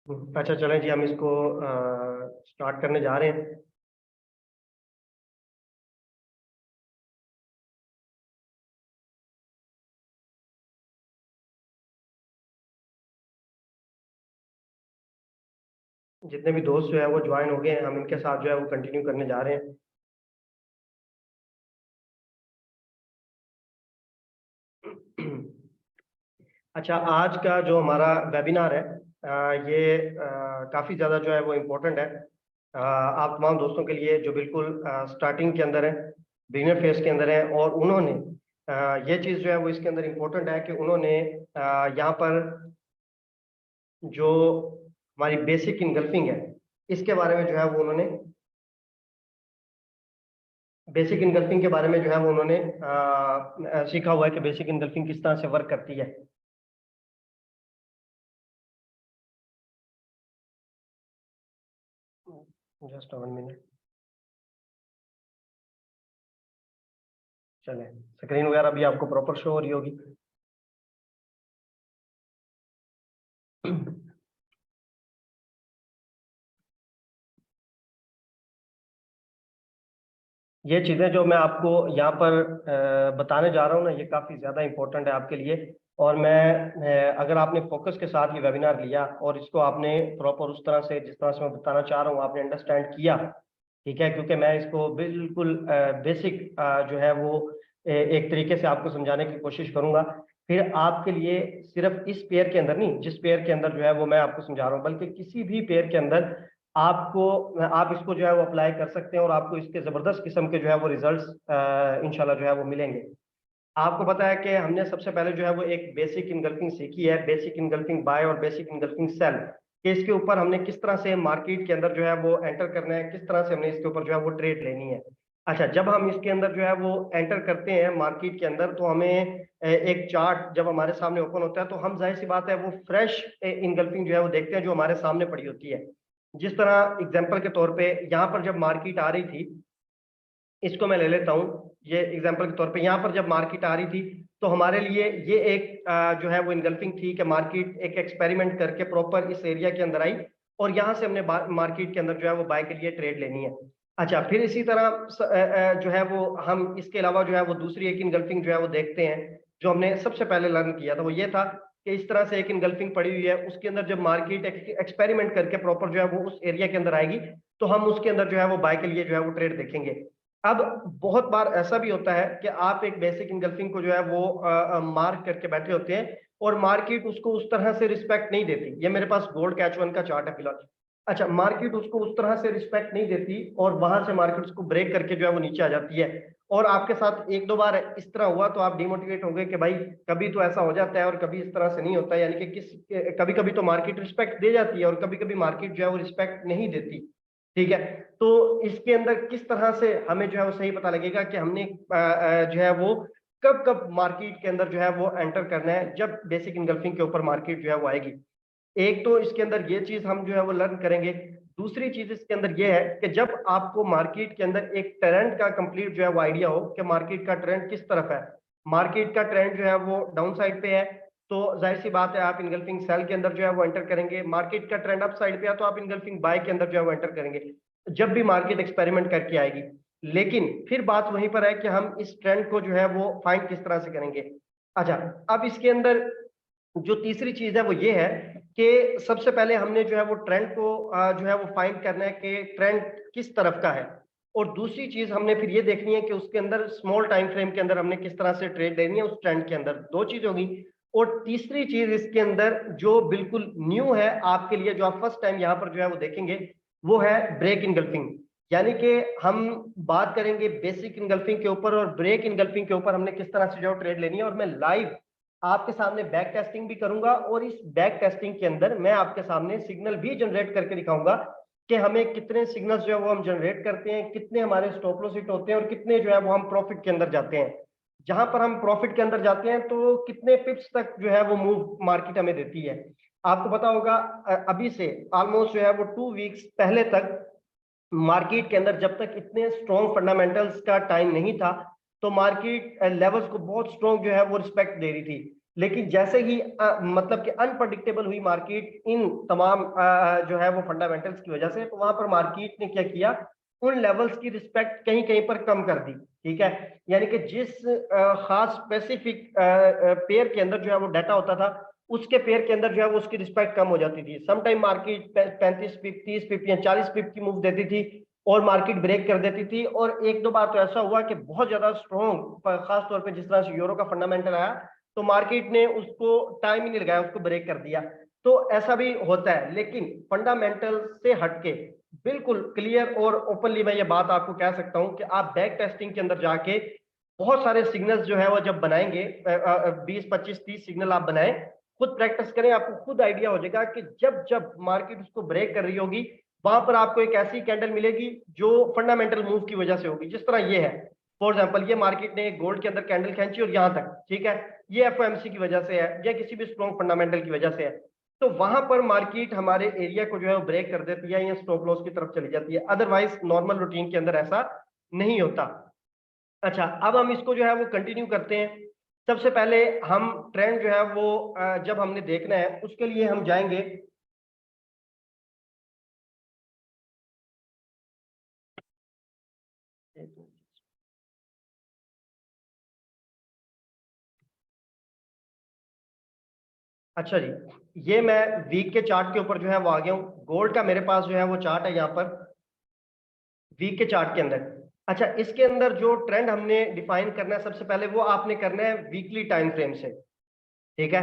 अच्छा चलें जी, हम इसको स्टार्ट करने जा रहे हैं। जितने भी दोस्त जो है वो ज्वाइन हो गए हैं, हम इनके साथ जो है वो कंटिन्यू करने जा रहे हैं। अच्छा, आज का जो हमारा वेबिनार है ये काफ़ी ज़्यादा जो है वो इम्पोर्टेंट है आप तमाम दोस्तों के लिए जो बिल्कुल स्टार्टिंग के अंदर है, बिगिनर फेज के अंदर है। और उन्होंने ये चीज़ जो है वो इसके अंदर इम्पोर्टेंट है कि उन्होंने यहाँ पर जो हमारी बेसिक इनगल्फिंग है इसके बारे में जो है वो उन्होंने बेसिक इनगल्फिंग के बारे में जो है वो उन्होंने सीखा हुआ है कि बेसिक इनगल्फिंग किस तरह से वर्क करती है। Just 1 minute. चले, स्क्रीन वगैरह भी आपको प्रॉपर शो हो रही होगी। ये चीज़ें जो मैं आपको यहाँ पर बताने जा रहा हूँ ना, ये काफ़ी ज़्यादा इंपॉर्टेंट है आपके लिए। और मैं अगर आपने फोकस के साथ ये वेबिनार लिया और इसको आपने प्रॉपर उस तरह से, जिस तरह से मैं बताना चाह रहा हूँ, आपने अंडरस्टैंड किया, ठीक है, क्योंकि मैं इसको बिल्कुल बेसिक जो है वो एक तरीके से आपको समझाने की कोशिश करूंगा। फिर आपके लिए सिर्फ इस पेयर के अंदर नहीं, जिस पेयर के अंदर जो है वो मैं आपको समझा रहा हूँ, बल्कि किसी भी पेयर के अंदर आपको, आप इसको जो है वो अप्लाई कर सकते हैं और आपको इसके जबरदस्त किस्म के जो है वो रिजल्ट्स इंशाल्लाह जो है वो मिलेंगे। आपको पता है कि हमने सबसे पहले जो है वो एक बेसिक इनगल्फिंग सीखी है, बेसिक इनगल्फिंग बाय और बेसिक इनगल्फिंग सेल, कि इसके ऊपर हमने किस तरह से मार्केट के अंदर जो है वो एंटर करना है, किस तरह से हमने इसके ऊपर जो है वो ट्रेड लेनी है। अच्छा, जब हम इसके अंदर जो है वो एंटर करते हैं मार्केट के अंदर, तो हमें एक चार्ट जब हमारे सामने ओपन होता है तो हम, जाहिर सी बात है, वो फ्रेश इनगल्फिंग जो है वो देखते हैं जो हमारे सामने पड़ी होती है। जिस तरह एग्जांपल के तौर पे यहाँ पर जब मार्केट आ रही थी, इसको मैं ले लेता हूँ, ये एग्जांपल के तौर पे यहाँ पर जब मार्केट आ रही थी तो हमारे लिए ये एक जो है वो इनगल्फिंग थी कि मार्केट एक एक्सपेरिमेंट करके प्रॉपर इस एरिया के अंदर आई और यहाँ से हमने मार्केट के अंदर जो है वो बाय के लिए ट्रेड लेनी है। अच्छा, फिर इसी तरह जो है वो हम इसके अलावा जो है वो दूसरी एक इनगल्फिंग जो है वो देखते हैं, जो हमने सबसे पहले लर्न किया था वो ये था कि इस तरह से एक इनगल्फिंग पड़ी हुई है, उसके अंदर जब मार्केट एक्सपेरिमेंट करके प्रॉपर जो है वो उस एरिया के अंदर आएगी तो हम उसके अंदर जो है वो बाय के लिए जो है वो ट्रेड देखेंगे। अब बहुत बार ऐसा भी होता है कि आप एक बेसिक इनगल्फिंग को जो है वो मार्क करके बैठे होते हैं और मार्केट उसको उस तरह से रिस्पेक्ट नहीं देती। ये मेरे पास गोल्ड कैच वन का चार्ट है फिलहाल। अच्छा, मार्केट उसको उस तरह से रिस्पेक्ट नहीं देती और वहां से मार्केट उसको ब्रेक करके जो है वो नीचे आ जाती है। और आपके साथ एक दो बार इस तरह हुआ तो आप डिमोटिवेट हो गए कि भाई कभी तो ऐसा हो जाता है और कभी इस तरह से नहीं होता है, यानी कि कभी कभी तो मार्केट रिस्पेक्ट दे जाती है और कभी कभी मार्केट जो है वो रिस्पेक्ट नहीं देती। ठीक है, तो इसके अंदर किस तरह से हमें जो है वो सही पता लगेगा कि हमने जो है वो कब कब मार्केट के अंदर जो है वो एंटर करना है, जब बेसिक इनगल्फिंग के ऊपर मार्केट जो है वो आएगी। एक तो इसके अंदर ये चीज हम जो है वो लर्न करेंगे। दूसरी चीज इसके अंदर ये है कि जब आपको मार्केट के अंदर एक ट्रेंड का कंप्लीट जो है वो आइडिया हो कि मार्केट का ट्रेंड किस तरफ है, मार्केट का ट्रेंड जो है वो डाउन साइड पे है, तो जाहिर सी बात है आप इनगल्फिंग सेल के अंदर जो है वो एंटर करेंगे। मार्केट का ट्रेंड अप साइड पे है तो आप इनगल्फिंग बाय के अंदर जो है वो एंटर करेंगे जब भी मार्केट एक्सपेरिमेंट करके आएगी। लेकिन फिर बात वहीं पर है कि हम इस ट्रेंड को जो है वो फाइंड किस तरह से करेंगे। अच्छा, अब इसके अंदर जो तीसरी चीज है वो ये है कि सबसे पहले हमने जो है वो ट्रेंड को जो है वो फाइंड करना है कि ट्रेंड किस तरफ का है। और दूसरी चीज हमने फिर ये देखनी है कि उसके अंदर स्मॉल टाइम फ्रेम के अंदर हमने किस तरह से ट्रेड लेनी है उस ट्रेंड के अंदर। दो चीज होगी। और तीसरी चीज इसके अंदर जो बिल्कुल न्यू है आपके लिए, जो आप फर्स्ट टाइम यहाँ पर जो है वो देखेंगे, वो है ब्रेक इनगल्फिंग। यानी कि हम बात करेंगे बेसिक इनगल्फिंग के ऊपर और ब्रेक इनगल्फिंग के ऊपर हमने किस तरह से जो ट्रेड लेनी है। और मैं लाइव आपके सामने बैक टेस्टिंग भी करूंगा और इस बैक टेस्टिंग के अंदर मैं आपके सामने सिग्नल भी जनरेट करके दिखाऊंगा कि हमें कितने सिग्नल्स जो है वो हम जनरेट करते हैं, कितने हमारे स्टॉप लॉस हिट होते हैं और कितने जो है वो हम प्रॉफिट के अंदर जाते हैं। जहां पर हम प्रॉफिट के अंदर जाते हैं तो कितने पिप्स तक जो है वो मूव मार्केट हमें देती है। आपको पता होगा अभी से ऑलमोस्ट जो है वो 2 वीक्स पहले तक मार्केट के अंदर जब तक इतने स्ट्रॉन्ग फंडामेंटल्स का टाइम नहीं था तो मार्केट लेवल्स को बहुत स्ट्रॉन्ग जो है वो रिस्पेक्ट दे रही थी। लेकिन जैसे ही मतलब कि अनप्रडिक्टेबल हुई मार्केट इन तमाम जो है वो फंडामेंटल्स की वजह से, तो वहां पर मार्केट ने क्या किया, उन लेवल्स की रिस्पेक्ट कहीं कहीं पर कम कर दी। ठीक है, यानी कि जिस खास स्पेसिफिक पेयर के अंदर जो है वो डाटा होता था, उसके पेयर के अंदर जो है वो उसकी रिस्पेक्ट कम हो जाती थी। समटाइम मार्केट 35 पिप, 30 पिप या 40 पिप की मूव देती थी और मार्केट ब्रेक कर देती थी। और एक दो बार तो ऐसा हुआ कि बहुत ज्यादा स्ट्रॉन्ग, खास तौर पे जिस तरह से यूरो का फंडामेंटल आया, तो मार्केट ने उसको टाइम ही नहीं लगाया, उसको ब्रेक कर दिया। तो ऐसा भी होता है, लेकिन फंडामेंटल से हटके बिल्कुल क्लियर और ओपनली मैं ये बात आपको कह सकता हूं कि आप बैक टेस्टिंग के अंदर जाके बहुत सारे सिग्नल्स जो है वो जब बनाएंगे, 20 25 30 सिग्नल आप बनाएं, खुद प्रैक्टिस करें, आपको खुद आइडिया हो जाएगा कि जब जब मार्केट उसको ब्रेक कर रही होगी, वहां पर आपको एक ऐसी कैंडल मिलेगी जो फंडामेंटल मूव की वजह से होगी। जिस तरह ये है, फॉर एग्जांपल ये मार्केट ने गोल्ड के अंदर कैंडल खींची और यहां तक, ठीक है, ये एफओएमसी की वजह से है या किसी भी स्ट्रॉन्ग फंडामेंटल की वजह से है, तो वहां पर मार्केट हमारे एरिया को जो है वो ब्रेक कर देती है या स्टॉप लॉस की तरफ चली जाती है। अदरवाइज नॉर्मल रूटीन के अंदर ऐसा नहीं होता। अच्छा, अब हम इसको जो है वो कंटिन्यू करते हैं। सबसे पहले हम ट्रेंड जो है वो जब हमने देखना है, उसके लिए हम जाएंगे अच्छा जी, ये मैं वीक के चार्ट के ऊपर जो है वो आ गया हूँ। गोल्ड का मेरे पास जो है वो चार्ट है यहाँ पर वीक के चार्ट के अंदर। अच्छा, इसके अंदर जो ट्रेंड हमने डिफाइन करना है, सबसे पहले वो आपने करना है वीकली टाइम फ्रेम से। ठीक है।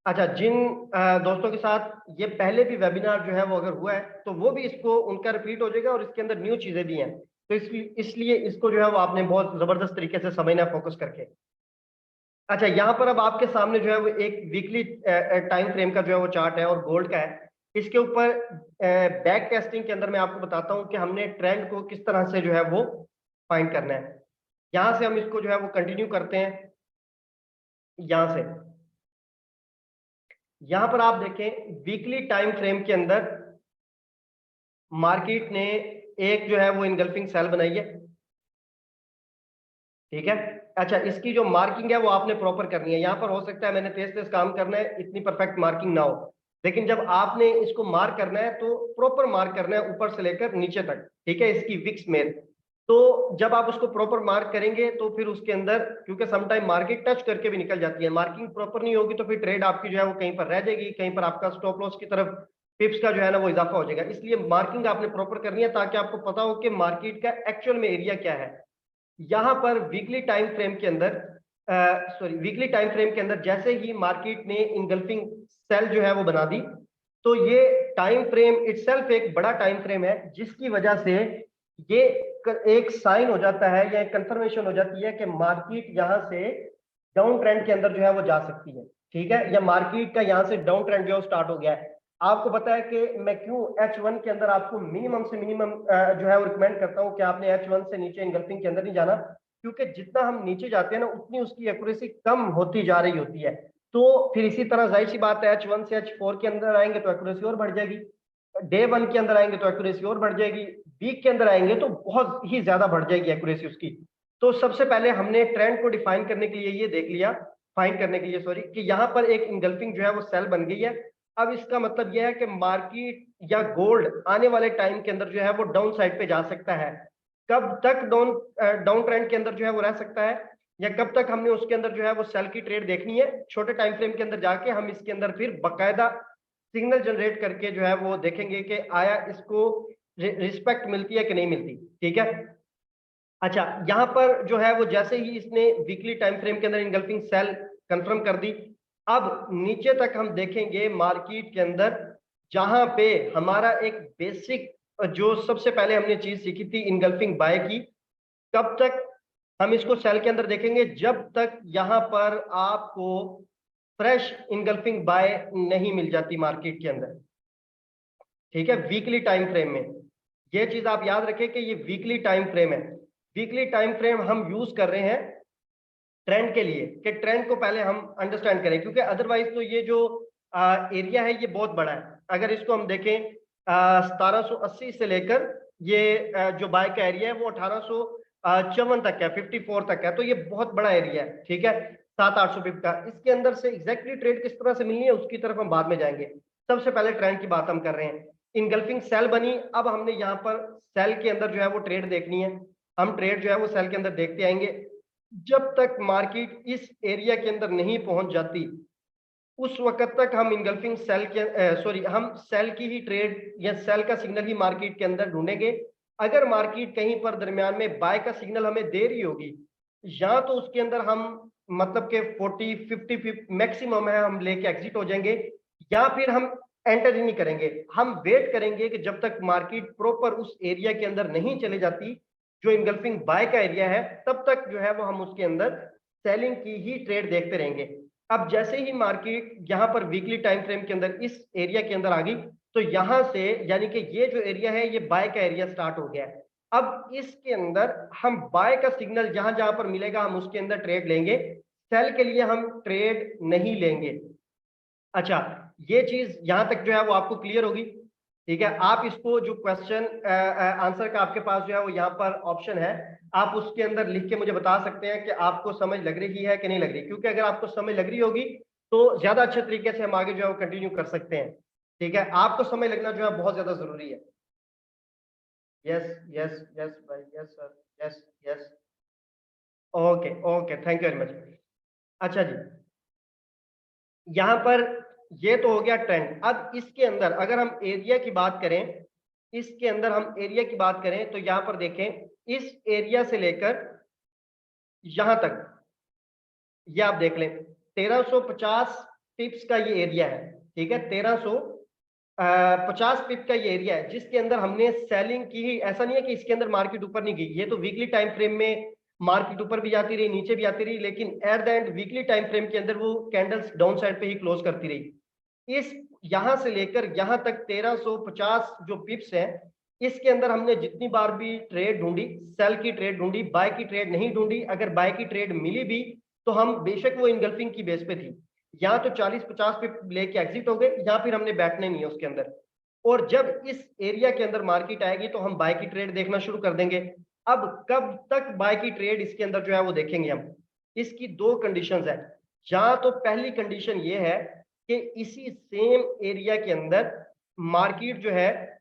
अच्छा, जिन दोस्तों के साथ ये पहले भी वेबिनार जो है वो अगर हुआ है, तो वो भी इसको उनका रिपीट हो जाएगा और इसके अंदर न्यू चीजें भी हैं, तो इसलिए इसको जो है वो आपने बहुत जबरदस्त तरीके से समझना है फोकस करके। अच्छा, यहाँ पर अब आपके सामने जो है वो एक वीकली टाइम फ्रेम का जो है वो चार्ट है और गोल्ड का है। इसके ऊपर बैक टेस्टिंग के अंदर मैं आपको बताता हूँ कि हमने ट्रेंड को किस तरह से जो है वो फाइंड करना है। यहाँ से हम इसको जो है वो कंटिन्यू करते हैं। यहाँ से यहाँ पर आप देखें, वीकली टाइम फ्रेम के अंदर मार्केट ने एक जो है वो इनगल्फिंग सेल बनाई है। ठीक है। अच्छा, इसकी जो मार्किंग है वो आपने प्रॉपर करनी है। यहाँ पर हो सकता है मैंने तेज तेज काम करना है, इतनी परफेक्ट मार्किंग ना हो, लेकिन जब आपने इसको मार्क करना है तो प्रॉपर मार्क करना है, ऊपर से लेकर नीचे तक। ठीक है, इसकी विक्स में, तो जब आप उसको प्रॉपर मार्क करेंगे तो फिर उसके अंदर, क्योंकि समटाइम मार्केट टच करके भी निकल जाती है, मार्किंग प्रॉपर नहीं होगी तो फिर ट्रेड आपकी जो है वो कहीं पर रह जाएगी, कहीं पर आपका स्टॉप लॉस की तरफ पिप्स का जो है ना वो इजाफा हो जाएगा। इसलिए मार्किंग आपने प्रॉपर करनी है ताकि आपको पता हो कि मार्केट का एक्चुअल में एरिया क्या है। यहां पर वीकली टाइम फ्रेम के अंदर, वीकली टाइम फ्रेम के अंदर जैसे ही मार्केट ने इंगल्फिंग सेल जो है वो बना दी, तो ये टाइम फ्रेम इटसेल्फ एक बड़ा टाइम फ्रेम है, जिसकी वजह से ये एक साइन हो जाता है या एक कंफर्मेशन हो जाती है कि मार्केट यहां से डाउन ट्रेंड के अंदर जो है वो जा सकती है। ठीक है, या मार्केट का यहां से डाउन ट्रेंड जो है स्टार्ट हो गया है। आपको पता है कि मैं क्यों H1 के अंदर आपको मिनिमम से मिनिमम जो है वो रिकमेंड करता हूं कि आपने H1 से नीचे इंगल्फिंग के अंदर नहीं जाना, क्योंकि जितना हम नीचे जाते हैं ना, उतनी उसकी एक्यूरेसी कम होती जा रही होती है। तो फिर इसी तरह जाहिर सी बात है, H1 से H4 के अंदर आएंगे तो एक्यूरेसी और बढ़ जाएगी, डे 1 के अंदर आएंगे तो एक्यूरेसी और बढ़ जाएगी, वीक के अंदर आएंगे तो बहुत ही ज्यादा बढ़ जाएगी एक्यूरेसी उसकी। तो सबसे पहले हमने ट्रेंड को डिफाइन करने के लिए ये देख लिया, फाइंड करने के लिए सॉरी, कि यहाँ पर एक इंगल्फिंग जो है वो सेल बन गई है। अब इसका मतलब यह है कि मार्केट या गोल्ड आने वाले टाइम के अंदर जो है वो डाउन साइड पे जा सकता है। कब तक डाउन डाउन ट्रेंड के अंदर जो है वो रह सकता है, या कब तक हमने उसके अंदर जो है वो सेल की ट्रेड देखनी है, छोटे टाइम फ्रेम के अंदर जाके हम इसके अंदर फिर बकायदा सिग्नल जनरेट करके जो है वो देखेंगे कि आया इसको रिस्पेक्ट मिलती है कि नहीं मिलती। ठीक है। अच्छा, यहाँ पर जो है वो जैसे ही इसने वीकली टाइम फ्रेम के अंदर इंगल्फिंग सेल कंफर्म कर दी, अब नीचे तक हम देखेंगे मार्केट के अंदर, जहां पे हमारा एक बेसिक जो सबसे पहले हमने चीज सीखी थी इंगल्फिंग बाय की, कब तक हम इसको सेल के अंदर देखेंगे, जब तक यहां पर आपको फ्रेश इंगल्फिंग बाय नहीं मिल जाती मार्केट के अंदर। ठीक है, वीकली टाइम फ्रेम में ये चीज आप याद रखें कि ये वीकली टाइम फ्रेम है। वीकली टाइम फ्रेम हम यूज कर रहे हैं ट्रेंड के लिए, कि ट्रेंड को पहले हम अंडरस्टैंड करें, क्योंकि अदरवाइज तो ये जो एरिया है ये बहुत बड़ा है। अगर इसको हम देखें 1780 से लेकर ये जो बाय का एरिया है वो 1854 तक है, 54 तक है, तो ये बहुत बड़ा एरिया है। ठीक है, 700-800 पिप का। इसके अंदर से एग्जैक्टली ट्रेड किस तरह से मिलनी है उसकी तरफ हम बाद में जाएंगे। सबसे पहले ट्रेंड की बात हम कर रहे हैं। इनगल्फिंग सेल बनी, अब हमने यहाँ पर सेल के अंदर जो है वो ट्रेड देखनी है। हम ट्रेड जो है वो सेल के अंदर देखते आएंगे। जब तक मार्केट इस एरिया के अंदर नहीं पहुंच जाती उस वक्त तक हम इनगल्फिंग सेल के हम सेल की ही ट्रेड या सेल का सिग्नल ही मार्केट के अंदर ढूंढेंगे। अगर मार्केट कहीं पर दरमियान में बाय का सिग्नल हमें दे रही होगी, या तो उसके अंदर हम मतलब के 40-50 मैक्सिमम है हम लेके एग्जिट हो जाएंगे, या फिर हम एंटर ही नहीं करेंगे। हम वेट करेंगे कि जब तक मार्केट प्रॉपर उस एरिया के अंदर नहीं चले जाती जो इनगल्फिंग बाय का एरिया है, तब तक जो है वो हम उसके अंदर सेलिंग की ही ट्रेड देखते रहेंगे। अब जैसे ही मार्केट यहाँ पर वीकली टाइम फ्रेम के अंदर इस एरिया के अंदर आ गई, तो यहां से यानी कि ये जो एरिया है ये बाय का एरिया स्टार्ट हो गया है। अब इसके अंदर हम बाय का सिग्नल जहां जहां पर मिलेगा हम उसके अंदर ट्रेड लेंगे, सेल के लिए हम ट्रेड नहीं लेंगे। अच्छा, ये चीज यहां तक जो है वो आपको क्लियर होगी। ठीक है, आप इसको जो क्वेश्चन आंसर का आपके पास जो है वो यहाँ पर ऑप्शन है, आप उसके अंदर लिख के मुझे बता सकते हैं कि आपको समझ लग रही है कि नहीं लग रही। क्योंकि अगर आपको समझ लग रही होगी तो ज्यादा अच्छे तरीके से हम आगे जो है वो कंटिन्यू कर सकते हैं। ठीक है, आपको समझ लगना जो है बहुत ज्यादा जरूरी है। यस यस यस भाई, yes sir, yes yes. Okay okay, thank you very much. अच्छा जी, यहाँ पर ये तो हो गया ट्रेंड। अब इसके अंदर अगर हम एरिया की बात करें, इसके अंदर हम एरिया की बात करें तो यहाँ पर देखें, इस एरिया से लेकर यहां तक ये आप देख लें 1350 पिप्स का ये एरिया है। ठीक है, 1350 पिप का ये एरिया है जिसके अंदर हमने सेलिंग की ही। ऐसा नहीं है कि इसके अंदर मार्केट ऊपर नहीं गई, ये तो वीकली टाइम फ्रेम में मार्केट ऊपर भी जाती रही नीचे भी आती रही, लेकिन at the end weekly time frame के अंदर वो कैंडल्स डाउन साइड पे ही क्लोज करती रही। इस यहां से लेकर यहां तक 1350 जो पिप्स हैं, इसके अंदर हमने जितनी बार भी ट्रेड ढूंढी, सेल की ट्रेड ढूंढी, बाय की ट्रेड नहीं ढूंढी। अगर बाय की ट्रेड मिली भी तो हम बेशक वो इनगल्फिंग की बेस पे थी, या तो 40-50 पे लेके एग्जिट हो गए, या फिर हमने बैठने नहीं है उसके अंदर। और जब इस एरिया के अंदर मार्केट आएगी तो हम बाय की ट्रेड देखना शुरू कर देंगे। अब कब तक बाय की ट्रेड इसके अंदर जो है वो देखेंगे हम। इसकी दो कंडीशंस है। या तो पहली कंडीशन ये है कि इसी सेम एरिया के अंदर मार्केट जो है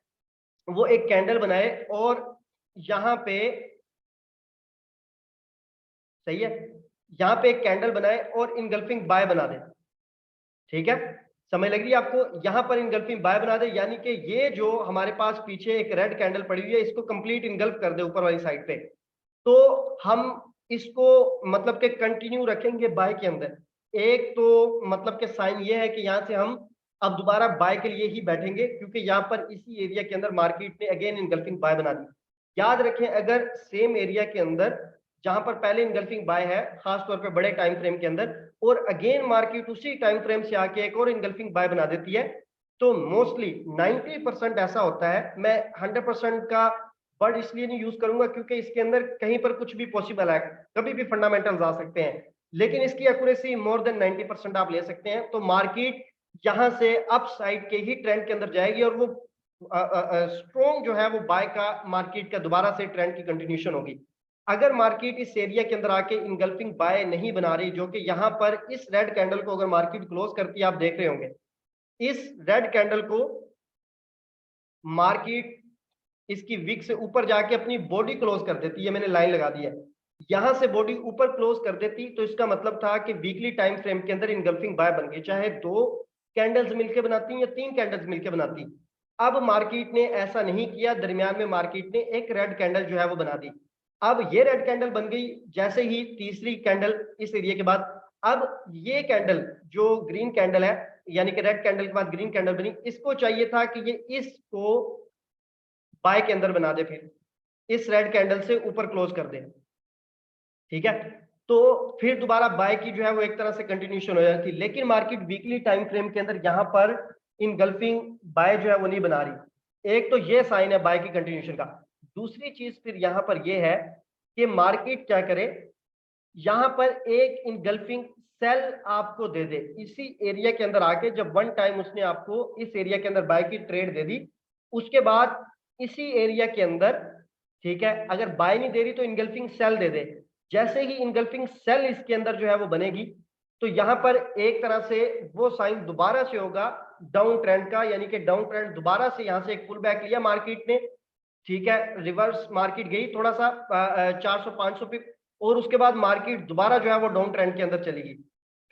वो एक कैंडल बनाए और यहां पे, सही है, यहां पे एक कैंडल बनाए और इनगल्फिंग बाय बना दे। ठीक है, समझ लग रही है आपको, यहां पर इनगल्फिंग बाय बना दे, यानी कि ये जो हमारे पास पीछे एक रेड कैंडल पड़ी हुई है इसको कंप्लीट इनगल्फ कर दे ऊपर वाली साइड पे। तो हम इसको मतलब के कंटिन्यू रखेंगे बाय के अंदर। एक तो मतलब के साइन ये है कि यहां से हम अब दोबारा बाय के लिए ही बैठेंगे, क्योंकि यहाँ पर इसी एरिया के अंदर मार्केट ने अगेन इनगल्फिंग बाय बना दी। याद रखें, अगर सेम एरिया के अंदर जहां पर पहले इनगल्फिंग बाय है खासतौर पर बड़े टाइम फ्रेम के अंदर, और अगेन मार्केट उसी टाइम फ्रेम से आके एक और इनगल्फिंग बाय बना देती है, तो मोस्टली 90% ऐसा होता है। मैं 100% का वर्ड इसलिए नहीं यूज करूंगा क्योंकि इसके अंदर कहीं पर कुछ भी पॉसिबल है, कभी भी फंडामेंटल्स आ सकते हैं, लेकिन इसकी एक्यूरेसी मोर देन 90% आप ले सकते हैं। तो मार्केट यहां से अप साइड के ही ट्रेंड के अंदर जाएगी और वो स्ट्रॉन्ग जो है वो बाय का मार्केट का दोबारा से ट्रेंड की कंटिन्यूशन होगी। अगर मार्केट इस एरिया के अंदर आके इनगल्फिंग बाय नहीं बना रही, जो कि यहाँ पर इस रेड कैंडल को अगर मार्केट क्लोज करती है, आप देख रहे होंगे इस रेड कैंडल को मार्केट इसकी विक से ऊपर जाके अपनी बॉडी क्लोज कर देती है। मैंने लाइन लगा दी है, यहां से बॉडी ऊपर क्लोज कर देती तो इसका मतलब था कि वीकली टाइम फ्रेम के अंदर इनगल्फिंग बाय बन गई, चाहे दो कैंडल्स मिलकर बनाती या तीन कैंडल्स मिलकर बनाती। अब मार्केट ने ऐसा नहीं किया, दरमियान में मार्केट ने एक रेड कैंडल जो है वो बना दी। अब ये रेड कैंडल बन गई जैसे ही तीसरी कैंडल इस एरिया के बाद। अब ये कैंडल जो ग्रीन कैंडल है, यानी कि रेड कैंडल के बाद ग्रीन कैंडल बनी, इसको चाहिए था कि ये इसको बाय के अंदर बना दे, फिर इस रेड कैंडल से ऊपर क्लोज कर दे। ठीक है, तो फिर दोबारा बाय की जो है वो एक तरह से कंटिन्यूशन हो जाती, लेकिन मार्केट वीकली टाइम फ्रेम के अंदर यहां पर इनगल्फिंग बाय जो है वो नहीं बना रही। एक तो ये साइन है बाय की कंटिन्यूशन का। दूसरी चीज फिर यहां पर ये है कि मार्केट क्या करे, यहां पर एक इनगल्फिंग सेल आपको दे दे इसी एरिया के अंदर आके। जब वन टाइम उसने आपको इस एरिया के अंदर बाय की ट्रेड दे दी, उसके बाद इसी एरिया के अंदर, ठीक है, अगर बाय नहीं दे रही तो इनगल्फिंग सेल दे दे। जैसे ही इनगल्फिंग सेल इसके अंदर जो है वो बनेगी, तो यहाँ पर एक तरह से वो साइन दोबारा से होगा डाउन ट्रेंड का, यानी कि डाउन ट्रेंड दोबारा से यहाँ से एक पुल बैक लिया मार्केट ने, ठीक है, रिवर्स मार्केट गई थोड़ा सा 400-500 पिप, और उसके बाद मार्केट दोबारा जो है वो डाउन ट्रेंड के अंदर चलेगी।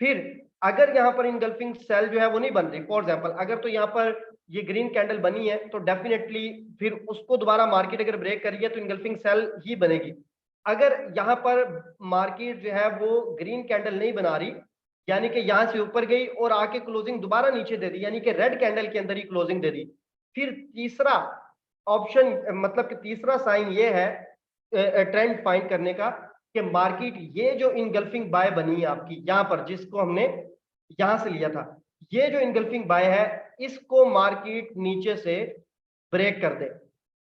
फिर अगर यहाँ पर इनगल्फिंग सेल जो है वो नहीं बन रही, फॉर एग्जांपल अगर तो यहाँ पर ये ग्रीन कैंडल बनी है तो डेफिनेटली फिर उसको दोबारा मार्केट अगर ब्रेक करिए तो इनगल्फिंग सेल ही बनेगी। अगर यहाँ पर मार्केट जो है वो ग्रीन कैंडल नहीं बना रही, यानी कि यहाँ से ऊपर गई और आके क्लोजिंग दोबारा नीचे दे दी, यानी कि रेड कैंडल के अंदर ही क्लोजिंग दे दी, फिर तीसरा ऑप्शन मतलब कि तीसरा साइन ये है ट्रेंड फाइंड करने का कि मार्केट ये जो इनगल्फिंग बाय बनी है आपकी यहाँ पर, जिसको हमने यहां से लिया था, ये जो इनगल्फिंग बाय है इसको मार्केट नीचे से ब्रेक कर दे,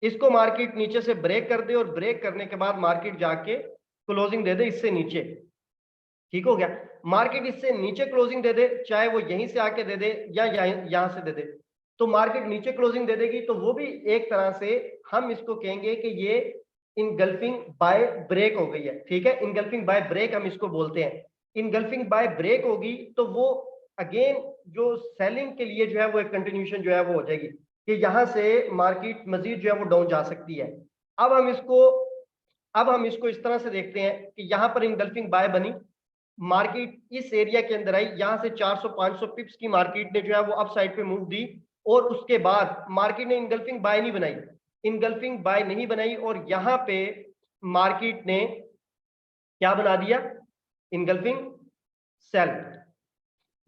इसको मार्केट नीचे से ब्रेक कर दे, और ब्रेक करने के बाद मार्केट जाके क्लोजिंग दे दे इससे नीचे। ठीक हो गया, मार्केट इससे नीचे क्लोजिंग दे दे, चाहे वो यहीं से आके दे दे या यहां से दे दे, तो मार्केट नीचे क्लोजिंग दे देगी, तो वो भी एक तरह से हम इसको कहेंगे कि ये इनगल्फिंग बाय ब्रेक हो गई है। ठीक है, इनगल्फिंग बाय ब्रेक हम इसको बोलते हैं। इनगल्फिंग बाय ब्रेक होगी तो वो अगेन जो सेलिंग के लिए जो है वो एक कंटिन्यूशन जो है वो हो जाएगी कि यहां से मार्केट मजीद जो है वो डाउन जा सकती है। अब हम इसको इस तरह से देखते हैं कि यहां पर इनगल्फिंग बाय बनी, मार्केट इस एरिया के अंदर आई, यहां से 400-500 पिप्स की मार्केट ने जो है वो अप साइड पे मूव दी, और उसके बाद मार्केट ने इनगल्फिंग बाय नहीं बनाई, इनगल्फिंग बाय नहीं बनाई, और यहां पे मार्केट ने क्या बना दिया, इनगल्फिंग सेल।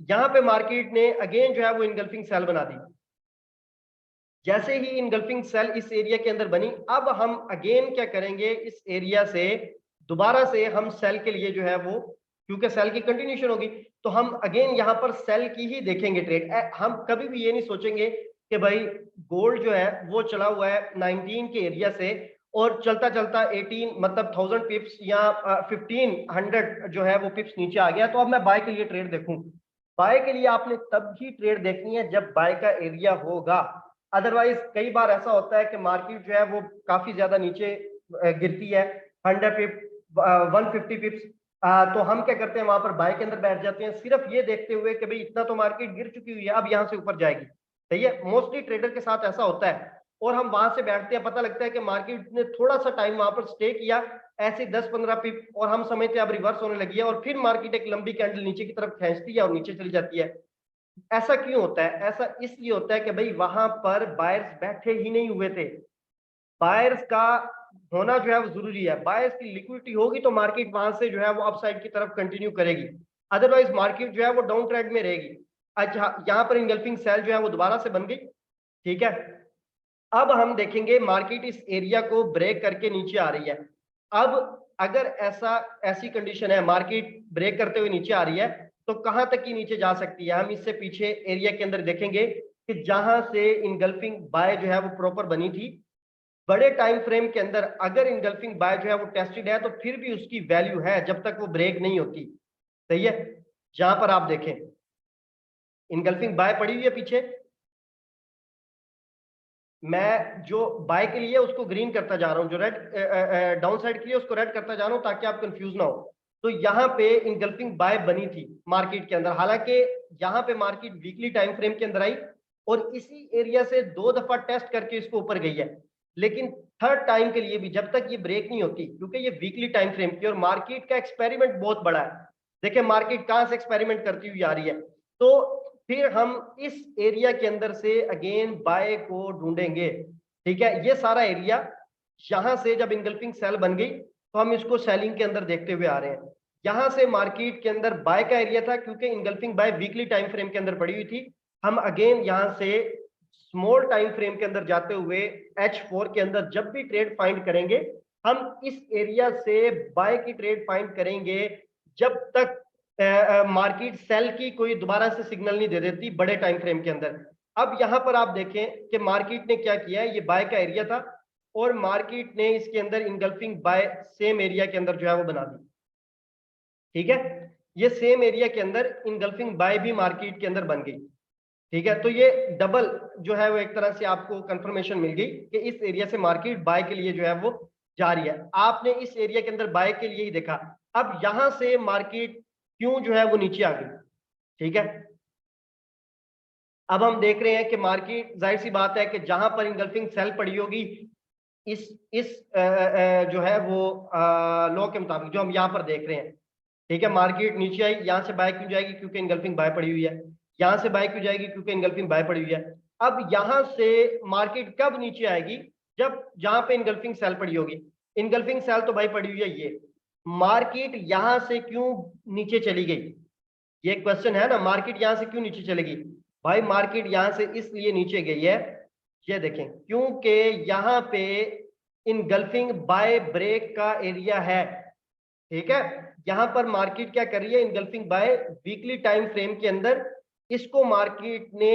यहां पे मार्केट ने अगेन जो है वो इनगल्फिंग सेल बना दी। जैसे ही इनगल्फिंग सेल इस एरिया के अंदर बनी, अब हम अगेन क्या करेंगे, इस एरिया से दोबारा से हम सेल के लिए जो है वो, क्योंकि सेल की कंटिन्यूशन होगी, तो हम अगेन यहाँ पर सेल की ही देखेंगे ट्रेड। हम कभी भी ये नहीं सोचेंगे कि भाई गोल्ड जो है वो चला हुआ है 19 के एरिया से और चलता चलता 18 मतलब 1000 पिप्स या 1500 जो है वो पिप्स नीचे आ गया, तो अब मैं बाय के लिए ट्रेड देखूं। बाय के लिए आपने तब ही ट्रेड देखनी है जब बाय का एरिया होगा, अदरवाइज कई बार ऐसा होता है कि मार्केट जो है वो काफी ज्यादा नीचे गिरती है, 100 पिप 150 पिप्स, तो हम क्या करते हैं, वहां पर बाय के अंदर बैठ जाते हैं सिर्फ ये देखते हुए कि भाई इतना तो मार्केट गिर चुकी हुई है, अब यहां से ऊपर जाएगी। सही है, मोस्टली ट्रेडर के साथ ऐसा होता है, और हम वहां से बैठते हैं, पता लगता है कि मार्केट ने थोड़ा सा टाइम वहां पर स्टे किया, ऐसे 10-15 पिप, और हम समझते हैं अब रिवर्स होने लगी है, और फिर मार्केट एक लंबी कैंडल नीचे की तरफ खींचती है और नीचे चली जाती है। ऐसा क्यों होता है? ऐसा इसलिए होता है कि भाई वहां पर बायर्स बैठे ही नहीं हुए थे। बायर्स का होना जो है वो जरूरी है, बायर्स की लिक्विडिटी होगी तो मार्केट वहां से जो है वो अपसाइड की तरफ कंटिन्यू करेगी, अदरवाइज मार्केट जो है वो डाउन ट्रेंड में रहेगी। अच्छा, यहाँ पर इंगल्फिंग सेल जो है वो दोबारा से बन गई। ठीक है, अब हम देखेंगे मार्केट इस एरिया को ब्रेक करके नीचे आ रही है। अब अगर ऐसी कंडीशन है, मार्केट ब्रेक करते हुए नीचे आ रही है, तो कहां तक की नीचे जा सकती है, हम इससे पीछे एरिया के अंदर देखेंगे कि जहां से इनगल्फिंग बाय जो है वो प्रॉपर बनी थी। बड़े टाइम फ्रेम के अंदर अगर इनगल्फिंग बाय जो है वो टेस्टेड है तो फिर भी उसकी वैल्यू है जब तक वो ब्रेक नहीं होती। सही है, जहां पर आप देखें इनगल्फिंग बाय पड़ी हुई है पीछे, मैं जो बाय के लिए उसको ग्रीन करता जा रहा हूं, जो रेड डाउन साइड के लिए उसको रेड करता जा रहा हूं ताकि आप कंफ्यूज ना हो। तो यहाँ पे इनगल्फिंग बाय बनी थी मार्केट के अंदर, हालांकि यहाँ पे मार्केट वीकली टाइम फ्रेम के अंदर आई और इसी एरिया से 2 दफा टेस्ट करके इसको ऊपर गई है, लेकिन थर्ड टाइम के लिए भी जब तक ये ब्रेक नहीं होती, क्योंकि ये वीकली टाइम फ्रेम की और मार्केट का एक्सपेरिमेंट बहुत बड़ा है। देखिए मार्केट कहां से एक्सपेरिमेंट करती हुई आ रही है, तो फिर हम इस एरिया के अंदर से अगेन बाय को ढूंढेंगे। ठीक है, ये सारा एरिया यहां से जब इनगल्फिंग सेल बन गई तो हम इसको सेलिंग के अंदर देखते हुए आ रहे हैं। यहां से मार्केट के अंदर बाय का एरिया था, क्योंकि engulfing buy weekly time frame के अंदर पड़ी हुई थी। हम अगेन यहां से स्मॉल टाइम फ्रेम के अंदर जाते हुए H4 के अंदर जब भी ट्रेड फाइंड करेंगे, हम इस एरिया से बाय की ट्रेड फाइंड करेंगे जब तक मार्केट सेल की कोई दोबारा से सिग्नल नहीं दे देती बड़े टाइम फ्रेम के अंदर। अब यहां पर आप देखें कि मार्केट ने क्या किया है, ये बाय का एरिया था और मार्केट ने इसके अंदर इनगल्फिंग बाय सेम एरिया के अंदर जो है वो बना दी। ठीक है, ये सेम एरिया के अंदर इनगल्फिंग बाय भी मार्केट के अंदर बन गई। ठीक है, तो ये डबल जो है वो एक तरह से आपको कंफर्मेशन मिल गई कि इस एरिया से मार्केट बाय के लिए जो है वो जा रही है। आपने इस एरिया के अंदर बाय के लिए ही देखा। अब यहां से मार्केट क्यों जो है वो नीचे आ गई। ठीक है, अब हम देख रहे हैं कि मार्केट, जाहिर सी बात है कि जहां पर इंगल्फिंग सेल पड़ी होगी इस जो है वो लॉ के मुताबिक जो हम यहाँ पर देख रहे हैं, ठीक है, मार्केट नीचे आई, यहाँ से बाय क्यों जाएगी, क्योंकि इनगल्फिंग बाय पड़ी हुई है। यहाँ से बाय क्यों जाएगी, क्योंकि इनगल्फिंग बाय पड़ी हुई है। अब यहाँ से मार्केट कब नीचे आएगी, जब जहां पे इनगल्फिंग सेल पड़ी होगी। इनगल्फिंग सेल तो भाई पड़ी हुई है, ये मार्केट यहाँ से क्यों नीचे चली गई, ये क्वेश्चन है ना, मार्केट यहाँ से क्यों नीचे चलेगी। भाई मार्केट यहाँ से इसलिए नीचे गई है, ये देखें, क्योंकि यहाँ पे इनगल्फिंग बाय ब्रेक का एरिया है। ठीक है, यहां पर मार्केट क्या कर रही है, engulfing buy weekly time frame के अंदर इसको मार्केट ने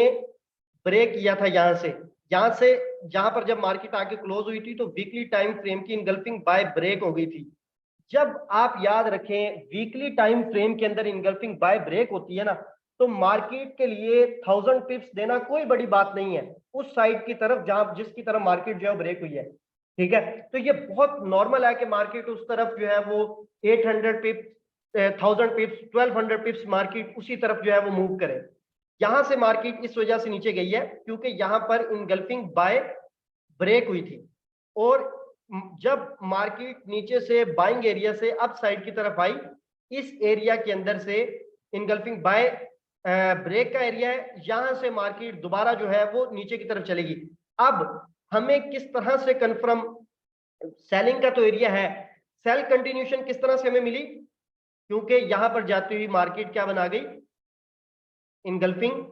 ब्रेक किया था। यहां से जहां पर जब मार्केट आके क्लोज हुई थी तो वीकली टाइम फ्रेम की इनगल्फिंग बाय ब्रेक हो गई थी। जब आप याद रखें वीकली टाइम फ्रेम के अंदर इनगल्फिंग बाय ब्रेक होती है ना, तो मार्केट के लिए 1000 पिप्स देना कोई बड़ी बात नहीं है उस साइड की तरफ जहां जिसकी तरफ मार्केट जो है ब्रेक हुई है। ठीक है, तो ये बहुत नॉर्मल है कि मार्केट उस तरफ जो है वो 800 पिप्स, 1000 पिप्स, 1200 पिप्स मार्केट उसी तरफ जो है वो मूव करे। यहां से मार्केट इस वजह से नीचे गई है क्योंकि यहां पर इनगल्फिंग बाय ब्रेक हुई थी, और जब मार्केट नीचे से बाइंग एरिया से अप साइड की तरफ आई, इस एरिया के अंदर से इनगल्फिंग बाय ब्रेक का एरिया है, यहां से मार्केट दोबारा जो है वो नीचे की तरफ चलेगी। अब हमें किस तरह से कंफर्म, सेलिंग का तो एरिया है, सेल कंटिन्यूशन किस तरह से हमें मिली, क्योंकि यहां पर जाती हुई मार्केट क्या बना गई, इनगल्फिंग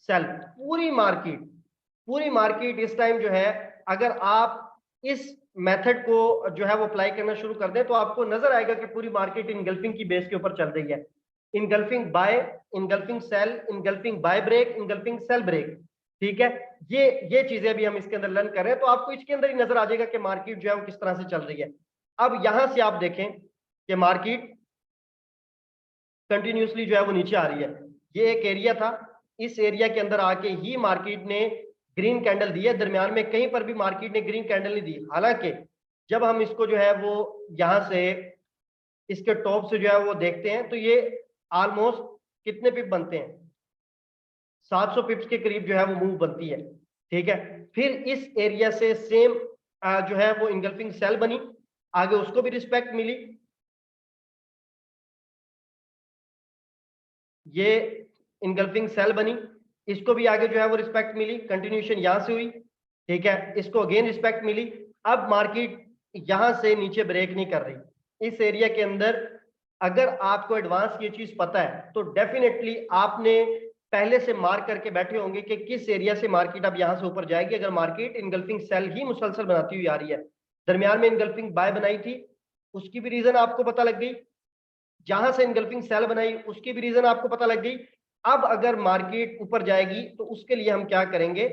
सेल। पूरी मार्केट इस टाइम जो है, अगर आप इस मेथड को जो है वो अप्लाई करना शुरू कर दें तो आपको नजर आएगा कि पूरी मार्केट इनगल्फिंग की बेस के ऊपर चल रही है। Engulfing buy, engulfing sell, engulfing buy break, engulfing sell break. ठीक है, ये चीजें भी हम इसके अंदर लर्न कर रहे हैं, तो आपको इसके अंदर ही नजर आ जाएगा कि मार्केट जो है वो किस तरह से चल रही है। अब यहां से आप देखें कि मार्केट कंटिन्यूसली जो है वो नीचे आ रही है। ये एक एरिया था, इस एरिया के अंदर आके ही मार्केट ने ग्रीन कैंडल दी है, दरमियान में कहीं पर भी मार्केट ने ग्रीन कैंडल नहीं दी। हालांकि जब हम इसको जो है वो यहां से इसके टॉप से जो है वो देखते हैं तो ये ऑलमोस्ट कितने पिप बनते हैं, 700 पिप्स के करीब जो है वो मूव बनती है। ठीक है, फिर इस एरिया से सेम जो है वो इंगल्फिंग सेल बनी, आगे उसको भी रिस्पेक्ट मिली, ये इंगल्फिंग सेल बनी, इसको भी आगे जो है वो रिस्पेक्ट मिली, कंटिन्यूशन यहां से हुई। ठीक है, इसको अगेन रिस्पेक्ट मिली। अब मार्केट यहां से नीचे ब्रेक नहीं कर रही। इस एरिया के अंदर अगर आपको एडवांस ये चीज पता है तो डेफिनेटली आपने पहले से मार्क करके बैठे होंगे कि किस एरिया से मार्केट अब यहां से ऊपर जाएगी। अगर मार्केट इनगल्फिंग सेल ही मुसलसल बनाती हुई आ रही है, दरमियान में इनगल्फिंग बाय बनाई थी, उसकी भी रीजन आपको पता लग गई, जहां से इनगल्फिंग सेल बनाई उसकी भी रीजन आपको पता लग गई। अब अगर मार्केट ऊपर जाएगी तो उसके लिए हम क्या करेंगे,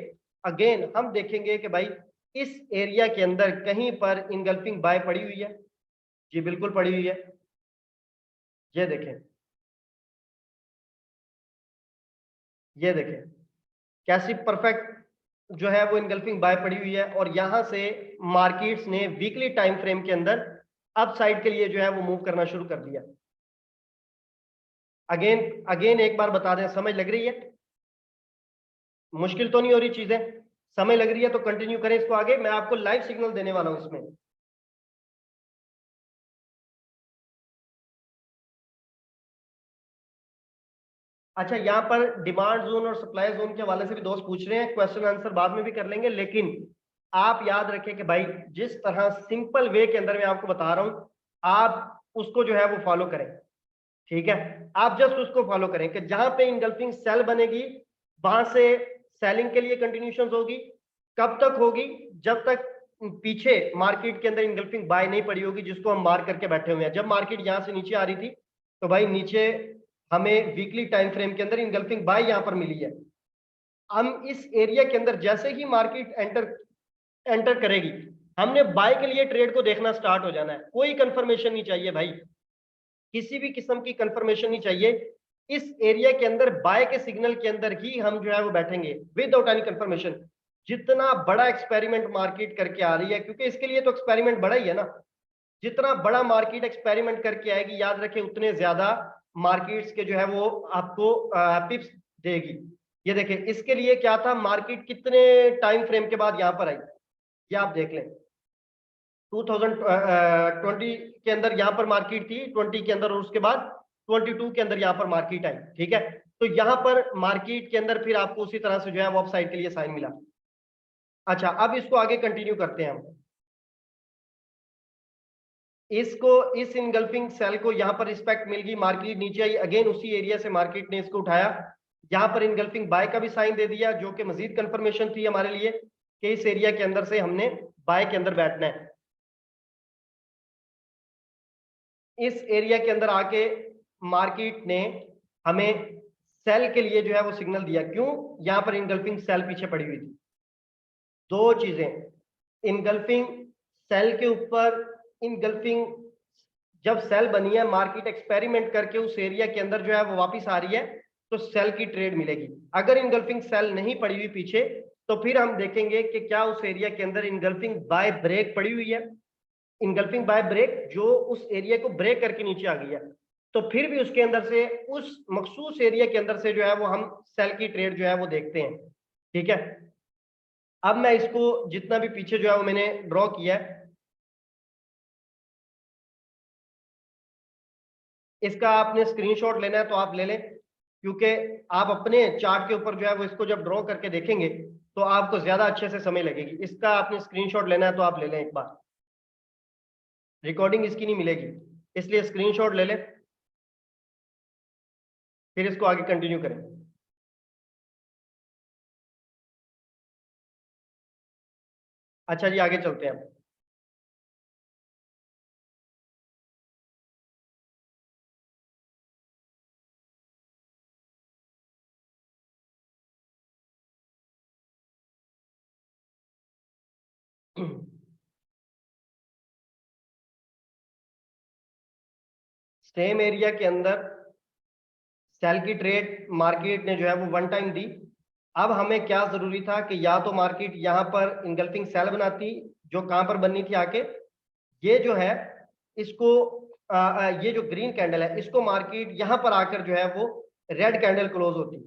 अगेन हम देखेंगे कि भाई इस एरिया के अंदर कहीं पर इनगल्फिंग बाय पड़ी हुई है। जी बिल्कुल पड़ी हुई है, ये देखें, ये देखें कैसी परफेक्ट जो है वो इनगल्फिंग बाय पड़ी हुई है। और यहां से मार्केट्स ने वीकली टाइम फ्रेम के अंदर अप साइड के लिए जो है वो मूव करना शुरू कर दिया। अगेन अगेन एक बार बता दें, समझ लग रही है, मुश्किल तो नहीं हो रही चीजें, समय लग रही है तो कंटिन्यू करें इसको आगे, मैं आपको लाइव सिग्नल देने वाला हूं इसमें। अच्छा, यहाँ पर डिमांड जोन और सप्लाई जोन के हवाले से भी दोस्त पूछ रहे हैं, क्वेश्चन आंसर बाद में भी कर लेंगे, लेकिन आप याद रखें कि भाई जिस तरह सिंपल वे के अंदर मैं आपको बता रहा हूं, आप उसको जो है वो फॉलो करें। ठीक है, आप जस्ट उसको फॉलो करें कि जहां पे इंगल्फिंग सेल बनेगी वहां से सेलिंग के लिए कंटिन्यूशन होगी। कब तक होगी, जब तक पीछे मार्केट के अंदर इंगल्फिंग बाय नहीं पड़ी होगी, जिसको हम मार्क करके बैठे हुए हैं। जब मार्केट यहां से नीचे आ रही थी तो भाई नीचे हमें वीकली टाइम फ्रेम के अंदर इंगल्फिंग बाय यहां पर मिली है। हम इस एरिया के अंदर जैसे ही मार्केट एंटर करेगी, हमने बाय के लिए ट्रेड को देखना स्टार्ट हो जाना है। कोई कंफर्मेशन नहीं चाहिए भाई, किसी भी किस्म की कंफर्मेशन नहीं चाहिए। इस एरिया के अंदर बाय के सिग्नल के अंदर ही हम जो है वो बैठेंगे विदाउट एनी कंफर्मेशन। जितना बड़ा एक्सपेरिमेंट मार्केट करके आ रही है, क्योंकि इसके लिए तो एक्सपेरिमेंट बड़ा ही है ना, जितना बड़ा मार्केट एक्सपेरिमेंट करके आएगी, याद रखें उतने ज्यादा मार्केट्स के जो है वो आपको पिप्स देगी। ये देखें, इसके लिए क्या था, मार्केट कितने टाइम फ्रेम के बाद यहाँ पर आई, ये आप देख लें। 2020 के अंदर यहाँ पर मार्केट थी, 20 के अंदर, और उसके बाद 22 के अंदर यहाँ पर मार्केट आई। ठीक है, तो यहाँ पर मार्केट के अंदर फिर आपको उसी तरह से जो है वो अपसाइड के लिए साइन मिला। अच्छा, अब इसको आगे कंटिन्यू करते हैं हम। इसको, इस इनगल्फिंग सेल को यहाँ पर रिस्पेक्ट मिल गई, मार्केट नीचे आई, अगेन उसी एरिया से मार्केट ने इसको उठाया, यहाँ पर इनगल्फिंग बाय का भी साइन दे दिया, जो कि मजीद कंफर्मेशन थी हमारे लिए कि इस एरिया के अंदर से हमने बाय के अंदर बैठना है। इस एरिया के अंदर आके मार्केट ने हमें सेल के लिए जो है वो सिग्नल दिया। क्यों? यहाँ पर इनगल्फिंग सेल पीछे पड़ी हुई थी। दो चीजें, इनगल्फिंग सेल के ऊपर, इनगल्फिंग जब सेल बनी है, मार्केट एक्सपेरिमेंट करके उस एरिया के अंदर जो है वो वापस आ रही है, तो सेल की ट्रेड मिलेगी। अगर इनगल्फिंग सेल नहीं पड़ी हुई पीछे, तो फिर हम देखेंगे कि क्या उस एरिया के अंदर इनगल्फिंग बाय ब्रेक पड़ी हुई है, इनगल्फिंग बाय ब्रेक जो उस एरिया को ब्रेक करके नीचे आ गई है, तो फिर भी उसके अंदर से, उस मखसूस एरिया के अंदर से जो है वो हम सेल की ट्रेड जो है वो देखते हैं। ठीक है, अब मैं इसको जितना भी पीछे जो है वो मैंने ड्रॉ किया है, इसका आपने स्क्रीनशॉट लेना है तो आप ले लें, क्योंकि आप अपने चार्ट के ऊपर जो है वो इसको जब ड्रॉ करके देखेंगे तो आपको ज्यादा अच्छे से समझ लगेगी। इसका आपने स्क्रीनशॉट लेना है तो आप ले लें, एक बार रिकॉर्डिंग इसकी नहीं मिलेगी, इसलिए स्क्रीनशॉट ले लें, फिर इसको आगे कंटिन्यू करें। अच्छा जी, आगे चलते हैं। सेम एरिया के अंदर सेल की ट्रेड मार्केट ने जो है वो वन टाइम दी। अब हमें क्या जरूरी था कि या तो मार्केट यहाँ पर इंगल्फिंग सेल बनाती, जो कहां पर बननी थी आके, ये जो है इसको ये जो ग्रीन कैंडल है इसको मार्केट यहाँ पर आकर जो है वो रेड कैंडल क्लोज होती,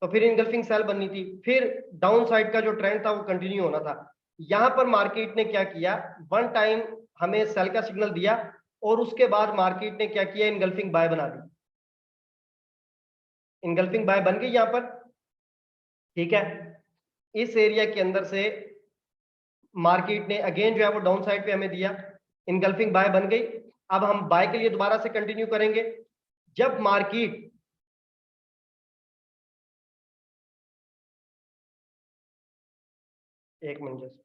तो फिर इंगल्फिंग सेल बननी थी, फिर डाउन साइड का जो ट्रेंड था वो कंटिन्यू होना था। यहाँ पर मार्केट ने क्या किया, वन टाइम हमें सेल का सिग्नल दिया, और उसके बाद मार्केट ने क्या किया, इनगल्फिंग बाय बना दी। इनगल्फिंग बाय बन गई यहाँ पर। ठीक है, इस एरिया के अंदर से मार्केट ने अगेन जो है वो डाउन साइड पे हमें दिया, इनगल्फिंग बाय बन गई। अब हम बाय के लिए दोबारा से कंटिन्यू करेंगे। जब मार्केट, एक मिनट जस्ट,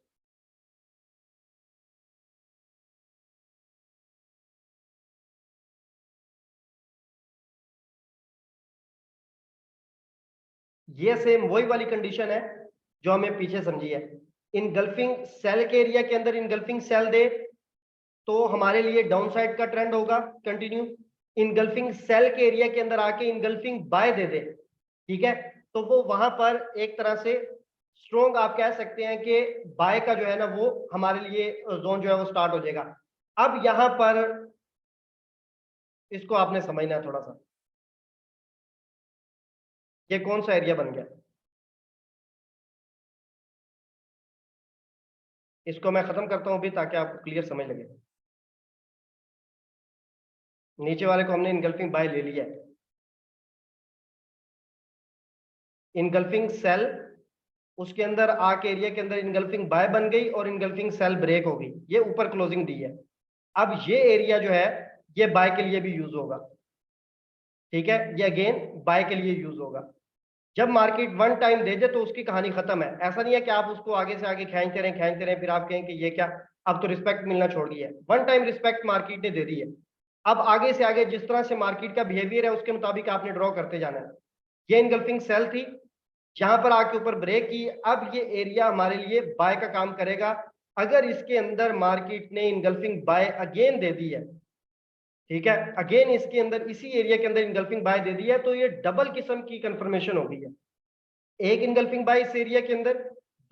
ये सेम वही वाली कंडीशन है जो हमें पीछे समझी है। इनगल्फिंग सेल के एरिया के अंदर इनगल्फिंग सेल दे तो हमारे लिए डाउन साइड का ट्रेंड होगा कंटिन्यू। इनगल्फिंग सेल के एरिया के अंदर आके इनगल्फिंग बाय दे दे, ठीक है, तो वो वहां पर एक तरह से स्ट्रोंग आप कह सकते हैं कि बाय का जो है ना वो हमारे लिए जोन जो है वो स्टार्ट हो जाएगा। अब यहां पर इसको आपने समझना है थोड़ा सा, ये कौन सा एरिया बन गया, इसको मैं खत्म करता हूं अभी ताकि आपको क्लियर समझ लगे। नीचे वाले को हमने इनगल्फिंग बाय ले लिया है, इनगल्फिंग सेल, उसके अंदर आके एरिया के अंदर इनगल्फिंग बाय बन गई और इनगल्फिंग सेल ब्रेक हो गई, ये ऊपर क्लोजिंग दी है। अब ये एरिया जो है ये बाय के लिए भी यूज होगा। ठीक है, ये अगेन बाय के लिए यूज होगा। जब मार्केट वन टाइम दे दे तो उसकी कहानी खत्म है। ऐसा नहीं है कि आप उसको आगे से आगे खींचते रहें फिर आप कहें कि ये क्या, अब तो रिस्पेक्ट मिलना छोड़ गई है। वन टाइम रिस्पेक्ट मार्केट ने दे दी है, अब आगे से आगे जिस तरह से मार्केट का बिहेवियर है उसके मुताबिक आपने ड्रॉ करते जाना है। ये इनगल्फिंग सेल थी, जहां पर आके ऊपर ब्रेक की, अब ये एरिया हमारे लिए बाय का काम करेगा। अगर इसके अंदर मार्केट ने इनगल्फिंग बाय अगेन दे दी है, ठीक है, अगेन इसके अंदर इसी एरिया के अंदर इनगल्फिंग बाय दे दी है, तो ये डबल किस्म की कंफर्मेशन हो गई है। एक इनगल्फिंग बाय इस एरिया के अंदर,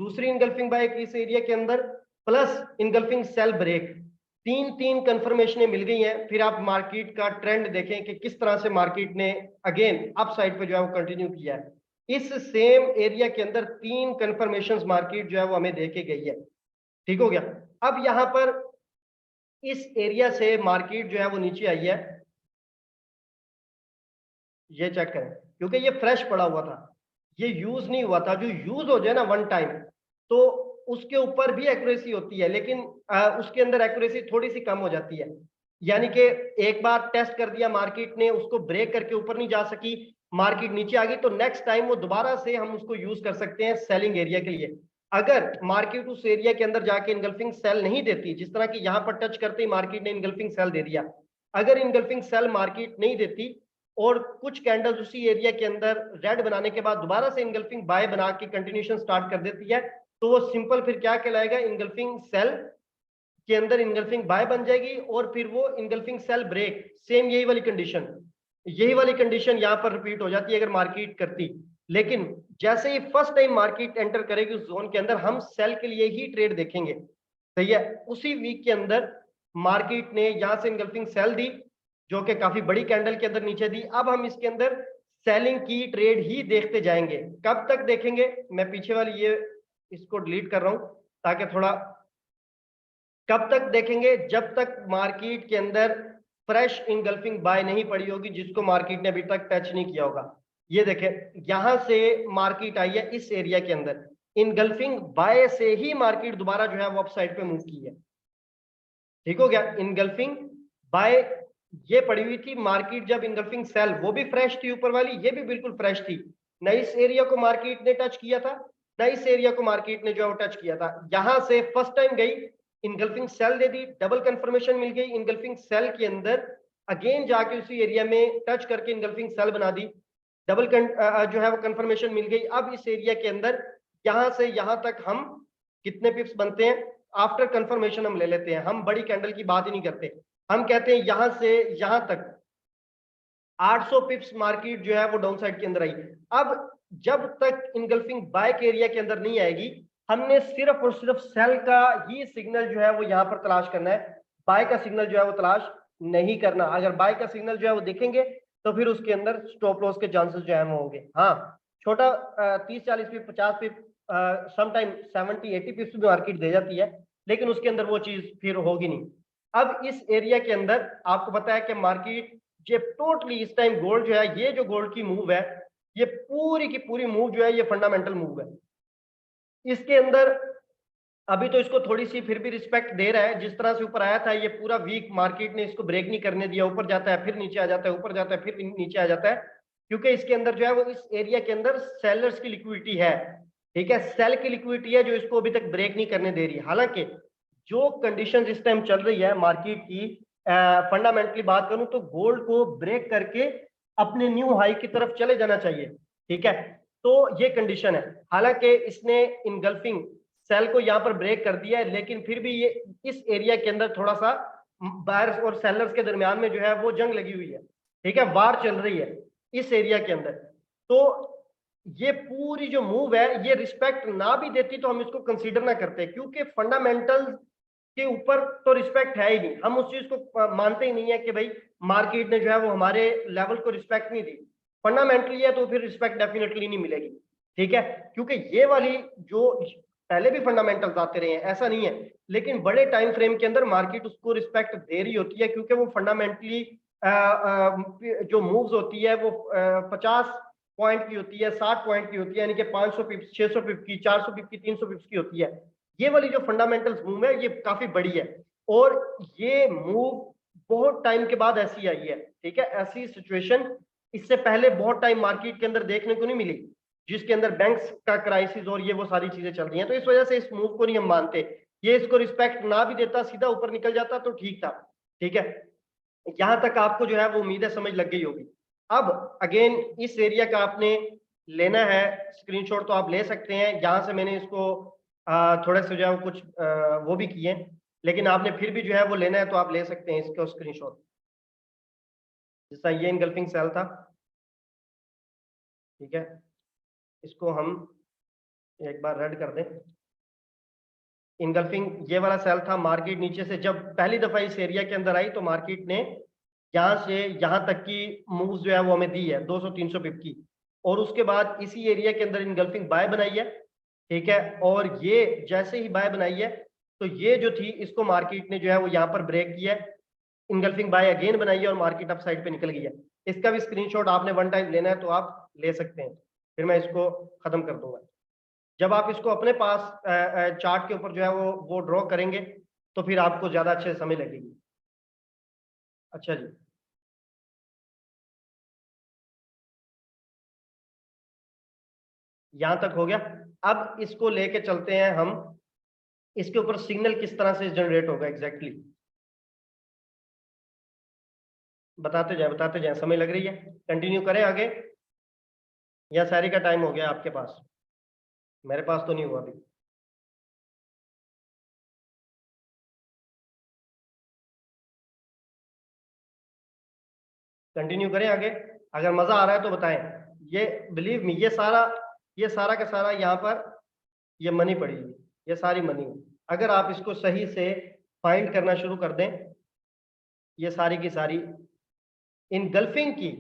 दूसरी इनगल्फिंग बाय इस एरिया के अंदर, प्लस इनगल्फिंग सेल ब्रेक। तीन तीन कंफर्मेशनें मिल गई हैं। फिर आप मार्केट का ट्रेंड देखें कि किस तरह से मार्केट ने अगेन अप साइड पे जो है वो कंटिन्यू किया है। इस सेम एरिया के अंदर तीन कंफर्मेशंस मार्केट जो है वो हमें दे के गई है। ठीक हो गया। अब यहां पर इस एरिया से मार्केट जो है वो नीचे आई है, ये चेक करें, क्योंकि ये फ्रेश पड़ा हुआ था, ये यूज नहीं हुआ था। जो यूज हो जाए ना वन टाइम, तो उसके ऊपर भी एक्यूरेसी होती है, लेकिन उसके अंदर एक्यूरेसी थोड़ी सी कम हो जाती है। यानी कि एक बार टेस्ट कर दिया मार्केट ने, उसको ब्रेक करके ऊपर नहीं जा सकी, मार्केट नीचे आ गई, तो नेक्स्ट टाइम वो दोबारा से हम उसको यूज कर सकते हैं सेलिंग एरिया के लिए। अगर मार्केट उस एरिया के अंदर जाके इनगल्फिंग सेल नहीं देती, जिस तरह की यहां पर टच करते ही मार्केट ने इनगल्फिंग सेल दे दिया, अगर इनगल्फिंग सेल मार्केट नहीं देती और कुछ कैंडल्स उसी एरिया के अंदर रेड बनाने के बाद दोबारा से इनगल्फिंग बाय बना के कंटिन्यूएशन स्टार्ट कर देती है, तो वो सिंपल फिर क्या कहलाएगा, इनगल्फिंग सेल के अंदर इनगल्फिंग बाय बन जाएगी, और फिर वो इनगल्फिंग सेल ब्रेक, सेम यही वाली कंडीशन यहां पर रिपीट हो जाती है अगर मार्केट करती। लेकिन जैसे ही फर्स्ट टाइम मार्केट एंटर करेगी उस जोन के अंदर, हम सेल के लिए ही ट्रेड देखेंगे। सही है। उसी वीक के अंदर मार्केट ने यहां से इनगल्फिंग सेल दी, जो कि काफी बड़ी कैंडल के अंदर नीचे दी। अब हम इसके अंदर सेलिंग की ट्रेड ही देखते जाएंगे। कब तक देखेंगे, मैं पीछे वाली ये इसको डिलीट कर रहा हूं ताकि थोड़ा, कब तक देखेंगे, जब तक मार्केट के अंदर फ्रेश इनगल्फिंग बाय नहीं पड़ी होगी, जिसको मार्केट ने अभी तक टच नहीं किया होगा। ये देखें, यहां से मार्केट आई है इस एरिया के अंदर, इनगल्फिंग बाय से ही मार्केट दोबारा जो है वो अप साइड पे मूव की है। ठीक हो गया। इनगल्फिंग बाय ये पड़ी हुई थी मार्केट, जब इनगल्फिंग सेल वो भी फ्रेश थी ऊपर वाली, ये भी बिल्कुल फ्रेश थी, न इस एरिया को मार्केट ने टच किया था, न इस एरिया को मार्केट ने जो है वो टच किया था। यहां से फर्स्ट टाइम गई, इनगल्फिंग सेल दे दी, डबल कंफर्मेशन मिल गई, इनगल्फिंग सेल के अंदर अगेन जाके उसी एरिया में टच करके इनगल्फिंग सेल बना दी, डबल जो है वो कंफर्मेशन मिल गई। अब इस एरिया के अंदर यहां से यहां तक हम कितने पिप्स बनते हैं, आफ्टर कंफर्मेशन हम ले लेते हैं, हम बड़ी कैंडल की बात ही नहीं करते। हम कहते हैं यहां से यहां तक 800 पिप्स मार्केट जो है वो डाउन साइड के अंदर आई। अब जब तक इनगल्फिंग बाय के एरिया के अंदर नहीं आएगी, हमने सिर्फ और सिर्फ सेल का ही सिग्नल जो है वो यहां पर तलाश करना है, बाय का सिग्नल जो है वो तलाश नहीं करना। अगर बाय का सिग्नल जो है वो देखेंगे तो फिर उसके अंदर स्टॉप लॉस के चांसेस जो है वो होंगे। हाँ, छोटा 30-40 पिप 50 पिप समटाइम 70-80 पिप्स भी मार्केट दे जाती है, लेकिन उसके अंदर वो चीज फिर होगी नहीं। अब इस एरिया के अंदर आपको पता है कि मार्केट ये टोटली इस टाइम गोल्ड जो है, ये जो गोल्ड की मूव है, ये पूरी की पूरी मूव जो है ये फंडामेंटल मूव है। इसके अंदर अभी तो इसको थोड़ी सी फिर भी रिस्पेक्ट दे रहा है, जिस तरह से ऊपर आया था ये पूरा वीक मार्केट ने इसको ब्रेक नहीं करने दिया, ऊपर जाता है फिर नीचे आ जाता है, ऊपर जाता है फिर नीचे आ जाता है, क्योंकि इसके अंदर जो है वो इस एरिया के अंदर सेलर्स की लिक्विडिटी है। ठीक है, सेल की लिक्विडिटी है जो इसको अभी तक ब्रेक नहीं करने दे रही। हालांकि जो कंडीशन इस टाइम चल रही है मार्केट की, फंडामेंटली बात करूं तो गोल्ड को ब्रेक करके अपने न्यू हाई की तरफ चले जाना चाहिए। ठीक है, तो ये कंडीशन है। हालांकि इसने इनगल्फिंग सेल को यहाँ पर ब्रेक कर दिया है, लेकिन फिर भी ये इस एरिया के अंदर थोड़ा सा बायर्स और सेलर्स के दरमियान में जो है वो जंग लगी हुई है। ठीक है, वार चल रही है इस एरिया के अंदर। तो ये पूरी जो मूव है ये रिस्पेक्ट ना भी देती तो हम इसको कंसीडर ना करते, क्योंकि फंडामेंटल्स के ऊपर तो रिस्पेक्ट है ही नहीं। हम उस चीज को मानते ही नहीं है कि भाई मार्केट ने जो है वो हमारे लेवल को रिस्पेक्ट नहीं दी। फंडामेंटली है तो फिर रिस्पेक्ट डेफिनेटली नहीं मिलेगी। ठीक है, क्योंकि ये वाली जो पहले भी फंडामेंटल्स आते रहे हैं ऐसा नहीं है, लेकिन बड़े टाइम फ्रेम के अंदर मार्केट उसको रिस्पेक्ट दे रही होती है, क्योंकि वो फंडामेंटली जो मूव्स होती है वो 50 पॉइंट की होती है, 60 पॉइंट की होती है, यानी कि 500 पिप्स, 600 पिप की, 400 पिप की, 300 पिप्स की होती है। ये वाली जो फंडामेंटल्स मूव है ये काफी बड़ी है, और ये मूव बहुत टाइम के बाद ऐसी आई है। ठीक है, ऐसी सिचुएशन इससे पहले बहुत टाइम मार्केट के अंदर देखने को नहीं मिली, जिसके अंदर बैंक्स का क्राइसिस और ये वो सारी चीजें चल रही हैं। तो इस वजह से इस मूव को नहीं हम मानते। ये इसको रिस्पेक्ट ना भी देता, सीधा ऊपर निकल जाता तो ठीक था। ठीक है, यहां तक आपको जो है वो उम्मीद है समझ लग गई होगी। अब अगेन इस एरिया का आपने लेना है स्क्रीनशॉट तो आप ले सकते हैं, यहां से मैंने इसको थोड़े से जो है कुछ वो भी किए, लेकिन आपने फिर भी जो है वो लेना है तो आप ले सकते हैं इसको स्क्रीनशॉट। जैसा ये इनगल्फिंग सेल था, ठीक है, इसको हम एक बार रेड कर दें। इनगल्फिंग ये वाला सेल था, मार्केट नीचे से जब पहली दफा इस एरिया के अंदर आई तो मार्केट ने यहाँ से यहाँ तक की मूव्स जो है वो हमें दी है 200-300 पिप की, और उसके बाद इसी एरिया के अंदर इनगल्फिंग बाय बनाई है, ठीक है। और ये जैसे ही बाय बनाई है तो ये जो थी इसको मार्केट ने जो है वो यहाँ पर ब्रेक किया है, इनगल्फिंग बाय अगेन बनाई है और मार्केट अप साइड पे निकल गई है। इसका भी स्क्रीनशॉट आपने वन टाइम लेना है तो आप ले सकते हैं, फिर मैं इसको खत्म कर दूंगा। जब आप इसको अपने पास चार्ट के ऊपर जो है वो ड्रॉ करेंगे तो फिर आपको ज्यादा अच्छे से समझ लगेगी। अच्छा जी, यहां तक हो गया। अब इसको लेके चलते हैं हम, इसके ऊपर सिग्नल किस तरह से जनरेट होगा एग्जैक्टली बताते जाए, समझ लग रही है? कंटिन्यू करें आगे या सारी का टाइम हो गया आपके पास? मेरे पास तो नहीं हुआ अभी। कंटिन्यू करें आगे? अगर मजा आ रहा है तो बताएं। ये बिलीव मी, ये सारा का सारा यहाँ पर ये मनी पड़ी है, ये सारी मनी है। अगर आप इसको सही से फाइंड करना शुरू कर दें, ये सारी की सारी इनगल्फिंग की,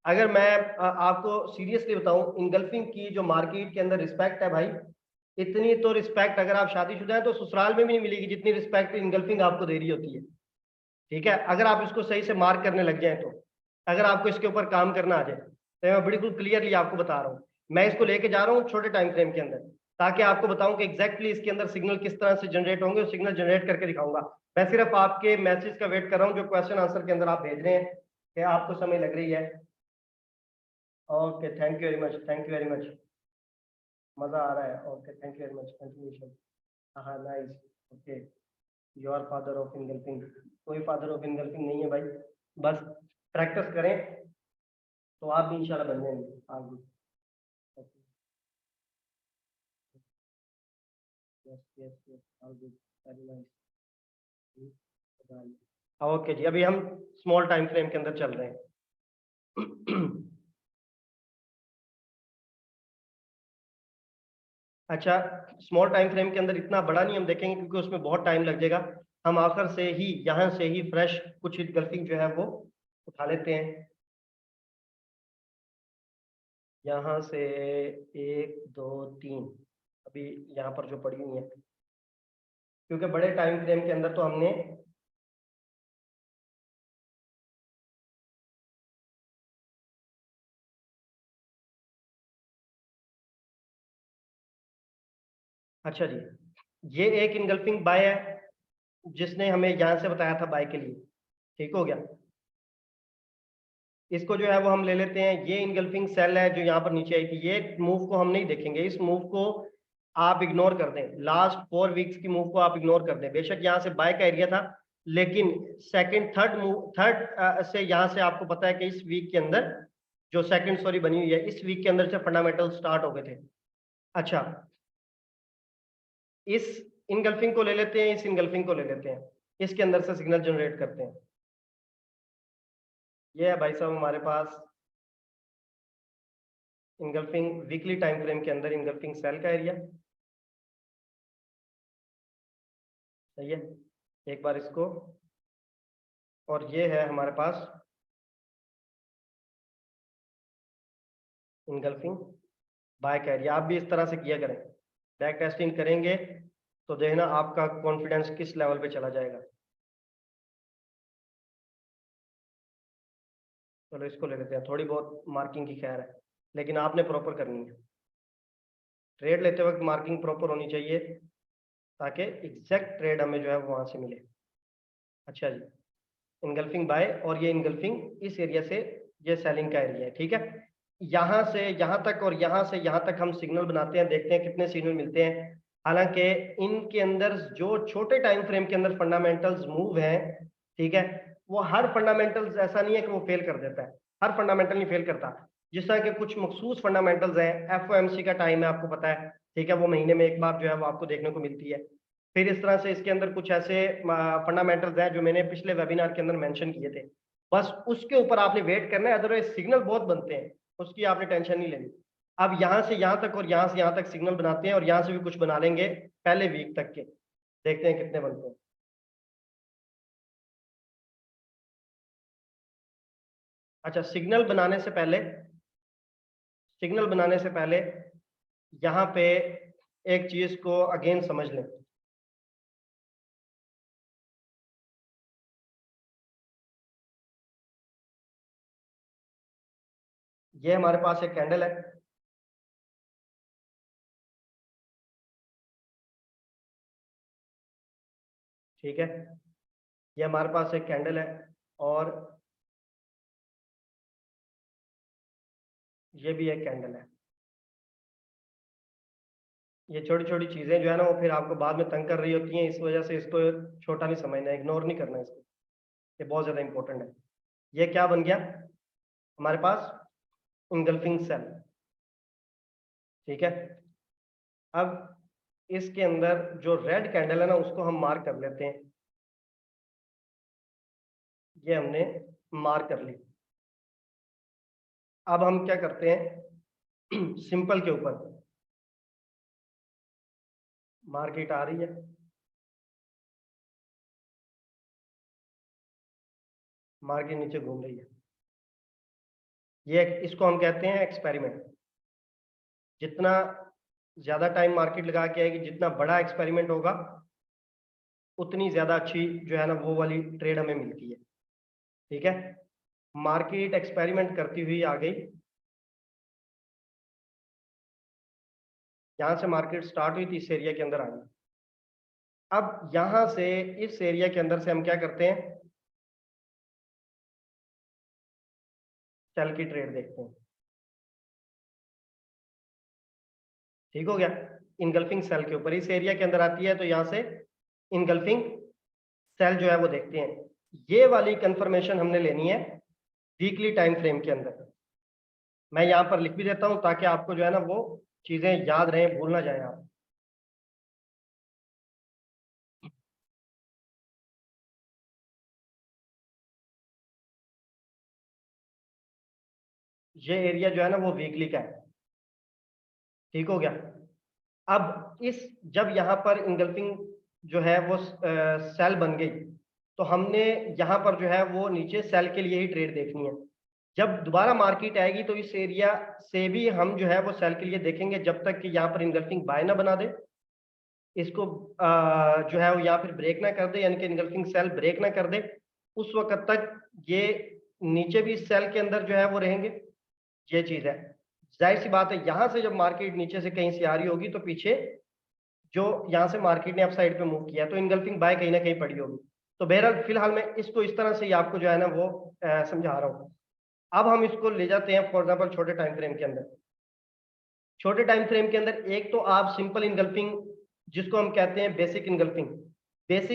अगर मैं आपको सीरियसली बताऊं, इनगल्फिंग की जो मार्केट के अंदर रिस्पेक्ट है भाई, इतनी तो रिस्पेक्ट अगर आप शादीशुदा हैं तो ससुराल में भी नहीं मिलेगी जितनी रिस्पेक्ट इनगल्फिंग आपको दे रही होती है, ठीक है। अगर आप इसको सही से मार्क करने लग जाए तो, अगर आपको इसके ऊपर काम करना आ जाए तो मैं बिल्कुल क्लियरली आपको बता रहा हूँ। मैं इसको लेके जा रहा हूँ छोटे टाइम फ्रेम के अंदर, ताकि आपको बताऊं कि एग्जैक्टली इसके अंदर सिग्नल किस तरह से जनरेट होंगे, और सिग्नल जनरेट करके दिखाऊंगा। मैं सिर्फ आपके मैसेज का वेट कर रहा हूँ जो क्वेश्चन आंसर के अंदर आप भेज रहे हैं कि आपको समझ लग रही है। Okay, thank you very much, thank you very much, मजा आ रहा है। Okay, thank you very much, continuation. हाँ, nice. Okay, you are father of engulfing. कोई फादर ऑफ इनगल्फिंग नहीं है भाई, बस प्रैक्टिस करें तो आप भी इंशाल्लाह बन जाएंगे आगे। Yes yes yes, all good, very nice. Okay जी, अभी हम स्मॉल टाइम फ्रेम के अंदर चल रहे हैं। अच्छा, स्मॉल टाइम फ्रेम के अंदर इतना बड़ा नहीं हम देखेंगे क्योंकि उसमें बहुत टाइम लग जाएगा। हम आखिर से ही यहाँ से ही फ्रेश कुछ गल्फिंग जो है वो उठा लेते हैं। यहाँ से 1 2 3 अभी यहाँ पर जो पड़ी हुई है, क्योंकि बड़े टाइम फ्रेम के अंदर तो हमने अच्छा जी, ये एक इनगल्फिंग बाय है जिसने हमें यहाँ से बताया था बाय के लिए, ठीक हो गया। इसको जो है वो हम ले लेते हैं, ये इनगल्फिंग सेल है जो यहाँ पर नीचे आई थी। ये मूव को हम नहीं देखेंगे, इस मूव को आप इग्नोर कर दें, लास्ट 4 वीक्स की मूव को आप इग्नोर कर दें। बेशक यहाँ से बाय का एरिया था, लेकिन सेकंड थर्ड मूव, थर्ड से यहाँ से आपको पता है कि इस वीक के अंदर जो सेकंड स्टोरी बनी हुई है, इस वीक के अंदर से फंडामेंटल स्टार्ट हो गए थे। अच्छा, इस इनगल्फिंग को ले लेते हैं, इस इनगल्फिंग को ले लेते हैं, इसके अंदर से सिग्नल जनरेट करते हैं। ये है भाई साहब हमारे पास इनगल्फिंग वीकली टाइम फ्रेम के अंदर इनगल्फिंग सेल का एरिया, सही है। एक बार इसको, और ये है हमारे पास इनगल्फिंग बाय का एरिया। आप भी इस तरह से किया करें, बैक टेस्टिंग करेंगे तो देखना आपका कॉन्फिडेंस किस लेवल पे चला जाएगा। चलो इसको ले लेते हैं, थोड़ी बहुत मार्किंग की खैर है, लेकिन आपने प्रॉपर करनी है। ट्रेड लेते वक्त मार्किंग प्रॉपर होनी चाहिए ताकि एग्जैक्ट ट्रेड हमें जो है वो वहां से मिले। अच्छा जी, इनगल्फिंग बाय, और ये इनगल्फिंग इस एरिया से ये सेलिंग का एरिया है, ठीक है। यहाँ से यहाँ तक और यहाँ से यहाँ तक हम सिग्नल बनाते हैं, देखते हैं कितने सिग्नल मिलते हैं। हालांकि इनके अंदर जो छोटे टाइम फ्रेम के अंदर फंडामेंटल्स मूव हैं, ठीक है, वो हर फंडामेंटल्स ऐसा नहीं है कि वो फेल कर देता है, हर फंडामेंटल नहीं फेल करता। जिस तरह के कुछ मखसूस फंडामेंटल्स हैं, एफओएमसी का टाइम है आपको पता है, ठीक है, वो महीने में एक बार जो है वो आपको देखने को मिलती है। फिर इस तरह से इसके अंदर कुछ ऐसे फंडामेंटल्स हैं जो मैंने पिछले वेबिनार के अंदर मेंशन किए थे, बस उसके ऊपर आपने वेट करना है, अदरवाइज सिग्नल बहुत बनते हैं, उसकी आपने टेंशन नहीं लेनी। अब यहाँ से यहाँ तक और यहाँ से यहाँ तक सिग्नल बनाते हैं, और यहाँ से भी कुछ बना लेंगे पहले वीक तक के। देखते हैं कितने बनते हैं। अच्छा, सिग्नल बनाने से पहले यहाँ पे एक चीज को अगेन समझ लें। ये हमारे पास एक कैंडल है, ठीक है। ये हमारे पास एक कैंडल है और ये भी एक कैंडल है। ये छोटी छोटी चीजें जो है ना वो फिर आपको बाद में तंग कर रही होती हैं, इस वजह से इसको छोटा नहीं समझना, इग्नोर नहीं करना इसको, ये बहुत ज्यादा इंपॉर्टेंट है। ये क्या बन गया हमारे पास? इंगल्फिंग सेल, ठीक है। अब इसके अंदर जो रेड कैंडल है ना उसको हम मार्क कर लेते हैं। ये हमने मार्क कर ली। अब हम क्या करते हैं सिंपल के ऊपर मार्केट आ रही है, मार्केट नीचे घूम रही है, ये इसको हम कहते हैं एक्सपेरिमेंट। जितना ज्यादा टाइम मार्केट लगा के आएगी, जितना बड़ा एक्सपेरिमेंट होगा, उतनी ज्यादा अच्छी जो है ना वो वाली ट्रेड हमें मिलती है, ठीक है। मार्केट एक्सपेरिमेंट करती हुई आ गई, यहां से मार्केट स्टार्ट हुई थी, इस एरिया के अंदर आ गई। अब यहां से इस एरिया के अंदर से हम क्या करते हैं, सेल की ट्रेड देखते हैं, ठीक हो गया। इनगल्फिंग सेल के ऊपर इस एरिया के अंदर आती है, तो यहां से इनगल्फिंग सेल जो है वो देखते हैं। ये वाली कंफर्मेशन हमने लेनी है वीकली टाइम फ्रेम के अंदर। मैं यहाँ पर लिख भी देता हूँ ताकि आपको जो है ना वो चीजें याद रहें, भूल ना जाए आप। ये एरिया जो है ना वो वीकली का है, ठीक हो गया। अब इस जब यहाँ पर इंगल्फिंग जो है वो सेल बन गई, तो हमने यहाँ पर जो है वो नीचे सेल के लिए ही ट्रेड देखनी है। जब दोबारा मार्केट आएगी तो इस एरिया से भी हम जो है वो सेल के लिए देखेंगे, जब तक कि यहाँ पर इंगल्फिंग बाय ना बना दे, इसको जो है वो या फिर ब्रेक ना कर दे, यानी कि इनगल्फिंग सेल ब्रेक ना कर दे, उस वक्त तक ये नीचे भी सेल के अंदर जो है वो रहेंगे। ये चीज है, जाहिर सी बात है, यहां से जब मार्केट नीचे से कहीं से आ रही होगी तो पीछे जो यहाँ से मार्केट ने अप साइड पे मूव किया तो इनगल्फिंग बाय कहीं ना कहीं पड़ी होगी। तो बहरहाल फिलहाल मैं इसको इस तरह से ही आपको जो है ना वो समझा रहा हूँ। अब हम इसको ले जाते हैं फॉर एग्जाम्पल छोटे टाइम फ्रेम के अंदर। छोटे टाइम फ्रेम के अंदर एक तो आप सिंपल इनगल्फिंग, जिसको हम कहते हैं बेसिक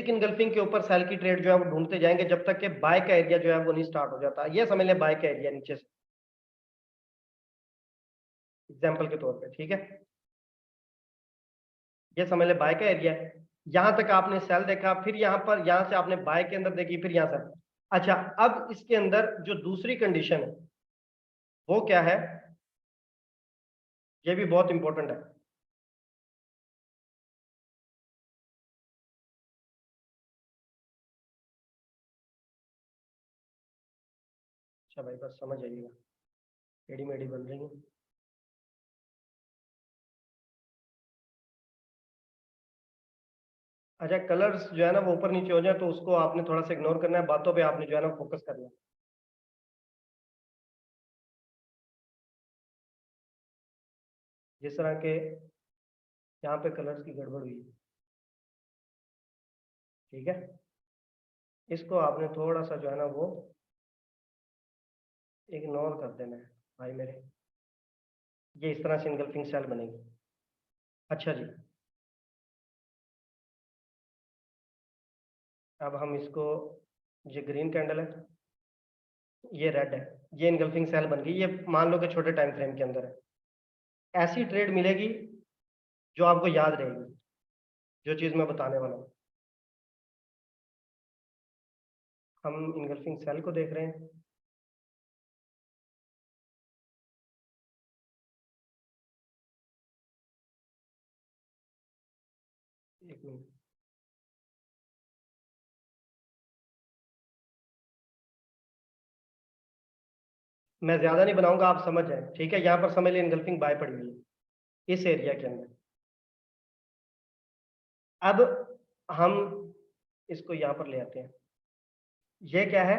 इनगल्फिंग के ऊपर सेल की ट्रेड जो है वो ढूंढते जाएंगे जब तक कि बाय का एरिया जो है वो नहीं स्टार्ट हो जाता। ये समझ लें बाय का एरिया नीचे से, एग्जाम्पल के तौर पे, ठीक है। ये समझ लें बाय का एरिया है। यहां तक आपने सेल देखा, फिर यहाँ पर यहां से आपने बाय के अंदर देखी, फिर यहाँ से। अच्छा, अब इसके अंदर जो दूसरी कंडीशन है वो क्या है, ये भी बहुत इंपॉर्टेंट है। अच्छा भाई, बस समझ आइएगा, टेढ़ी मेढ़ी बन रही है। अच्छा, कलर्स जो है ना वो ऊपर नीचे हो जाए तो उसको आपने थोड़ा सा इग्नोर करना है, बातों पे आपने जो है ना फोकस करना है। जिस तरह के यहाँ पे कलर्स की गड़बड़ हुई है, ठीक है, इसको आपने थोड़ा सा जो है ना वो इग्नोर कर देना है भाई मेरे। ये इस तरह से इनगल्फिंग सेल बनेगी। अच्छा जी, अब हम इसको, ये ग्रीन कैंडल है, ये रेड है, ये इनगल्फिंग सेल बन गई। ये मान लो कि छोटे टाइम फ्रेम के अंदर है। ऐसी ट्रेड मिलेगी जो आपको याद रहेगी, जो चीज मैं बताने वाला हूँ। हम इनगल्फिंग सेल को देख रहे हैं, एक मिनट। मैं ज्यादा नहीं बनाऊंगा, आप समझ जाए, ठीक है। यहाँ पर समझ लें इनगल्फिंग बाय पड़ी हुई है इस एरिया के अंदर। अब हम इसको यहाँ पर ले आते हैं। ये क्या है,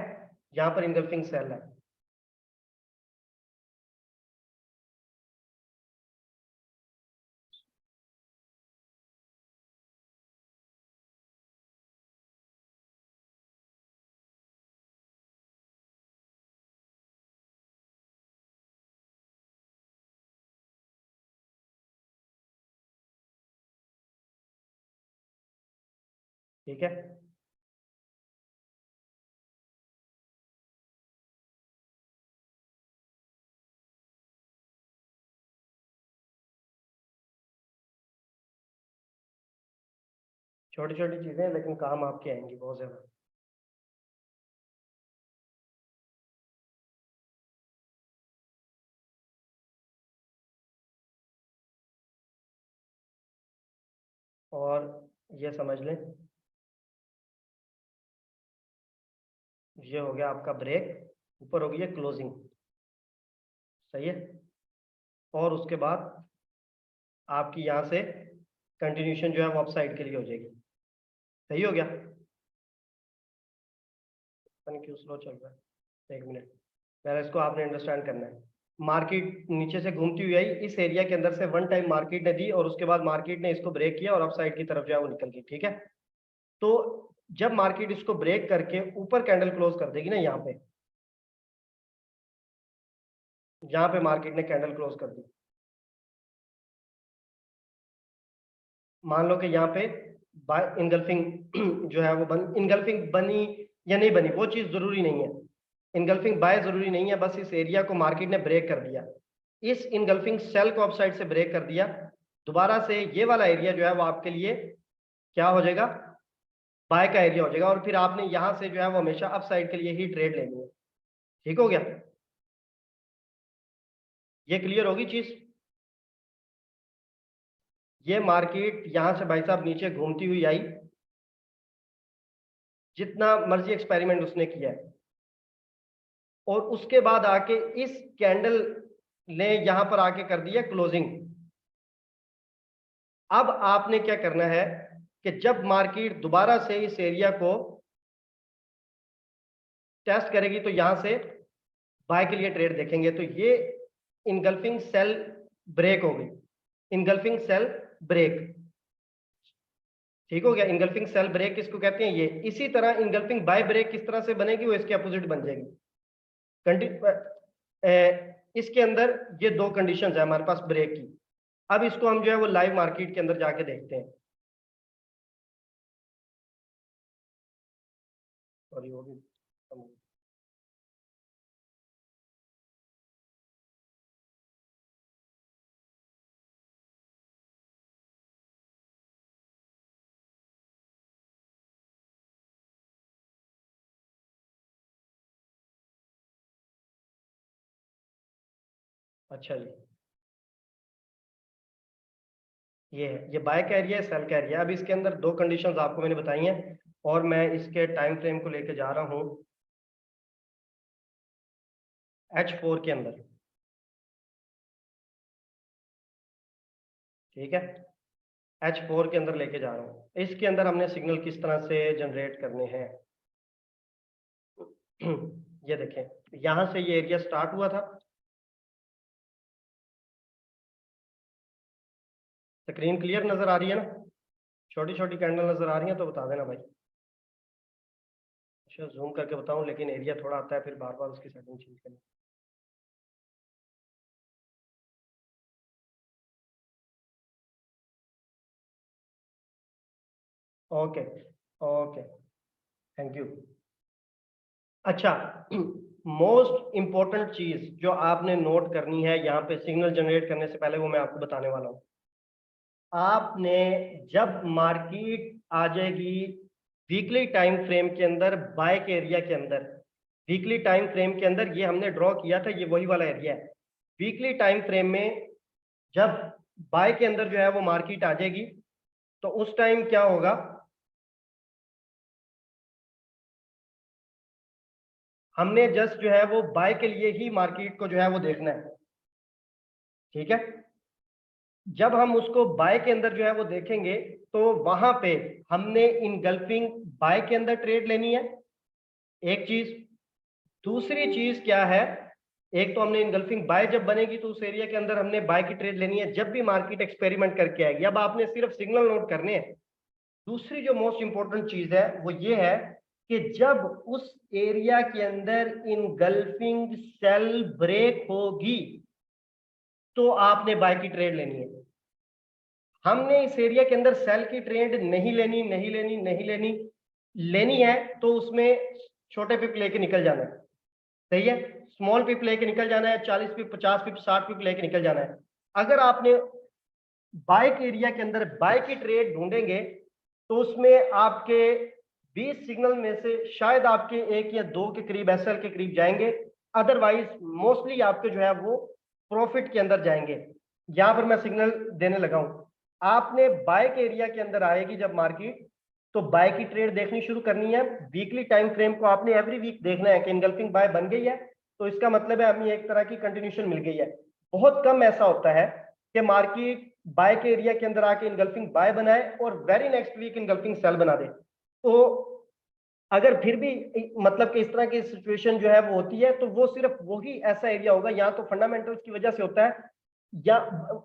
यहाँ पर इनगल्फिंग सेल है। ठीक है, छोटी छोटी चीजें लेकिन काम आपके आएंगी बहुत ज्यादा। और ये समझ लें, ये हो गया आपका ब्रेक, ऊपर हो गई है क्लोजिंग, सही है। और उसके बाद आपकी यहाँ से कंटिन्यूशन जो है वो अप साइड के लिए हो जाएगी, सही हो गया। क्यों स्लो चल रहा है, एक मिनट, पहले इसको आपने अंडरस्टैंड करना है। मार्केट नीचे से घूमती हुई आई, इस एरिया के अंदर से वन टाइम मार्केट ने दी और उसके बाद मार्केट ने इसको ब्रेक किया और अप साइड की तरफ जो है वो निकल गई, ठीक है। तो जब मार्केट इसको ब्रेक करके ऊपर कैंडल क्लोज कर देगी ना, यहाँ पे मार्केट ने कैंडल क्लोज कर दी, मान लो कि यहाँ पे बाय इनगल्फिंग जो है वो इनगल्फिंग बनी या नहीं बनी वो चीज जरूरी नहीं है, इनगल्फिंग बाय जरूरी नहीं है, बस इस एरिया को मार्केट ने ब्रेक कर दिया, इस इनगल्फिंग सेल को अपसाइड से ब्रेक कर दिया, दोबारा से ये वाला एरिया जो है वो आपके लिए क्या हो जाएगा, बाय का एरिया हो जाएगा, और फिर आपने यहां से जो है वो हमेशा अप साइड के लिए ही ट्रेड लेनी है, ठीक हो गया। ये क्लियर होगी चीज। ये मार्केट यहां से भाई साहब नीचे घूमती हुई आई, जितना मर्जी एक्सपेरिमेंट उसने किया है, और उसके बाद आके इस कैंडल ने यहां पर आके कर दिया क्लोजिंग। अब आपने क्या करना है कि जब मार्केट दोबारा से इस एरिया को टेस्ट करेगी तो यहां से बाय के लिए ट्रेड देखेंगे, तो ये इनगल्फिंग सेल ब्रेक हो गई, इनगल्फिंग सेल ब्रेक, ठीक हो गया। इनगल्फिंग सेल ब्रेक किसको कहते हैं, ये। इसी तरह इनगल्फिंग बाय ब्रेक किस तरह से बनेगी, वो इसके अपोजिट बन जाएगी। इसके अंदर ये दो कंडीशंस है हमारे पास ब्रेक की। अब इसको हम जो है वो लाइव मार्केट के अंदर जाके देखते हैं, और ये भी अच्छा जी, ये है, ये बाय का एरिया है, सेल का एरिया। अब इसके अंदर दो कंडीशंस आपको मैंने बताई हैं, और मैं इसके टाइम फ्रेम को लेके जा रहा हूँ H4 के अंदर, ठीक है। H4 के अंदर लेके जा रहा हूँ, इसके अंदर हमने सिग्नल किस तरह से जनरेट करने हैं। ये देखें, यहां से ये एरिया स्टार्ट हुआ था, स्क्रीन क्लियर नजर आ रही है ना, छोटी छोटी कैंडल नजर आ रही है तो बता देना भाई। अच्छा, जूम करके बताऊं, लेकिन एरिया थोड़ा आता है, फिर बार बार उसकी सेटिंग चेंज करनी। Okay, okay, thank you. अच्छा, मोस्ट इंपॉर्टेंट चीज जो आपने नोट करनी है यहाँ पे सिग्नल जनरेट करने से पहले, वो मैं आपको बताने वाला हूँ। आपने जब मार्केट आ जाएगी वीकली टाइम फ्रेम के अंदर, बाय के एरिया के अंदर, वीकली टाइम फ्रेम के अंदर, ये हमने ड्रॉ किया था, ये वही वाला एरिया है। वीकली टाइम फ्रेम में जब बाय के अंदर जो है वो मार्केट आ जाएगी, तो उस टाइम क्या होगा, हमने जस्ट जो है वो बाय के लिए ही मार्केट को जो है वो देखना है, ठीक है। जब हम उसको बाय के अंदर जो है वो देखेंगे तो वहां पे हमने इनगल्फिंग बाय के अंदर ट्रेड लेनी है, एक चीज। दूसरी चीज क्या है, एक तो हमने इनगल्फिंग बाय जब बनेगी तो उस एरिया के अंदर हमने बाय की ट्रेड लेनी है जब भी मार्केट एक्सपेरिमेंट करके आएगी। अब आपने सिर्फ सिग्नल नोट करने हैं। दूसरी जो मोस्ट इंपॉर्टेंट चीज है वो ये है कि जब उस एरिया के अंदर इनगल्फिंग सेल ब्रेक होगी तो आपने बाय की ट्रेड लेनी है। हमने इस एरिया के अंदर सेल की ट्रेड नहीं लेनी, नहीं लेनी, नहीं लेनी, लेनी है तो उसमें छोटे पिप लेके निकल जाना है, सही है। स्मॉल पिप लेके निकल जाना है, 40 पिप, 50 पिप, 60 पिप लेके निकल जाना है। अगर आपने बाय के एरिया के अंदर बाय की ट्रेड ढूंढेंगे तो उसमें आपके 20 सिग्नल में से शायद आपके 1 या 2 के करीब एसएल के करीब जाएंगे, अदरवाइज मोस्टली आपके जो है वो प्रॉफिट के अंदर जाएंगे। यहां पर मैं सिग्नल देने लगा हूं। आपने बाय के एरिया के अंदर आएगी जब मार्केट, तो बाय की ट्रेड देखनी शुरू करनी है। वीकली टाइम फ्रेम को आपने एवरी वीक देखना है कि इनगल्फिंग बाय बन गई है तो इसका मतलब है हमें एक तरह की कंटिन्यूशन मिल गई है। बहुत कम ऐसा होता है कि मार्केट बाय के एरिया के अंदर आके इनगल्फिंग बाय बनाए और very next week engulfing sell बना दे। तो अगर फिर भी मतलब कि इस तरह की सिचुएशन जो है वो होती है तो वो सिर्फ वही ऐसा एरिया होगा, या तो फंडामेंटल्स की वजह से होता है या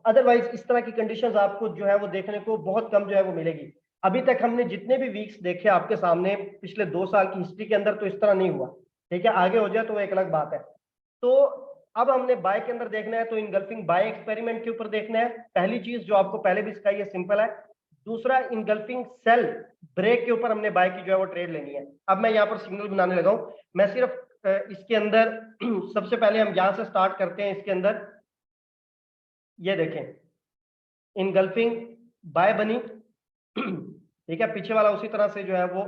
अदरवाइज इस तरह की कंडीशंस आपको जो है वो देखने को बहुत कम जो है वो मिलेगी। अभी तक हमने जितने भी वीक्स देखे आपके सामने पिछले 2 साल की हिस्ट्री के अंदर तो इस तरह नहीं हुआ, ठीक है। आगे हो जाए तो वो एक अलग बात है। तो अब हमने बाय के अंदर देखना है तो इनगल्फिंग बाय एक्सपेरिमेंट के ऊपर देखना है। पहली चीज जो आपको पहले भी सिखाई है, सिंपल है। दूसरा, इनगल्फिंग सेल ब्रेक के ऊपर हमने बाय की जो है वो ट्रेड लेनी है। अब मैं यहाँ पर सिग्नल बनाने लगा हूं। मैं सिर्फ इसके अंदर सबसे पहले हम यहां से स्टार्ट करते हैं। इसके अंदर ये देखें, इनगल्फिंग बाय बनी, ठीक है। पीछे वाला उसी तरह से जो है वो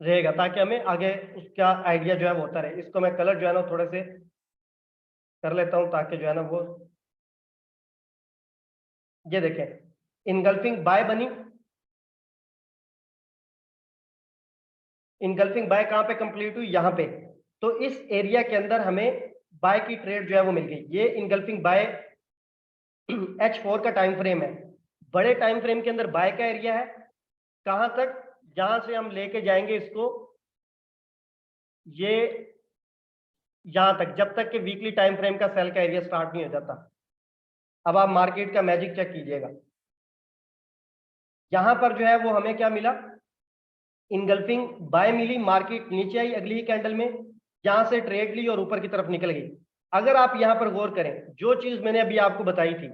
रहेगा ताकि हमें आगे उसका आइडिया जो है वो होता रहे। इसको मैं कलर जो है ना थोड़े से कर लेता हूं ताकि जो है ना वो, ये देखें, इनगल्फिंग बाय बनी। इनगल्फिंग बाय कहां पे कंप्लीट हुई, यहां पे। तो इस एरिया के अंदर हमें बाय की ट्रेड जो है वो मिल गई। ये इनगल्फिंग बाय H4 का टाइम फ्रेम है। बड़े टाइम फ्रेम के अंदर बाय का एरिया है कहां तक, जहां से हम लेके जाएंगे इसको ये यहां तक, जब तक कि वीकली टाइम फ्रेम का सेल का एरिया स्टार्ट नहीं हो जाता। अब आप मार्केट का मैजिक चेक कीजिएगा। यहां पर जो है वो हमें क्या मिला, इनगल्फिंग बाय मिली, मार्केट नीचे आई अगली ही कैंडल में, यहां से ट्रेड ली और ऊपर की तरफ निकल गई। अगर आप यहां पर गौर करें, जो चीज मैंने अभी आपको बताई थी,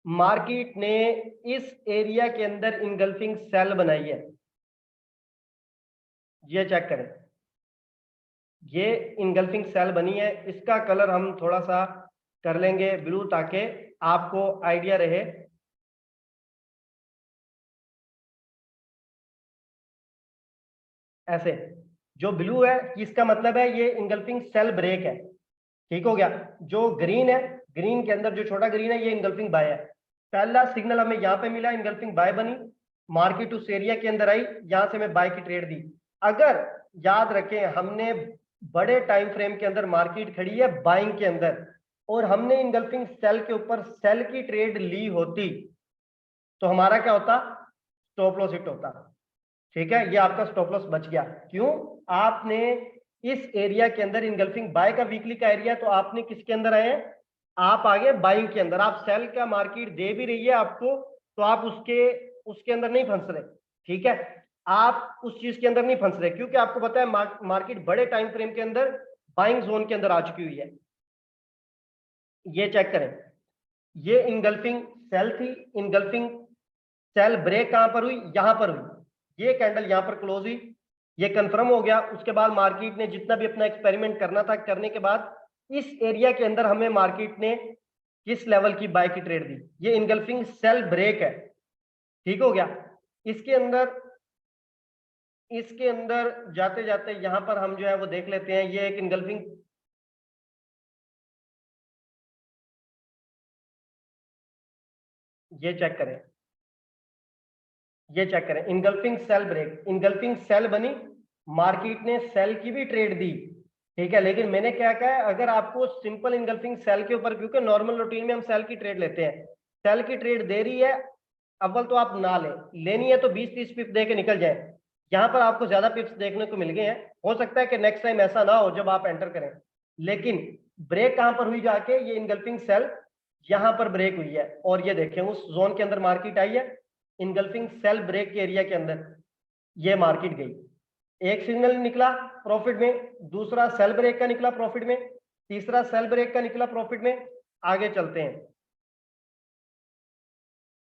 मार्केट ने इस एरिया के अंदर इनगल्फिंग सेल बनाई है। ये चेक करें, ये इनगल्फिंग सेल बनी है। इसका कलर हम थोड़ा सा कर लेंगे ब्लू ताकि आपको आइडिया रहे। ऐसे जो ब्लू है इसका मतलब है ये इनगल्फिंग सेल ब्रेक है, ठीक हो गया। जो ग्रीन है, ग्रीन के अंदर जो छोटा ग्रीन है, ये इनगल्फिंग बाय है। पहला सिग्नल हमें यहाँ पे मिला, इनगल्फिंग बाय बनी, मार्केट उस एरिया के अंदर आई, यहां से मैं बाय की ट्रेड दी। अगर याद रखें, हमने बड़े टाइम फ्रेम के अंदर मार्केट खड़ी है बाइंग के अंदर और हमने इनगल्फिंग सेल के ऊपर सेल की ट्रेड ली होती तो हमारा क्या होता, स्टॉप लॉस हिट होता, ठीक है। ये आपका स्टॉप लॉस बच गया। क्यों, आपने इस एरिया के अंदर इनगल्फिंग बाय का वीकली का एरिया, तो आपने किसके अंदर आए हैं, आप आगे बाइंग के अंदर। आप सेल का मार्केट दे भी रही है आपको तो आप उसके उसके अंदर नहीं फंस रहे, ठीक है। आप उस चीज के अंदर नहीं फंस रहे क्योंकि आपको पता है मार्केट बड़े टाइम फ्रेम के अंदर बाइंग जोन के अंदर आ चुकी हुई है। ये चेक करें, ये इनगल्फिंग सेल थी। इनगल्फिंग सेल ब्रेक कहां पर हुई, यहां पर हुई। ये कैंडल यहां पर क्लोज हुई, ये कंफर्म हो गया। उसके बाद मार्केट ने जितना भी अपना एक्सपेरिमेंट करना था करने के बाद इस एरिया के अंदर हमें मार्केट ने किस लेवल की बाय की ट्रेड दी, ये इनगल्फिंग सेल ब्रेक है, ठीक हो गया। इसके अंदर जाते जाते यहां पर हम जो है वो देख लेते हैं, ये एक इनगल्फिंग, ये चेक करें, ये चेक करें, engulfing sell break, engulfing sell बनी, मार्केट ने सेल की भी ट्रेड दी, ठीक है, लेकिन मैंने क्या कहा है, अगर आपको सिंपल इनगल्फिंग सेल के ऊपर, क्योंकि नॉर्मल रूटीन में हम सेल की ट्रेड लेते हैं, सेल की ट्रेड दे रही है, अव्वल तो आप ना लें, लेनी है तो 20-30 पिप दे के निकल जाए। यहाँ पर आपको ज्यादा पिप्स देखने को मिल गए हैं, हो सकता है कि नेक्स्ट टाइम ऐसा ना हो जब आप एंटर करें, लेकिन ब्रेक कहां पर हुई जाके, ये इनगल्फिंग सेल यहां पर ब्रेक हुई है, और ये देखें उस जोन के अंदर मार्केट आई है, इनगल्फिंग सेल ब्रेक के एरिया के अंदर ये मार्केट गई, एक सिग्नल निकला प्रॉफिट में, दूसरा सेल ब्रेक का निकला प्रॉफिट में, तीसरा सेल ब्रेक का निकला प्रॉफिट में। आगे चलते हैं,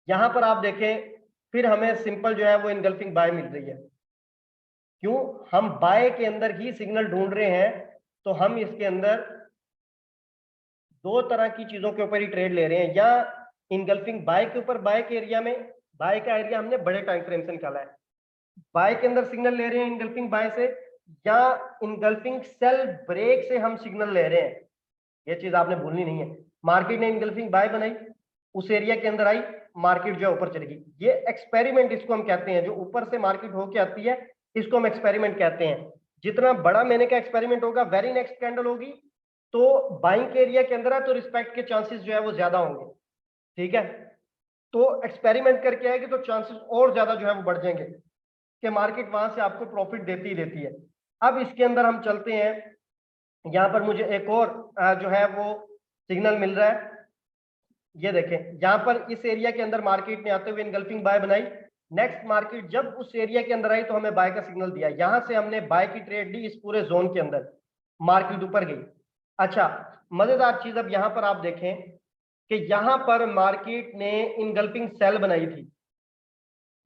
यहां पर आप देखें फिर हमें सिंपल जो है वो इनगल्फिंग बाय मिल रही है। क्यों? हम बाय के अंदर ही सिग्नल ढूंढ रहे हैं, तो हम इसके अंदर दो तरह की चीजों के ऊपर ही ट्रेड ले रहे हैं, या इनगल्फिंग बाय के ऊपर, बाय के एरिया में, बाय का एरिया हमने बड़े टाइम फ्रेम से निकाला है, बाय के अंदर सिग्नल ले रहे हैं इनगल्फिंग बाय से, या इनगल्फिंग सेल ब्रेक से हम सिग्नल ले रहे हैं। ये चीज आपने भूलनी नहीं है, मार्केट ने इनगल्फिंग बाय बनाई, उस एरिया के अंदर आई, मार्केट जो है ऊपर चली गई, ये एक्सपेरिमेंट इसको हम कहते हैं, जो ऊपर से मार्केट होके आती है इसको हम एक्सपेरिमेंट कहते हैं। जितना बड़ा मैंने का एक्सपेरिमेंट होगा, वेरी नेक्स्ट कैंडल होगी तो बाइंग के एरिया के अंदर है, तो रिस्पेक्ट के चांसेस जो है वो ज्यादा होंगे, ठीक है, तो एक्सपेरिमेंट करके आएगी तो चांसेस और ज्यादा जो है वो बढ़ जाएंगे कि मार्केट वहां से आपको प्रॉफिट देती ही देती है। अब इसके अंदर हम चलते हैं, यहाँ पर मुझे एक और जो है वो सिग्नल मिल रहा है, ये देखें यहाँ पर इस एरिया के अंदर मार्केट ने आते हुए इनगल्फिंग बाय बनाई, नेक्स्ट मार्केट जब उस एरिया के अंदर आई तो हमें बाय का सिग्नल दिया, यहां से हमने बाय की ट्रेड ली, इस पूरे जोन के अंदर मार्केट ऊपर गई। अच्छा, मजेदार चीज अब यहां पर आप देखें कि यहां पर मार्केट ने इनगल्फिंग सेल बनाई थी,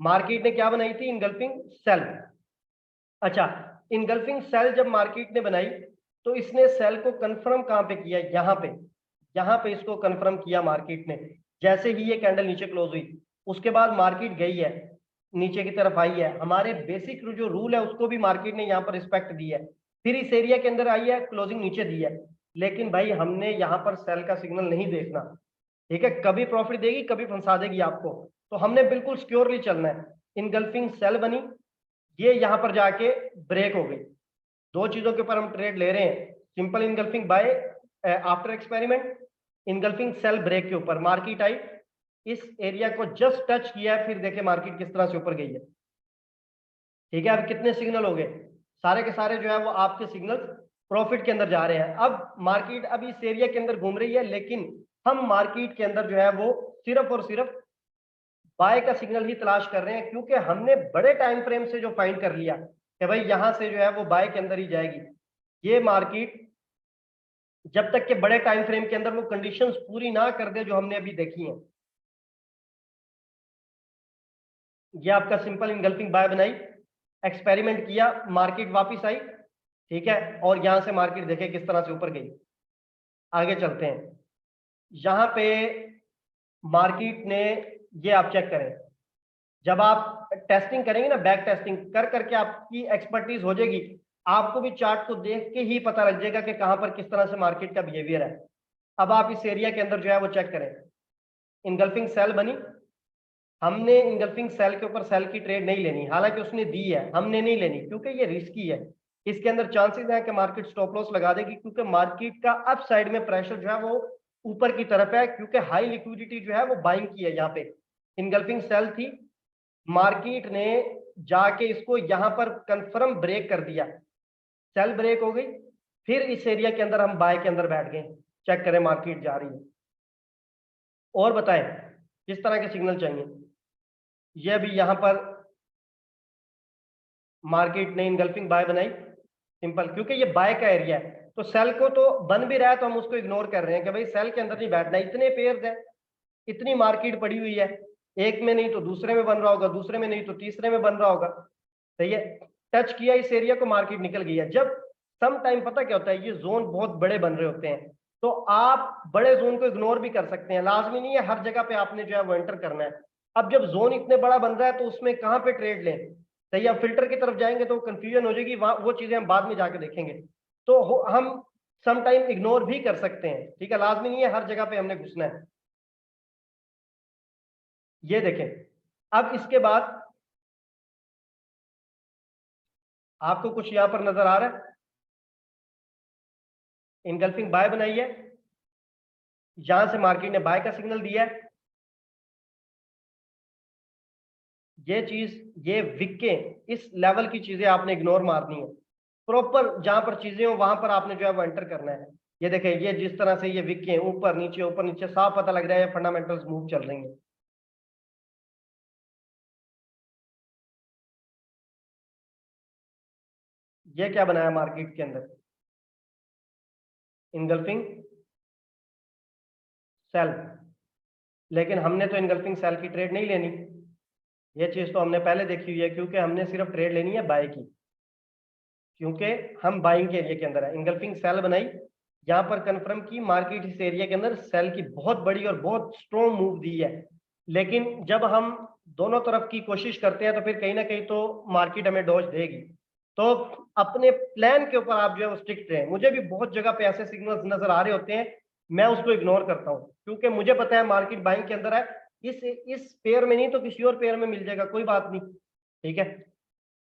मार्केट ने क्या बनाई थी? Engulfing sell. अच्छा, इनगल्फिंग सेल जब मार्केट ने बनाई तो इसने सेल को कंफर्म कहां पे किया? यहां पे इसको कंफर्म किया मार्केट ने, जैसे ही ये कैंडल नीचे क्लोज हुई उसके बाद मार्केट गई है, नीचे की तरफ आई है, हमारे बेसिक जो रूल है उसको भी मार्केट ने यहाँ पर रिस्पेक्ट दी है, फिर इस एरिया के अंदर आई है, क्लोजिंग नीचे दी है, लेकिन भाई हमने यहाँ पर सेल का सिग्नल नहीं देखना, ठीक है, कभी प्रॉफिट देगी कभी फंसा देगी आपको, तो हमने बिल्कुल सिक्योरली चलना है। इनगल्फिंग सेल बनी, ये यहां पर जाके ब्रेक हो गई, दो चीजों के ऊपर हम ट्रेड ले रहे हैं, simple engulfing buy after experiment, engulfing sell break के ऊपर मार्केट आई, इस एरिया को जस्ट टच किया है, फिर देखे मार्केट किस तरह से ऊपर गई है, ठीक है। अब कितने सिग्नल हो गए? सारे के सारे जो है वो आपके सिग्नल प्रॉफिट के अंदर जा रहे हैं। अब मार्केट अब इस एरिया के अंदर घूम रही है, लेकिन हम मार्केट के अंदर जो है वो सिर्फ और सिर्फ बाय का सिग्नल ही तलाश कर रहे हैं, क्योंकि हमने बड़े टाइम फ्रेम से जो फाइंड कर लिया कि भाई यहां से जो है वो बाय के अंदर ही जाएगी, ये मार्केट जब तक के बड़े टाइम फ्रेम के अंदर वो कंडीशंस पूरी ना कर दे जो हमने अभी देखी हैं। ये आपका सिंपल इनगल्फिंग बाय बनाई, एक्सपेरिमेंट किया, मार्केट वापस आई, ठीक है, और यहां से मार्केट देखे किस तरह से ऊपर गई। आगे चलते हैं, यहां पे मार्केट ने, ये आप चेक करें, जब आप टेस्टिंग करेंगे ना, बैक टेस्टिंग कर करके आपकी एक्सपर्टीज हो जाएगी, आपको भी चार्ट को देख के ही पता लग जाएगा कि कहां पर किस तरह से मार्केट का बिहेवियर है। अब आप इस एरिया के अंदर जो है वो चेक करें, इनगल्फिंग सेल बनी, हमने इनगल्फिंग सेल के ऊपर सेल की ट्रेड नहीं लेनी, हालांकि उसने दी है, हमने नहीं लेनी क्योंकि ये रिस्की है, इसके अंदर चांसेस है कि मार्केट स्टॉप लॉस लगा देगी, क्योंकि मार्केट का अप साइड में प्रेशर जो है वो ऊपर की तरफ है, क्योंकि हाई लिक्विडिटी जो है वो बाइंग की है, यहाँ पे इनगल्फिंग सेल थी, मार्केट ने जाके इसको यहां पर कंफर्म ब्रेक कर दिया, सेल ब्रेक हो गई, फिर इस एरिया के अंदर हम बाय के अंदर बैठ गए, चेक करें मार्केट जा रही है। और बताएं किस तरह के सिग्नल चाहिए? ये अभी यहां पर मार्केट ने इनगल्फिंग बाय बनाई, सिंपल, क्योंकि ये बाय का एरिया है, तो सेल को तो बन भी रहा है तो हम उसको इग्नोर कर रहे हैं कि भाई सेल के अंदर नहीं बैठना, इतने पेयर्स है, इतनी मार्केट पड़ी हुई है, एक में नहीं तो दूसरे में बन रहा होगा, दूसरे में नहीं तो तीसरे में बन रहा होगा, सही है, टच किया इस एरिया को, मार्केट निकल गई है। जब सम टाइम पता क्या होता है, ये जोन बहुत बड़े बन रहे होते हैं, तो आप बड़े जोन को इग्नोर भी कर सकते हैं, लाजमी नहीं है हर जगह पे आपने जो है वो एंटर करना है। अब जब जोन इतने बड़ा बन रहा है तो उसमें कहाँ पे ट्रेड लें, सही है, फिल्टर की तरफ जाएंगे तो कंफ्यूजन हो जाएगी, वहां वो चीजें हम बाद में जाके देखेंगे, तो हम सम टाइम इग्नोर भी कर सकते हैं, ठीक है, लाजमी नहीं है हर जगह पे हमने घुसना है। ये देखें, अब इसके बाद आपको कुछ यहाँ पर नजर आ रहा है? इनगल्फिंग बाय बनाई है, यहां से मार्केट ने बाय का सिग्नल दिया है। ये चीज, ये विक के इस लेवल की चीजें आपने इग्नोर मारनी है। प्रॉपर जहां पर चीजें हो वहां पर आपने जो है वो एंटर करना है। ये देखें, ये जिस तरह से ये विक के ऊपर नीचे साफ पता लग रहा है फंडामेंटल्स मूव चल रही है। ये क्या बनाया मार्केट के अंदर? Engulfing sell. लेकिन हमने तो इनगल्फिंग सेल की ट्रेड नहीं लेनी, ये चीज तो हमने पहले देखी हुई है, क्योंकि हमने सिर्फ ट्रेड लेनी है बाय की, क्योंकि हम बाइंग के एरिया के अंदर है। इनगल्फिंग सेल बनाई, यहाँ पर कंफर्म की मार्केट इस एरिया के अंदर सेल की बहुत बड़ी और बहुत स्ट्रॉन्ग मूव दी है। लेकिन जब हम दोनों तरफ की कोशिश करते हैं तो फिर कहीं ना कहीं तो मार्केट हमें डॉज देगी। तो अपने प्लान के ऊपर आप जो है वो स्ट्रिक्ट रहें। मुझे भी बहुत जगह पे ऐसे सिग्नल्स नजर आ रहे होते हैं, मैं उसको इग्नोर करता हूँ, क्योंकि मुझे पता है मार्केट बाइंग के अंदर है। इस पेयर में नहीं तो किसी और पेयर में मिल जाएगा, कोई बात नहीं, ठीक है।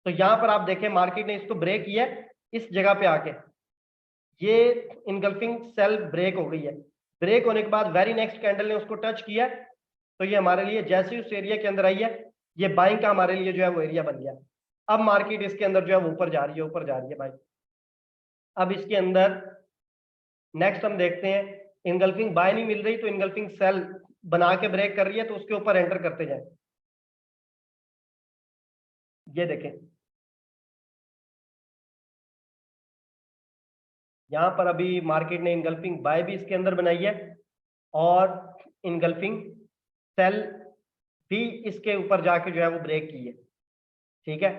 तो यहाँ पर आप देखें मार्केट ने इसको ब्रेक किया इस जगह पे आके, ये इनगल्फिंग सेल ब्रेक हो गई है। ब्रेक होने के बाद वेरी नेक्स्ट कैंडल ने उसको टच किया, तो ये हमारे लिए जैसे उस एरिया के अंदर आई है, ये बाइंग का हमारे लिए जो है वो एरिया बन गया। अब मार्केट इसके अंदर जो है वो ऊपर जा रही है, ऊपर जा रही है भाई। अब इसके अंदर नेक्स्ट हम देखते हैं, इनगल्फिंग बाय नहीं मिल रही तो इनगल्फिंग सेल बना के ब्रेक कर रही है, तो उसके ऊपर एंटर करते जाए। ये देखें, यहां पर अभी मार्केट ने इनगल्फिंग बाय भी इसके अंदर बनाई है, और इनगल्फिंग सेल भी इसके ऊपर जाके जो है वो ब्रेक की है, ठीक है।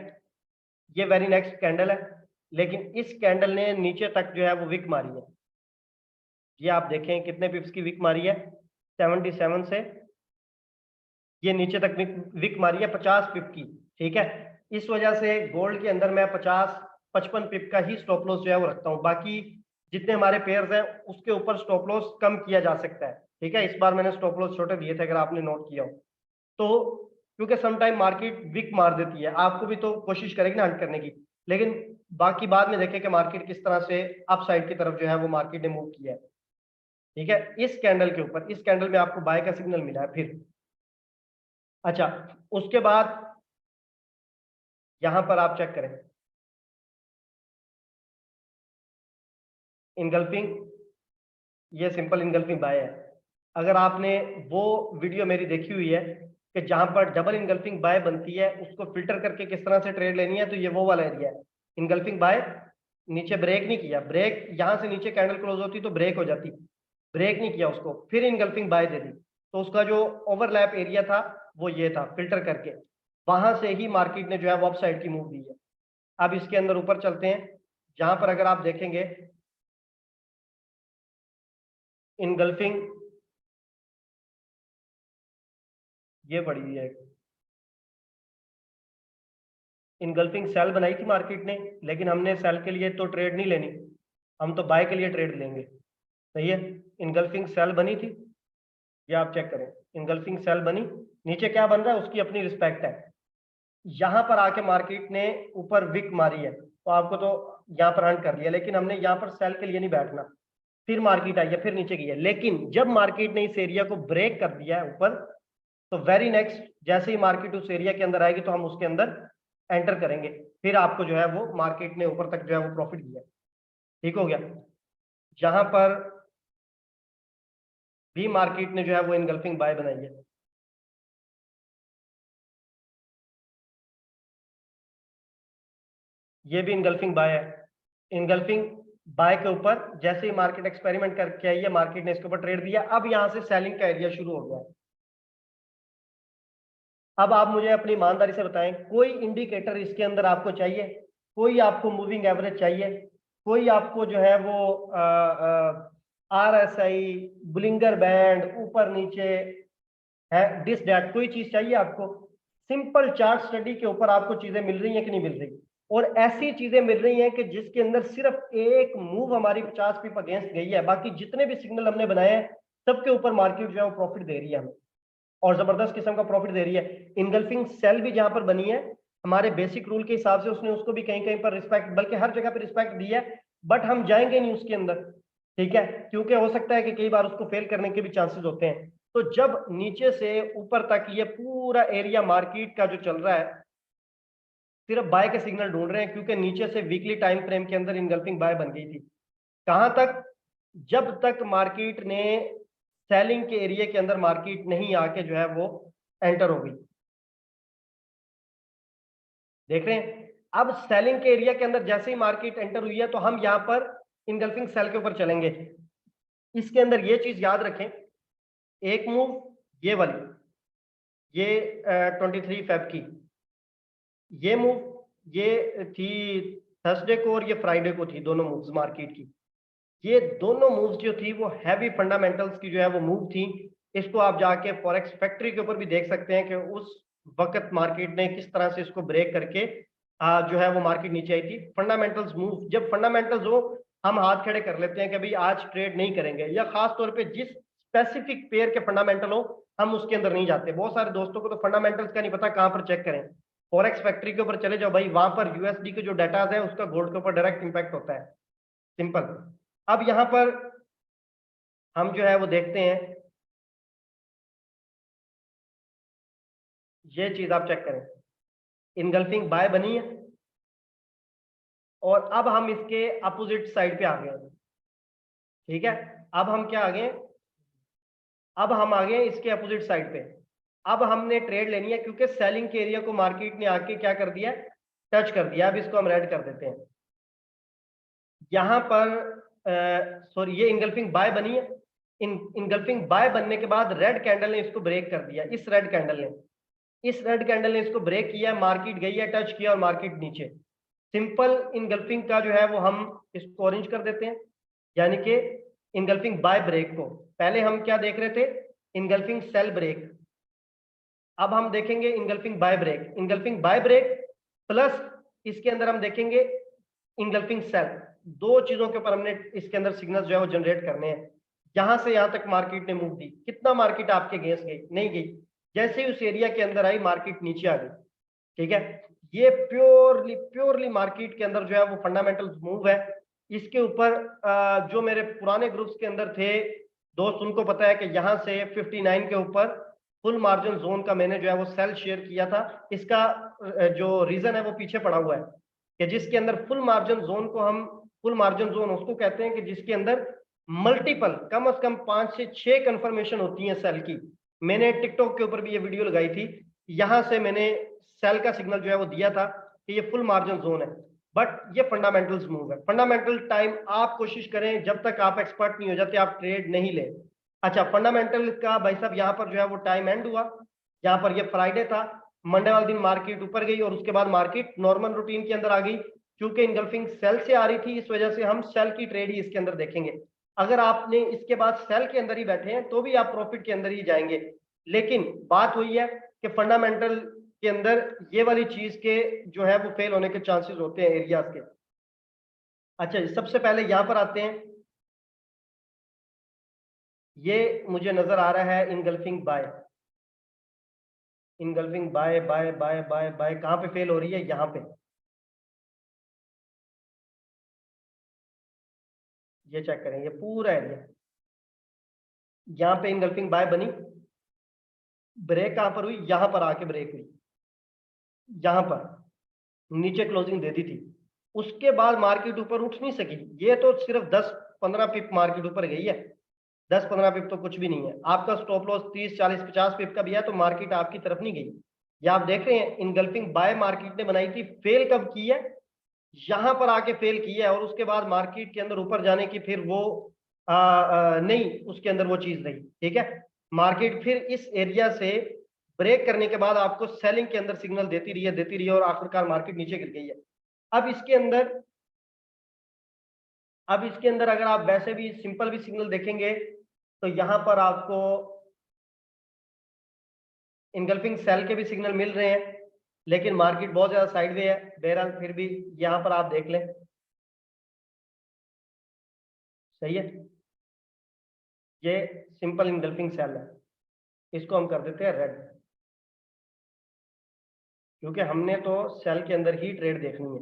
ये वेरी नेक्स्ट कैंडल है, लेकिन इस कैंडल ने नीचे तक जो है वो विक मारी है। ये आप देखें कितने पिप्स की विक मारी है, 77 से ये नीचे तक विक मारी है 50 पिप की, ठीक है। इस वजह से गोल्ड के अंदर मैं 50-55 पिप का ही स्टॉप लॉस जो है वो रखता हूँ। बाकी जितने हमारे पेयर्स हैं उसके ऊपर स्टॉप लॉस कम किया जा सकता है, ठीक है। इस बार मैंने स्टॉप लॉस छोटे दिए थे, अगर आपने नोट किया हो तो, क्योंकि समटाइम मार्केट विक मार देती है, आपको भी तो कोशिश करेगी ना हंट करने की। लेकिन बाकी बाद में देखें कि मार्केट किस तरह से अप साइड की तरफ जो है वो मार्केट ने मूव किया है, ठीक है। इस कैंडल के ऊपर, इस कैंडल में आपको बाय का सिग्नल मिला है फिर। अच्छा, उसके बाद यहां पर आप चेक करें, इनगल्फिंग, ये सिंपल इनगल्फिंग बाय है। अगर आपने वो वीडियो मेरी देखी हुई है कि जहां पर डबल इनगल्फिंग बाय बनती है, उसको फिल्टर करके किस तरह से ट्रेड लेनी है, तो ये वो वाला एरिया है। इनगल्फिंग बाय, नीचे ब्रेक नहीं किया, ब्रेक यहां से नीचे कैंडल क्लोज होती तो ब्रेक हो जाती, ब्रेक नहीं किया उसको, फिर इनगल्फिंग बाय दे दी, तो उसका जो ओवरलैप एरिया था वो ये था, फिल्टर करके वहां से ही मार्केट ने जो है वो अप साइड की मूव दी है। अब इसके अंदर ऊपर चलते हैं, जहां पर अगर आप देखेंगे इनगल्फिंग ये बड़ी हुई है, इनगल्फिंग सेल बनाई थी मार्केट ने, लेकिन हमने सेल के लिए तो ट्रेड नहीं लेनी, हम तो बाय के लिए ट्रेड लेंगे, सही है। इनगल्फिंग सेल बनी थी, ये आप चेक करें, इनगल्फिंग सेल बनी, नीचे क्या बन रहा है उसकी अपनी रिस्पेक्ट है। यहां पर आके मार्केट ने ऊपर विक मारी है, तो आपको तो यहाँ पर हंट कर लिया, लेकिन हमने यहाँ पर सेल के लिए नहीं बैठना। फिर मार्केट आई है, फिर नीचे गई है, लेकिन जब मार्केट ने इस एरिया को ब्रेक कर दिया है ऊपर, तो वेरी नेक्स्ट जैसे ही मार्केट उस एरिया के अंदर आएगी तो हम उसके अंदर एंटर करेंगे, फिर आपको जो है वो मार्केट ने ऊपर तक जो है वो प्रॉफिट दिया, ठीक हो गया। जहां पर भी मार्केट ने जो है वो इनगल्फिंग बाय बनाई है, ये भी इनगल्फिंग बाय है। इनगल्फिंग बाय के ऊपर जैसे ही मार्केट एक्सपेरिमेंट करके आई है, मार्केट ने इसके ऊपर ट्रेड दिया, अब यहां से सेलिंग का एरिया शुरू हो गया है। अब आप मुझे अपनी ईमानदारी से बताएं, कोई इंडिकेटर इसके अंदर आपको चाहिए, कोई आपको मूविंग एवरेज चाहिए, कोई आपको जो है वो RSI, बुलिंगर बैंड, ऊपर नीचे है, दिस डैट, कोई चीज चाहिए आपको? सिंपल चार्ट स्टडी के ऊपर आपको चीजें मिल रही हैं कि नहीं मिल रही? और ऐसी चीजें मिल रही हैं कि जिसके अंदर सिर्फ एक मूव हमारी 50 पिप अगेंस्ट गई है, बाकी जितने भी सिग्नल हमने बनाए हैं सबके ऊपर मार्केट जो है वो प्रॉफिट दे रही है हमें, और जबरदस्त किस्म का प्रॉफिट दे रही है। इनगल्फिंग सेल भी जहां पर बनी है, हमारे बेसिक रूल के हिसाब से उसने उसको भी कहीं कहीं पर रिस्पेक्ट, बल्कि हर जगह पे रिस्पेक्ट दी है, बट हम जाएंगे नहीं उसके अंदर, ठीक है, क्योंकि हो सकता है कि कई बार उसको फेल करने के भी चांसेस होते हैं। तो जब नीचे से ऊपर तक ये पूरा एरिया मार्केट का जो चल रहा है, सिर्फ बाय के सिग्नल ढूंढ रहे हैं, क्योंकि नीचे से वीकली टाइम फ्रेम के अंदर इनगल्फिंग बाय बन गई थी। कहां तक? जब तक मार्केट ने सेलिंग के एरिया के अंदर मार्केट नहीं आके जो है वो एंटर हो गई। देख रहे हैं? अब सेलिंग के एरिया के अंदर जैसे ही मार्केट एंटर हुई है, तो हम यहां पर इनगल्फिंग सेल के ऊपर चलेंगे। इसके अंदर ये चीज याद रखें, एक मूव ये वाली, ये 23 फेब की, ये मूव ये थी थर्सडे को और ये फ्राइडे को थी, दोनों मूव्स मार्केट की। ये दोनों मूव्स जो थी वो हैवी फंडामेंटल्स की जो है वो मूव थी। इसको आप जाके फॉरेक्स फैक्ट्री के ऊपर भी देख सकते हैं कि उस वक्त मार्केट ने किस तरह से इसको ब्रेक करके जो है वो मार्केट नीचे आई थी। फंडामेंटल्स मूव, जब फंडामेंटल्स हो हम हाथ खड़े कर लेते हैं कि भाई आज ट्रेड नहीं करेंगे, या खास तौर पे जिस स्पेसिफिक पेयर के फंडामेंटल हो हम उसके अंदर नहीं जाते। बहुत सारे दोस्तों को तो फंडामेंटल्स का नहीं पता कहां पर चेक करें। फॉरेक्स फैक्ट्री के ऊपर चले जाओ भाई, वहां पर यूएसडी के जो डाटा है उसका गोल्ड के ऊपर डायरेक्ट इंपैक्ट होता है, सिंपल। अब यहां पर हम जो है वो देखते हैं, ये चीज आप चेक करें, इनगल्फिंग बाय बनी है, और अब हम इसके अपोजिट साइड पे आ गए हैं, ठीक है। अब हम क्या आ गए? अब हम आ गए इसके अपोजिट साइड पे। अब हमने ट्रेड लेनी है, क्योंकि सेलिंग के एरिया को मार्केट ने आके क्या कर दिया, टच कर दिया। अब इसको हम रेड कर देते हैं। यहां पर सॉरी, ये इनगल्फिंग बाय बनी है। इनगल्फिंग बाय बनने के बाद रेड कैंडल ने इसको ब्रेक कर दिया। इस रेड कैंडल ने इसको ब्रेक किया, मार्केट गई है, टच किया और मार्केट नीचे। सिंपल इनगल्फिंग का जो है वो हम इसको ऑरेंज कर देते हैं, यानी कि इनगल्फिंग बाय ब्रेक को। पहले हम क्या देख रहे थे? Engulfing sell break. अब हम देखेंगे engulfing buy break. Engulfing buy break plus इसके अंदर हम देखेंगे इनगल्फिंग सेल। दो चीजों के ऊपर हमने इसके अंदर सिग्नल जो है वो जनरेट करने हैं। यहां से यहां तक मार्केट ने मूव दी, कितना मार्केट आपके अगेंस्ट गई? नहीं गई। जैसे ही उस एरिया के अंदर आई मार्केट नीचे आ गई, ठीक है। ये प्योरली मार्केट के अंदर जो है वो फंडामेंटल मूव है। इसके ऊपर जो मेरे पुराने ग्रुप्स के अंदर थे दोस्त, उनको पता है कि यहाँ से 59 के ऊपर फुल मार्जिन जोन का मैंने जो है वो सेल शेयर किया था। इसका जो रीजन है वो पीछे पड़ा हुआ है, कि जिसके अंदर फुल मार्जिन जोन को हम, फुल मार्जिन जोन उसको कहते हैं कि जिसके अंदर मल्टीपल, कम से कम 5 से 6 कंफर्मेशन होती है सेल की। मैंने टिकटॉक के ऊपर भी ये वीडियो लगाई थी, यहां से मैंने सेल का सिग्नल जो है वो दिया था कि ये फुल मार्जिन जोन है। बट ये फंडामेंटल्स मूव है। फंडामेंटल टाइम आप कोशिश करें, जब तक आप एक्सपर्ट नहीं हो जाते आप ट्रेड नहीं लें। अच्छा, फंडामेंटल का भाई साहब यहाँ पर जो है वो टाइम एंड हुआ। यहाँ पर ये फ्राइडे था, मंडे वाले दिन मार्केट ऊपर गई और उसके बाद मार्केट नॉर्मल रूटीन के अंदर आ गई। क्योंकि इनगल्फिंग सेल से आ रही थी, इस वजह से हम सेल की ट्रेड ही इसके अंदर देखेंगे। अगर आपने इसके बाद सेल के अंदर ही बैठे हैं तो भी आप प्रॉफिट के अंदर ही जाएंगे। लेकिन बात वही है कि फंडामेंटल के अंदर ये वाली चीज के जो है वो फेल होने के चांसेस होते हैं एरियाज के। अच्छा जी, सबसे पहले यहां पर आते हैं। ये मुझे नजर आ रहा है engulfing buy. Engulfing buy buy buy buy buy कहां पे फेल हो रही है? यहां पे। ये चेक करें, ये पूरा एरिया, यहाँ पे इनगल्फिंग बाय बनी, ब्रेक कहां पर हुई? यहां पर आके ब्रेक हुई, यहां पर नीचे क्लोजिंग दे दी थी। उसके बाद मार्केट ऊपर उठ नहीं सकी। ये तो सिर्फ 10-15 पिप मार्केट ऊपर गई है। 10-15 पिप तो कुछ भी नहीं है। आपका स्टॉप लॉस 30-40-50 पिप का भी है, तो मार्केट आपकी तरफ नहीं गई। ये आप देख रहे हैं इनगल्फिंग बाय मार्केट ने बनाई थी, फेल कब की है? यहां पर आके फेल की है, और उसके बाद मार्केट के अंदर ऊपर जाने की फिर वो नहीं उसके अंदर वो चीज रही, ठीक है। मार्केट फिर इस एरिया से ब्रेक करने के बाद आपको सेलिंग के अंदर सिग्नल देती रही है, और आखिरकार मार्केट नीचे गिर गई है। अब इसके अंदर अब इसके अंदर अगर आप वैसे भी सिंपल भी सिग्नल देखेंगे, तो यहां पर आपको इनगल्फिंग सेल के भी सिग्नल मिल रहे हैं, लेकिन मार्केट बहुत ज्यादा साइडवे है। बहरहाल फिर भी यहां पर आप देख लें, सही है। ये सिंपल इनगल्फिंग सेल है, इसको हम कर देते हैं रेड, क्योंकि हमने तो सेल के अंदर ही ट्रेड देखनी है,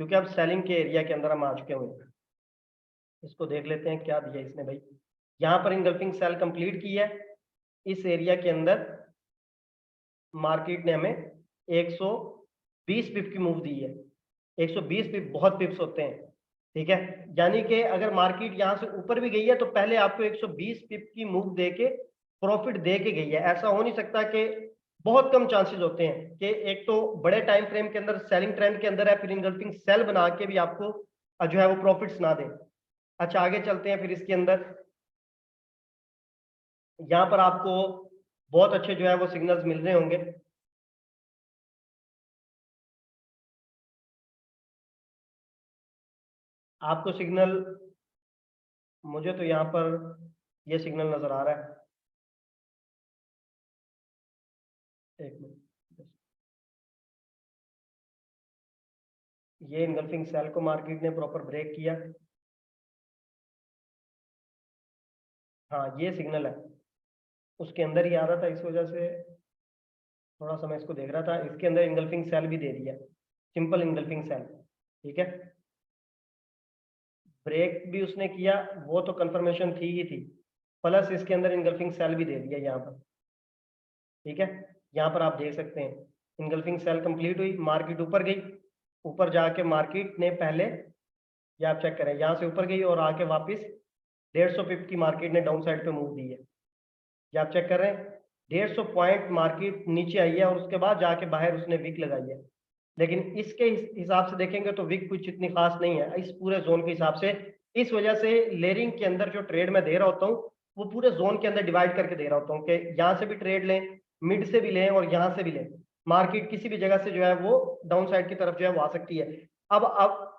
क्योंकि अब सेलिंग के एरिया के अंदर हम आ चुके हुए हैं। इसको देख लेते हैं क्या दिया इसने भाई। यहाँ पर इनगल्फिंग सेल कंप्लीट की है, इस एरिया के अंदर मार्केट ने हमें 120 पिप की मूव दी है। 120 पिप बहुत पिप्स होते हैं, ठीक है। यानी कि अगर मार्केट यहाँ से ऊपर भी गई है तो पहले आपको 120 पिप की मूव दे के प्रॉफिट दे के गई है। ऐसा हो नहीं सकता, कि बहुत कम चांसेस होते हैं कि एक तो बड़े टाइम फ्रेम के अंदर सेलिंग ट्रेंड के अंदर है, फिर इनगल्फिंग सेल बना के भी आपको जो है वो प्रॉफिट्स ना दे। अच्छा आगे चलते हैं। फिर इसके अंदर यहाँ पर आपको बहुत अच्छे जो है वो सिग्नल्स मिल रहे होंगे। आपको सिग्नल, मुझे तो यहाँ पर ये सिग्नल नजर आ रहा है। एक मिनट, ये इनगल्फिंग सेल को मार्केट ने प्रॉपर ब्रेक किया। हाँ ये सिग्नल है, उसके अंदर ही आ रहा था, इस वजह से थोड़ा सा मैं इसको देख रहा था। इसके अंदर इनगल्फिंग सेल भी दे दिया, सिंपल इनगल्फिंग सेल, ठीक है। ब्रेक भी उसने किया, वो तो कंफर्मेशन थी ही थी, प्लस इसके अंदर इनगल्फिंग सेल भी दे दिया यहाँ पर, ठीक है। यहाँ पर आप देख सकते हैं इनगल्फिंग सेल कंप्लीट हुई, मार्केट ऊपर गई। ऊपर जाके मार्केट ने पहले, ये आप चेक करें, यहाँ से ऊपर गई और आके वापस 150 पिप की मार्केट ने डाउन साइड पे मूव दी है। ये आप चेक कर रहे हैं, 150 पॉइंट मार्केट नीचे आई है और उसके बाद जाके बाहर उसने विक लगाई है। लेकिन इसके हिसाब से देखेंगे तो विक कुछ इतनी खास नहीं है इस पूरे जोन के हिसाब से। इस वजह से लेयरिंग के अंदर जो ट्रेड मैं दे रहा होता हूँ वो पूरे जोन के अंदर डिवाइड करके दे रहा होता हूँ, कि यहाँ से भी ट्रेड लें, मिड से भी लें और यहाँ से भी लें। मार्केट किसी भी जगह से जो है वो डाउन साइड की तरफ जो है वो आ सकती है। अब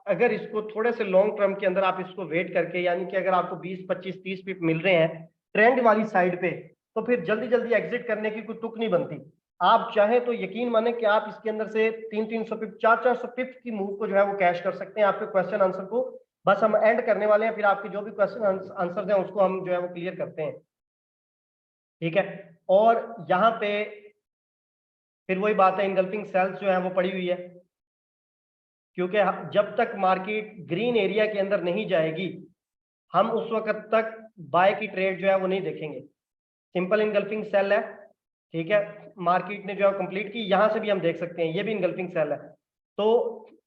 अगर इसको थोड़े से लॉन्ग टर्म के अंदर आप इसको वेट करके, यानी कि अगर आपको 20 25 30 पिप मिल रहे हैं ट्रेंड वाली साइड पे, तो फिर जल्दी जल्दी एग्जिट करने की कोई तुक नहीं बनती। आप चाहे तो यकीन माने कि आप इसके अंदर से 300 पिप 400 पिप की मूव को जो है वो कैश कर सकते हैं। आपके क्वेश्चन आंसर को बस हम एंड करने वाले हैं, फिर आपके जो भी क्वेश्चन आंसर हैं उसको हम जो है वो क्लियर करते हैं, ठीक है। और यहाँ पे फिर वही बात है, इनगल्फिंग सेल्स जो है वो पड़ी हुई है, क्योंकि जब तक मार्केट ग्रीन एरिया के अंदर नहीं जाएगी हम उस वक्त तक बाय की ट्रेड जो है वो नहीं देखेंगे। सिंपल इनगल्फिंग सेल है, ठीक है। मार्केट ने जो है कंप्लीट की, यहां से भी हम देख सकते हैं ये भी इनगल्फिंग सेल है। तो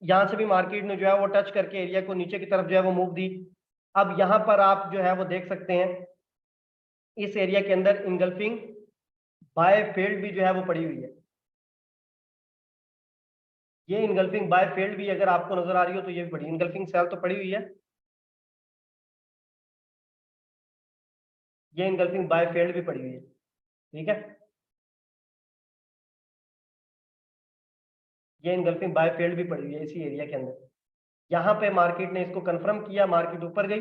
यहां से भी मार्केट ने जो है वो टच करके एरिया को नीचे की तरफ जो है वो मूव दी। अब यहां पर आप जो है वो देख सकते हैं इस एरिया के अंदर इनगल्फिंग बाय फील्ड भी जो है वो पड़ी हुई है। ये इनगल्फिंग बाय फील्ड भी अगर आपको नजर आ रही हो तो ये भी पड़ी, इनगल्फिंग सेल तो पड़ी हुई है, ये इनगल्फिंग बाय फील्ड भी पड़ी हुई है, ठीक है। ये इनगल्फिंग बाय फील्ड भी पड़ी हुई है इसी एरिया के अंदर। यहाँ पे मार्केट ने इसको कंफर्म किया, मार्केट ऊपर गई,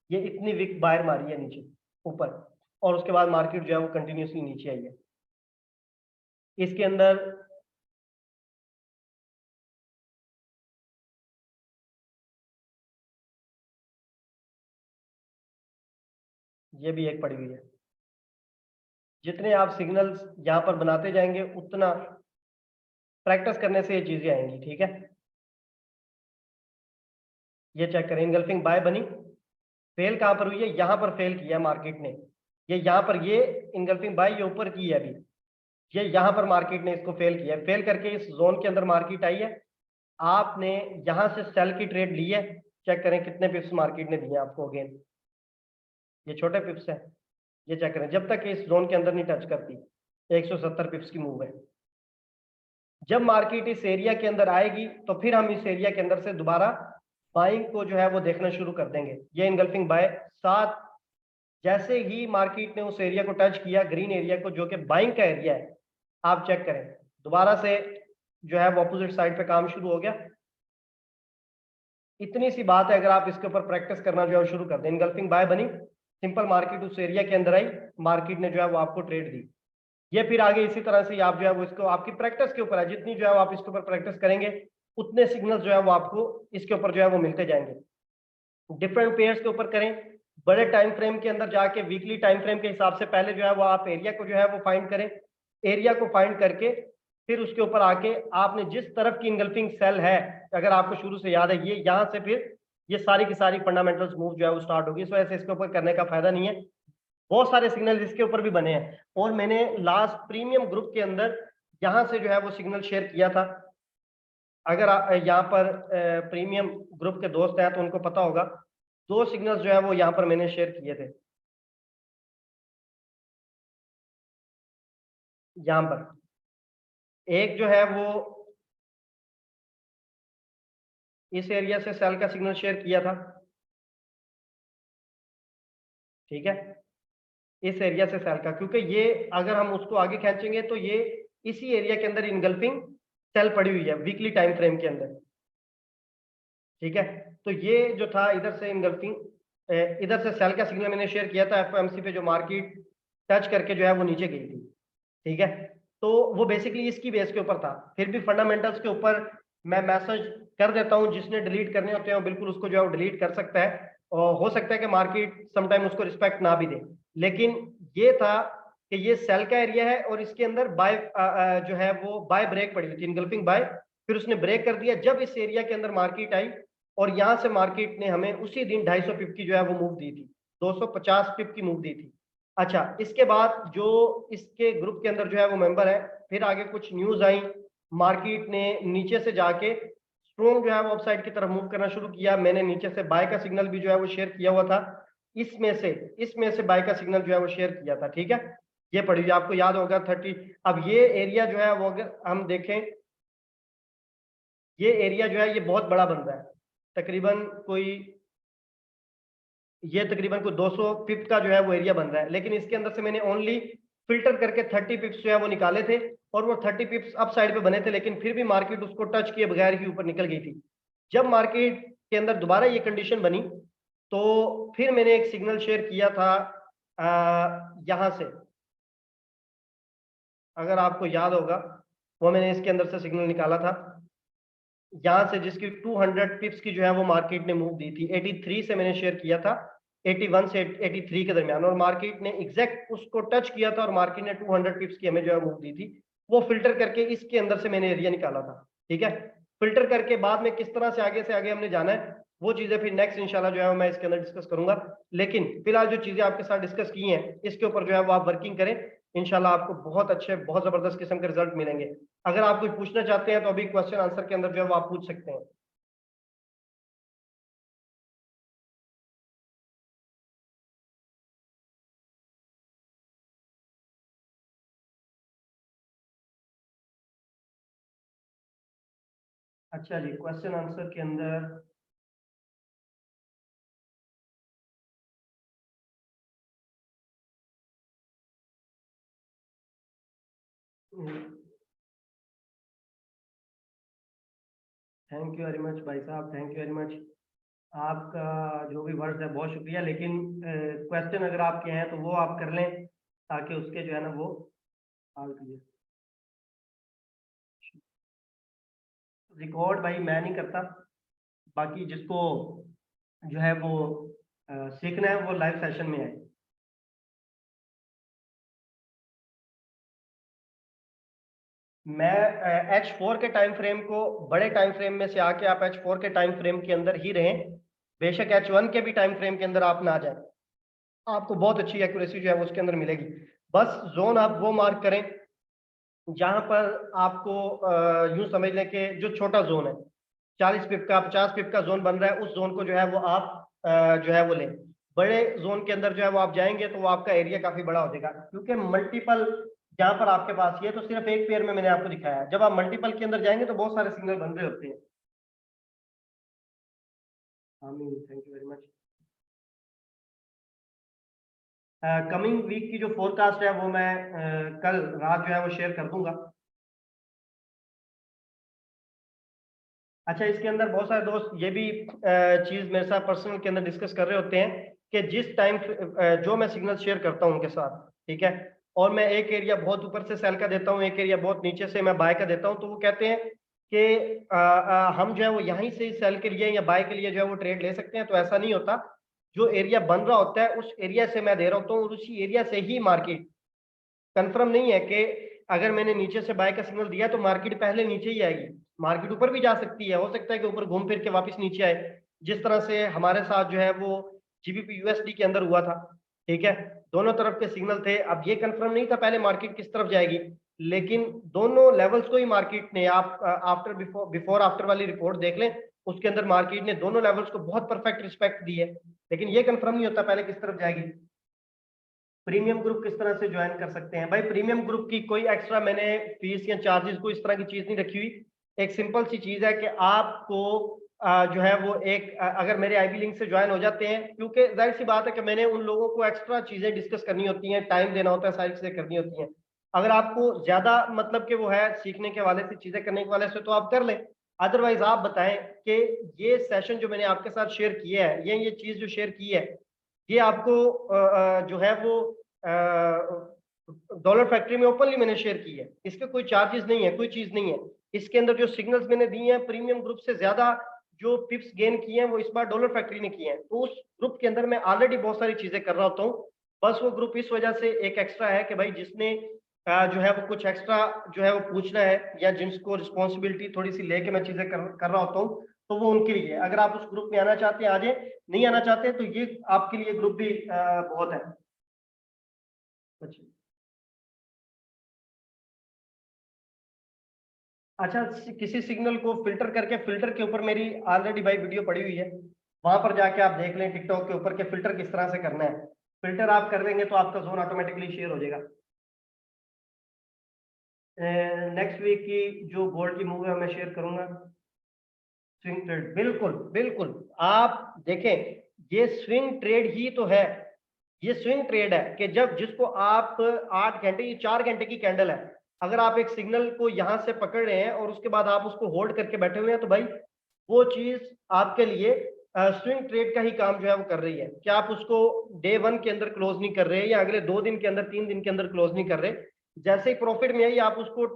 ये इतनी विक बाहर मारी है नीचे ऊपर, और उसके बाद मार्केट जो है वो कंटिन्यूसली नीचे आई है। इसके अंदर ये भी एक पड़ी हुई है। जितने आप सिग्नल्स यहाँ पर बनाते जाएंगे उतना प्रैक्टिस करने से ये चीजें आएंगी, ठीक है। ये चेक करें, इनगल्फिंग बाय बनी, फेल कहाँ पर हुई है, यहाँ पर फेल किया मार्केट ने। ये यहाँ पर ये इनगल्फिंग बाय ये ऊपर की है अभी, ये यहाँ पर मार्केट ने इसको फेल किया, फेल करके इस जोन के अंदर मार्केट आई है। आपने यहाँ से सेल की ट्रेड ली है, चेक करें कितने पिप्स मार्केट ने दिए आपको अगेन, ये छोटे पिप्स है। ये चेक करें, जब तक इस जोन के अंदर नहीं टच करती 170 पिप्स की मूव है। जब मार्केट इस एरिया के अंदर आएगी तो फिर हम इस एरिया के अंदर से दोबारा बाइंग को जो है वो देखना शुरू कर देंगे। ये इनगल्फिंग बाय साथ, जैसे ही मार्केट ने उस एरिया को टच किया ग्रीन एरिया को, जो कि बाइंग का एरिया है, आप चेक करें दोबारा से जो है वो अपोजिट साइड पे काम शुरू हो गया। इतनी सी बात है, अगर आप इसके ऊपर प्रैक्टिस करना जो है शुरू कर दें। इनगल्फिंग बाय बनी, सिंपल मार्केट उस एरिया के अंदर आई, मार्केट ने जो है वो आपको ट्रेड दी। ये फिर आगे इसी तरह से आप जो है वो इसको आपकी प्रैक्टिस के ऊपर है, जितनी जो है वो आप इसके ऊपर प्रैक्टिस करेंगे उतने सिग्नल जो है वो आपको इसके ऊपर जो है वो मिलते जाएंगे। डिफरेंट पेयर्स के ऊपर करें, बड़े टाइम फ्रेम के अंदर जाके वीकली टाइम फ्रेम के हिसाब से पहले जो है वो आप एरिया को जो है वो फाइंड करें, एरिया को फाइंड करके फिर उसके ऊपर आके आपने जिस तरफ की इनगल्फिंग सेल है, अगर आपको शुरू से याद है, ये यहाँ से फिर ये सारी की सारी फंडामेंटल्स मूव जो है वो स्टार्ट होगी। इस वजह से इसके ऊपर करने का फायदा नहीं है। बहुत सारे सिग्नल इसके ऊपर भी बने हैं, और मैंने लास्ट प्रीमियम ग्रुप के अंदर यहाँ से जो है वो सिग्नल शेयर किया था। अगर यहाँ पर प्रीमियम ग्रुप के दोस्त हैं तो उनको पता होगा, 2 सिग्नल्स जो है वो यहाँ पर मैंने शेयर किए थे। यहाँ पर एक जो है वो इस एरिया से सेल का सिग्नल शेयर किया था, ठीक है, इस एरिया से सेल का, क्योंकि ये अगर हम उसको आगे खींचेंगे तो ये इसी एरिया के अंदर इनगल्फिंग सेल पड़ी हुई है वीकली टाइम फ्रेम के अंदर, ठीक है। तो ये जो था इधर से इनगल्फिंग, इधर से सेल का सिग्नल मैंने शेयर किया था एफओएमसी पे, जो मार्केट टच करके जो है वो नीचे गई थी, ठीक है। तो वो बेसिकली इसकी बेस के ऊपर था। फिर भी फंडामेंटल्स के ऊपर मैं मैसेज कर देता हूँ, जिसने डिलीट करने होते हैं वो बिल्कुल उसको जो है वो डिलीट कर सकता है, और हो सकता है कि मार्केट समटाइम उसको रिस्पेक्ट ना भी दे। लेकिन ये था कि ये सेल का एरिया है और इसके अंदर बाय जो है वो बाय ब्रेक पड़ी हुई थी, इनगल्फिंग बाय, फिर उसने ब्रेक कर दिया जब इस एरिया के अंदर मार्केट आई, और यहाँ से मार्केट ने हमें उसी दिन 250 पिप की जो है वो मूव दी थी, 250 पिप की मूव दी थी। अच्छा, इसके बाद जो इसके ग्रुप के अंदर जो है वो मेंबर है, फिर आगे कुछ न्यूज आई, मार्केट ने नीचे से जाके स्ट्रॉन्ग जो है वो अपसाइड की तरफ मूव करना शुरू किया। मैंने नीचे से बाय का सिग्नल भी जो है वो शेयर किया हुआ था, इसमें से बाय का सिग्नल जो है वो शेयर किया था, ठीक है। ये पढ़िए, आपको याद होगा 30। अब ये एरिया जो है वो अगर हम देखें, ये एरिया जो है ये बहुत बड़ा बन रहा है, तकरीबन कोई 200 पिप का जो है वो एरिया बन रहा है, लेकिन इसके अंदर से मैंने ओनली फिल्टर करके 30 पिप्स जो है वो निकाले थे, और वो 30 पिप्स अप साइड पे बने थे, लेकिन फिर भी मार्केट उसको टच किए बगैर ही ऊपर निकल गई थी। जब मार्केट के अंदर दोबारा ये कंडीशन बनी, तो फिर मैंने एक सिग्नल शेयर किया था यहां से, अगर आपको याद होगा, वो मैंने इसके अंदर से सिग्नल निकाला था यहाँ से, जिसकी 200 पिप्स की जो है वो मार्केट ने मूव दी थी। 83 से मैंने शेयर किया था, 81 से 83 के दरमियान, और मार्केट ने एग्जैक्ट उसको टच किया था, और मार्केट ने 200 पिप्स की हमें जो है मूव दी थी। वो फिल्टर करके इसके अंदर से मैंने एरिया निकाला था, ठीक है। फिल्टर करके बाद में किस तरह से आगे हमने जाना है, वो चीजें फिर नेक्स्ट इंशाल्लाह जो है मैं इसके अंदर डिस्कस करूंगा। लेकिन फिलहाल जो चीजें आपके साथ डिस्कस की हैं, इसके ऊपर जो है वो आप वर्किंग करें, इंशाल्लाह आपको बहुत अच्छे, बहुत जबरदस्त किस्म के रिजल्ट मिलेंगे। अगर आप कुछ पूछना चाहते हैं तो अभी क्वेश्चन आंसर के अंदर जो है वो आप पूछ सकते हैं। अच्छा जी, क्वेश्चन आंसर के अंदर थैंक यू वेरी मच भाई साहब, थैंक यू वेरी मच। आपका जो भी वर्ड्स है बहुत शुक्रिया, लेकिन क्वेश्चन अगर आपके हैं तो वो आप कर लें, ताकि उसके जो है ना वो हल कीजिए। रिकॉर्ड भाई मैं नहीं करता, बाकी जिसको जो है वो सीखना है वो लाइव सेशन में है। मैं H4 के टाइम फ्रेम को, बड़े टाइम फ्रेम में से आके आप H4 के टाइम फ्रेम के अंदर ही रहें, बेशक H1 के भी टाइम फ्रेम के अंदर आप ना जाए, आपको बहुत अच्छी एक्यूरेसी जो है वो उसके अंदर मिलेगी। बस जोन आप वो मार्क करें जहां पर आपको यूं समझ लें कि जो छोटा जोन है, 40 पिप का 50 पिप का जोन बन रहा है, उस जोन को जो है वो आप जो है वो लें। बड़े जोन के अंदर जो है वो आप जाएंगे तो वो आपका एरिया काफी बड़ा हो जाएगा, क्योंकि मल्टीपल जहां पर आपके पास ये तो सिर्फ एक पेयर में मैंने आपको दिखाया है, जब आप मल्टीपल के अंदर जाएंगे तो बहुत सारे सिग्नल बन रहे होते हैं। आमीन, thank you very much. Coming week की जो फोरकास्ट है वो मैं कल रात जो है वो शेयर कर दूंगा। अच्छा, इसके अंदर बहुत सारे दोस्त ये भी चीज मेरे साथ पर्सनल के अंदर डिस्कस कर रहे होते हैं कि जिस टाइम जो मैं सिग्नल शेयर करता हूँ उनके साथ, ठीक है, और मैं एक एरिया बहुत ऊपर से सेल का देता हूँ, एक एरिया बहुत नीचे से मैं बाय का देता हूँ, तो वो कहते हैं कि हम जो है वो यहीं से सेल के लिए या बाय के लिए जो है वो ट्रेड ले सकते हैं। तो ऐसा नहीं होता, जो एरिया बन रहा होता है उस एरिया से मैं दे रहा होता हूँ, और उसी एरिया से ही मार्केट, कंफर्म नहीं है कि अगर मैंने नीचे से बाय का सिग्नल दिया तो मार्केट पहले नीचे ही आएगी, मार्केट ऊपर भी जा सकती है, हो सकता है कि ऊपर घूम फिर के वापस नीचे आए, जिस तरह से हमारे साथ जो है वो जीबीपी यूएसडी के अंदर हुआ था। ठीक है, दोनों तरफ के सिग्नल थे। अब ये कंफर्म नहीं था पहले मार्केट किस तरफ जाएगी, लेकिन दोनों लेवल्स को ही मार्केट ने, आप आफ्टर बिफोर आफ्टर वाली रिपोर्ट देख लें, उसके अंदर मार्केट ने दोनों लेवल्स को बहुत परफेक्ट रिस्पेक्ट दी है। लेकिन ये कंफर्म नहीं होता पहले किस तरफ जाएगी। प्रीमियम ग्रुप किस तरह से ज्वाइन कर सकते हैं भाई? प्रीमियम ग्रुप की कोई एक्स्ट्रा मैंने फीस या चार्जेस को इस तरह की चीज नहीं रखी हुई। एक सिंपल सी चीज है कि आपको जो है वो एक अगर मेरे आईबी लिंक से ज्वाइन हो जाते हैं, क्योंकि जाहिर सी बात है कि मैंने उन लोगों को एक्स्ट्रा चीजें डिस्कस करनी होती हैं, टाइम देना होता है, सारी चीजें करनी होती हैं। अगर आपको ज्यादा मतलब कि वो है सीखने के वाले से, चीजें करने के वाले से, तो आप कर लें। अदरवाइज आप बताएं कि ये सेशन जो मैंने आपके साथ शेयर किया है, ये चीज जो शेयर की है, ये आपको जो है वो डॉलर फैक्ट्री में ओपनली मैंने शेयर की है, इसके कोई चार्जेस नहीं है, कोई चीज नहीं है। इसके अंदर जो सिग्नल्स मैंने दिए हैं, प्रीमियम ग्रुप से ज्यादा जो पिप्स गेन किए हैं वो इस बार डॉलर फैक्ट्री ने किए हैं। तो उस ग्रुप के अंदर मैं ऑलरेडी बहुत सारी चीजें कर रहा होता हूँ, बस वो ग्रुप इस वजह से एक एक्स्ट्रा है कि भाई जिसने जो है वो कुछ एक्स्ट्रा जो है वो पूछना है, या जिसको रिस्पॉन्सिबिलिटी थोड़ी सी लेके मैं चीजें कर रहा होता हूँ, तो वो उनके लिए। अगर आप उस ग्रुप में आना चाहते हैं आ जाए, नहीं आना चाहते तो ये आपके लिए ग्रुप भी बहुत है। अच्छा, किसी सिग्नल को फिल्टर करके, फिल्टर के ऊपर मेरी ऑलरेडी भाई वीडियो पड़ी हुई है, वहां पर जाके आप देख लें टिकटॉक के ऊपर के फिल्टर किस तरह से करना है। फिल्टर आप कर देंगे तो आपका जोन ऑटोमेटिकली शेयर हो जाएगा। नेक्स्ट वीक की जो गोल्ड की मूव है मैं शेयर करूंगा। स्विंग ट्रेड, बिल्कुल बिल्कुल। आप देखें, ये स्विंग ट्रेड ही तो है, ये स्विंग ट्रेड है कि जब जिसको आप 8 घंटे, ये 4 घंटे की कैंडल है, अगर आप एक सिग्नल को यहां से पकड़ रहे हैं और उसके बाद आप उसको होल्ड करके बैठे हुए हैं, तो भाई वो चीज आपके लिए स्विंग ट्रेड का ही काम जो है वो कर रही है। क्या आप उसको डे 1 के अंदर क्लोज नहीं कर रहे, या अगले 2 दिन के अंदर, 3 दिन के अंदर क्लोज नहीं कर रहे, जैसे ही प्रॉफिट में आई आप उसको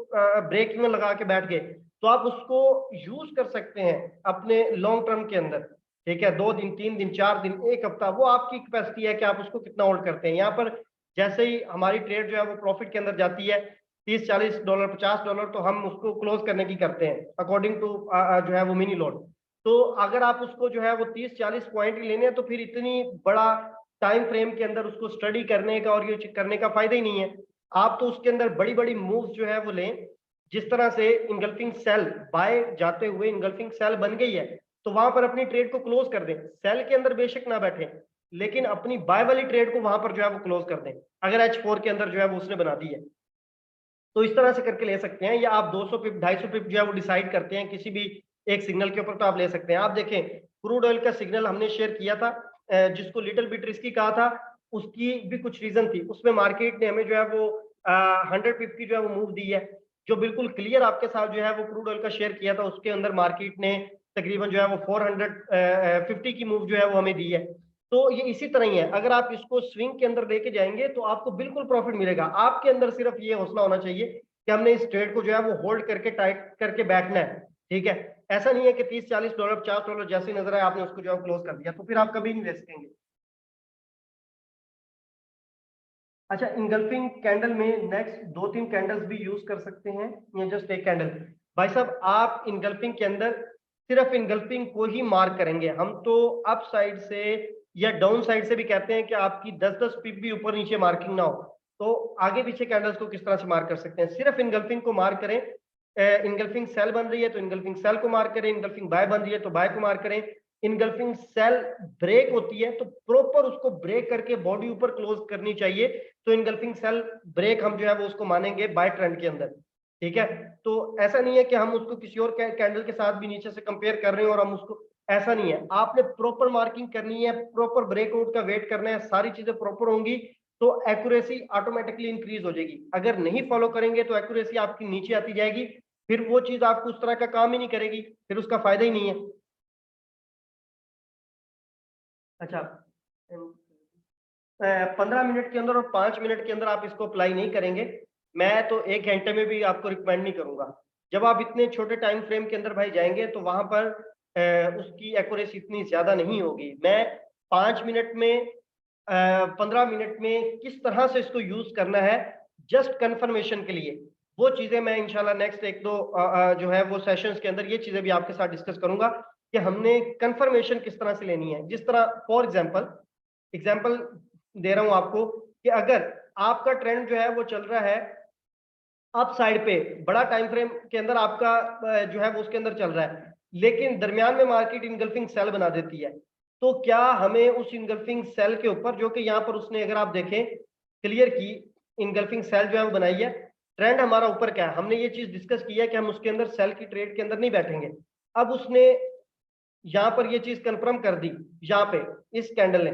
ब्रेक में लगा के बैठ गए, तो आप उसको यूज कर सकते हैं अपने लॉन्ग टर्म के अंदर। ठीक है, 2 दिन, 3 दिन, 4 दिन, एक हफ्ता, वो आपकी कैपेसिटी है कि आप उसको कितना होल्ड करते हैं। यहाँ पर जैसे ही हमारी ट्रेड जो है वो प्रॉफिट के अंदर जाती है, $30-40, $50, तो हम उसको क्लोज करने की करते हैं अकॉर्डिंग टू जो है वो मिनी लोड। तो अगर आप उसको जो है वो 30-40 पॉइंट ही लेने हैं, तो फिर इतनी बड़ा टाइम फ्रेम के अंदर उसको स्टडी करने का और ये करने का फायदा ही नहीं है। आप तो उसके अंदर बड़ी बड़ी मूव्स जो है वो लें, जिस तरह से इंगल्फिंग सेल बाय जाते हुए इंगल्फिंग सेल बन गई है, तो वहां पर अपनी ट्रेड को क्लोज कर दें। सेल के अंदर बेशक ना बैठे, लेकिन अपनी बाय वाली ट्रेड को वहां पर जो है वो क्लोज कर दें, अगर H4 के अंदर जो है वो उसने बना दी है। तो इस तरह से करके ले सकते हैं, या आप 200 पिप 250 पिप जो है वो डिसाइड करते हैं किसी भी एक सिग्नल के ऊपर, तो आप ले सकते हैं। आप देखें, क्रूड ऑयल का सिग्नल हमने शेयर किया था, जिसको लिटिल बिट रिस्की कहा था, उसकी भी कुछ रीजन थी। उसमें मार्केट ने हमें जो है वो 100 पिप की जो है वो मूव दी है, जो बिल्कुल क्लियर आपके साथ जो है वो क्रूड ऑयल का शेयर किया था, उसके अंदर मार्केट ने तकरीबन जो है वो 450 की मूव जो है वो हमें दी है। तो ये इसी तरह ही है, अगर आप इसको स्विंग के अंदर लेके जाएंगे तो आपको बिल्कुल प्रॉफिट मिलेगा। आपके अंदर सिर्फ ये हौसला होना चाहिए कि हमने इस ट्रेड को जो है वो होल्ड करके टाइट करके बैठना है। ठीक है, ऐसा नहीं है कि $30-40, $50 जैसे ही नजर आए आपने उसको जो है क्लोज कर दिया, तो फिर आप कभी नहीं ले सकेंगे। अच्छा, इंगल्फिंग कैंडल में नेक्स्ट 2-3 कैंडल्स भी यूज कर सकते हैं, या जस्ट एक कैंडल? भाई साहब, आप इंगल्फिंग के अंदर सिर्फ इंगल्फिंग को ही मार्क करेंगे। हम तो अप साइड से या डाउन साइड से भी कहते हैं कि आपकी 10-10 पिप भी ऊपर नीचे मार्किंग ना हो, तो आगे पीछे कैंडल्स को किस तरह से मार्क कर सकते हैं? सिर्फ इंगल्फिंग को मार्क करें। इंगल्फिंग सेल बन रही है तो इंगल्फिंग सेल को मार्क करें, इंगल्फिंग बाय बन रही है तो बाय को मार्क करें। इनगल्फिंग सेल ब्रेक होती है तो प्रॉपर उसको ब्रेक करके बॉडी ऊपर क्लोज करनी चाहिए, तो इनगल्फिंग सेल ब्रेक हम जो है वो उसको मानेंगे बाय ट्रेंड के अंदर। ठीक है, तो ऐसा नहीं है कि हम उसको किसी और कैंडल के साथ भी नीचे से कंपेयर कर रहे हैं और हम उसको, ऐसा नहीं है। आपने प्रॉपर मार्किंग करनी है, प्रॉपर ब्रेकआउट का वेट करना है, सारी चीजें प्रॉपर होंगी तो एक्यूरेसी ऑटोमेटिकली इंक्रीज हो जाएगी। अगर नहीं फॉलो करेंगे तो एक्यूरेसी आपकी नीचे आती जाएगी, फिर वो चीज आपको उस तरह का काम ही नहीं करेगी, फिर उसका फायदा ही नहीं है। अच्छा, 15 मिनट के अंदर और 5 मिनट के अंदर आप इसको अप्लाई नहीं करेंगे, मैं तो 1 घंटे में भी आपको रिकमेंड नहीं करूंगा। जब आप इतने छोटे टाइम फ्रेम के अंदर भाई जाएंगे तो वहां पर उसकी एक्यूरेसी इतनी ज्यादा नहीं होगी। मैं 5 मिनट में 15 मिनट में किस तरह से इसको यूज करना है, जस्ट कंफर्मेशन के लिए वो चीजें मैं इंशाल्लाह नेक्स्ट एक दो जो है वो सेशंस के अंदर ये चीजें भी आपके साथ डिस्कस करूंगा कि हमने कंफर्मेशन किस तरह से लेनी है। जिस तरह फॉर एग्जांपल दे रहा हूं आपको कि अगर आपका ट्रेंड जो है वो चल रहा है अप साइड पे, बड़ा टाइम फ्रेम के अंदर आपका जो है वो उसके अंदर चल रहा है, लेकिन दरमियान में मार्केट इनगल्फिंग सेल बना देती है, तो क्या हमें उस इनगल्फिंग सेल के ऊपर, जो कि यहाँ पर उसने अगर आप देखें क्लियर की इनगल्फिंग सेल जो है वो बनाई है, ट्रेंड हमारा ऊपर क्या है, हमने ये चीज डिस्कस की है कि हम उसके अंदर सेल की ट्रेड के अंदर नहीं बैठेंगे। अब उसने यहाँ पर ये चीज कंफर्म कर दी, यहाँ पे इस कैंडल ने,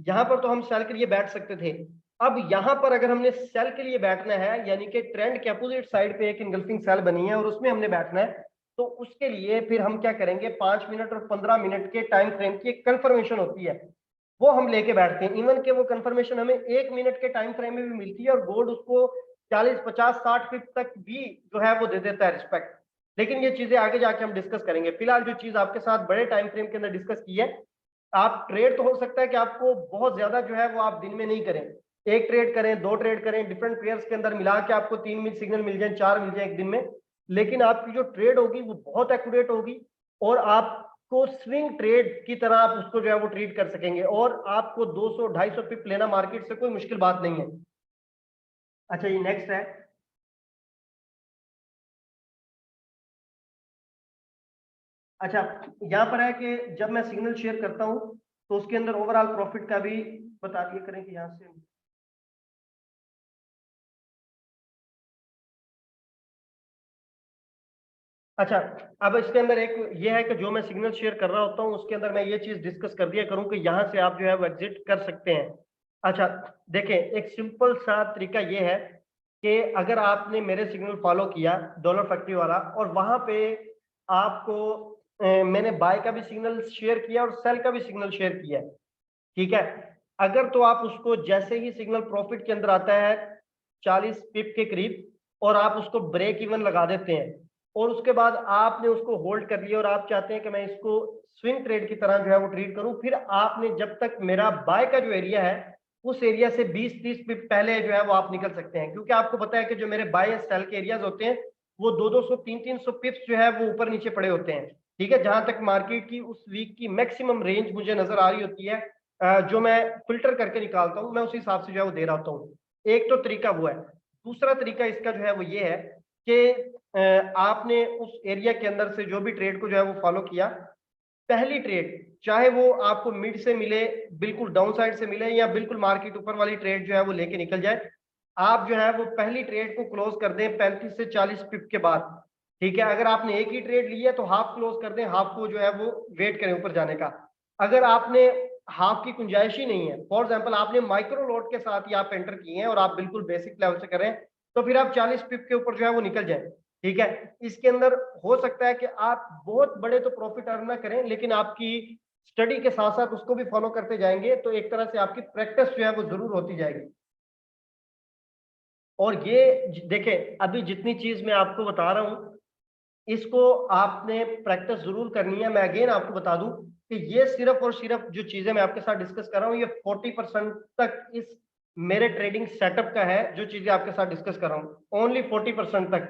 यहाँ पर तो हम सेल के लिए बैठ सकते थे। अब यहाँ पर अगर हमने सेल के लिए बैठना है, यानी कि ट्रेंड के अपोजिट साइड पे एक इनगल्फिंग सेल बनी है और उसमें हमने बैठना है, तो उसके लिए फिर हम क्या करेंगे, 5 मिनट और 15 मिनट के टाइम फ्रेम की एक कंफर्मेशन होती है, वो हम लेके बैठते हैं। इवन के वो कंफर्मेशन हमें 1 मिनट के टाइम फ्रेम में भी मिलती है और गोल्ड उसको 40 50 60 पिप तक भी जो है वो दे देता है रिस्पेक्ट। लेकिन ये चीजें आगे जाके हम डिस्कस करेंगे। फिलहाल जो चीज आपके साथ बड़े टाइम फ्रेम के अंदर डिस्कस की है, आप ट्रेड तो हो सकता है कि आपको बहुत ज्यादा जो है वो आप दिन में नहीं करें, एक ट्रेड करें, दो ट्रेड करें, डिफरेंट पेयर्स के अंदर मिला के आपको 3 मिल सिग्नल मिल जाए, 4 मिल जाए एक दिन में, लेकिन आपकी जो ट्रेड होगी वो बहुत एक्यूरेट होगी और आपको स्विंग ट्रेड की तरह आप उसको जो है वो ट्रीट कर सकेंगे और आपको 200 250 पिप लेना मार्केट से कोई मुश्किल बात नहीं है। अच्छा, ये नेक्स्ट है। अच्छा, यहाँ पर है कि जब मैं सिग्नल शेयर करता हूँ तो उसके अंदर ओवरऑल प्रॉफिट का भी बता दिया करें कि यहाँ से। अच्छा, अब इसके अंदर एक ये है कि जो मैं सिग्नल शेयर कर रहा होता हूँ उसके अंदर मैं ये चीज डिस्कस कर दिया करूँ कि यहाँ से आप जो है वो एग्जिट कर सकते हैं। अच्छा, देखें, एक सिंपल सा तरीका ये है कि अगर आपने मेरे सिग्नल फॉलो किया डॉलर फैक्ट्री वाला और वहां पे आपको मैंने बाय का भी सिग्नल शेयर किया और सेल का भी सिग्नल शेयर किया, ठीक है, अगर तो आप उसको जैसे ही सिग्नल प्रॉफिट के अंदर आता है 40 पिप के करीब और आप उसको ब्रेक इवन लगा देते हैं और उसके बाद आपने उसको होल्ड कर लिया और आप चाहते हैं कि मैं इसको स्विंग ट्रेड की तरह जो है वो ट्रीट करूं, फिर आपने जब तक मेरा बाय का जो एरिया है उस एरिया से 20-30 पिप पहले जो है वो आप निकल सकते हैं, क्योंकि आपको पता है कि जो मेरे बाय या सेल के एरियाज होते हैं वो 200 300 पिप्स जो है वो ऊपर नीचे पड़े होते हैं, ठीक है, जहां तक मार्केट की उस वीक की मैक्सिमम रेंज मुझे नजर आ रही होती है, जो मैं फिल्टर करके निकालता हूँ, मैं उस हिसाब से जो है वो दे रहा होता हूँ। एक तो तरीका वो है। दूसरा तरीका इसका जो है वो ये है कि आपने उस एरिया के अंदर से जो भी ट्रेड को जो है वो फॉलो किया, पहली ट्रेड चाहे वो आपको मिड से मिले, बिल्कुल डाउन साइड से मिले या बिल्कुल मार्केट ऊपर वाली ट्रेड जो है वो लेके निकल जाए, आप जो है वो पहली ट्रेड को क्लोज कर दें 35 से 40 पिप के बाद, ठीक है। अगर आपने एक ही ट्रेड ली है तो हाफ क्लोज कर दें, हाफ को जो है वो वेट करें ऊपर जाने का। अगर आपने हाफ की गुंजाइश ही नहीं है, फॉर एग्जाम्पल आपने माइक्रो लॉट के साथ ही आप एंटर किए हैं और आप बिल्कुल बेसिक लेवल से करें, तो फिर आप 40 पिप के ऊपर जो है वो निकल जाए, ठीक है। इसके अंदर हो सकता है कि आप बहुत बड़े तो प्रॉफिट अर्न ना करें, लेकिन आपकी स्टडी के साथ साथ उसको भी फॉलो करते जाएंगे तो एक तरह से आपकी प्रैक्टिस जो है वो जरूर होती जाएगी। और ये देखें, अभी जितनी चीज मैं आपको बता रहा हूं इसको आपने प्रैक्टिस जरूर करनी है। मैं अगेन आपको बता दूं कि ये सिर्फ और सिर्फ जो चीजें मैं आपके साथ डिस्कस कर रहा हूं ये 40% तक इस मेरे ट्रेडिंग सेटअप का है, जो चीजें आपके साथ डिस्कस कर रहा हूं ओनली 40% तक।